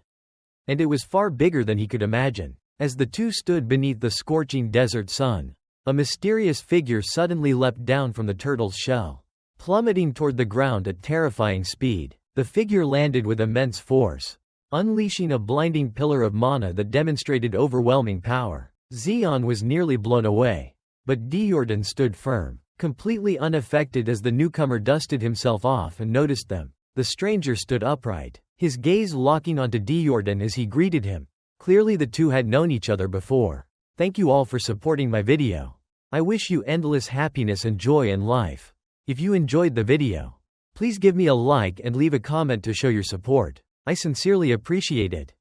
and it was far bigger than he could imagine. As the two stood beneath the scorching desert sun, a mysterious figure suddenly leapt down from the turtle's shell, plummeting toward the ground at terrifying speed. The figure landed with immense force, unleashing a blinding pillar of mana that demonstrated overwhelming power. Zeon was nearly blown away, but Diordan stood firm, completely unaffected as the newcomer dusted himself off and noticed them. The stranger stood upright, his gaze locking onto Diordan as he greeted him, Clearly the two had known each other before. Thank you all for supporting my video. I wish you endless happiness and joy in life. If you enjoyed the video, please give me a like and leave a comment to show your support. I sincerely appreciate it.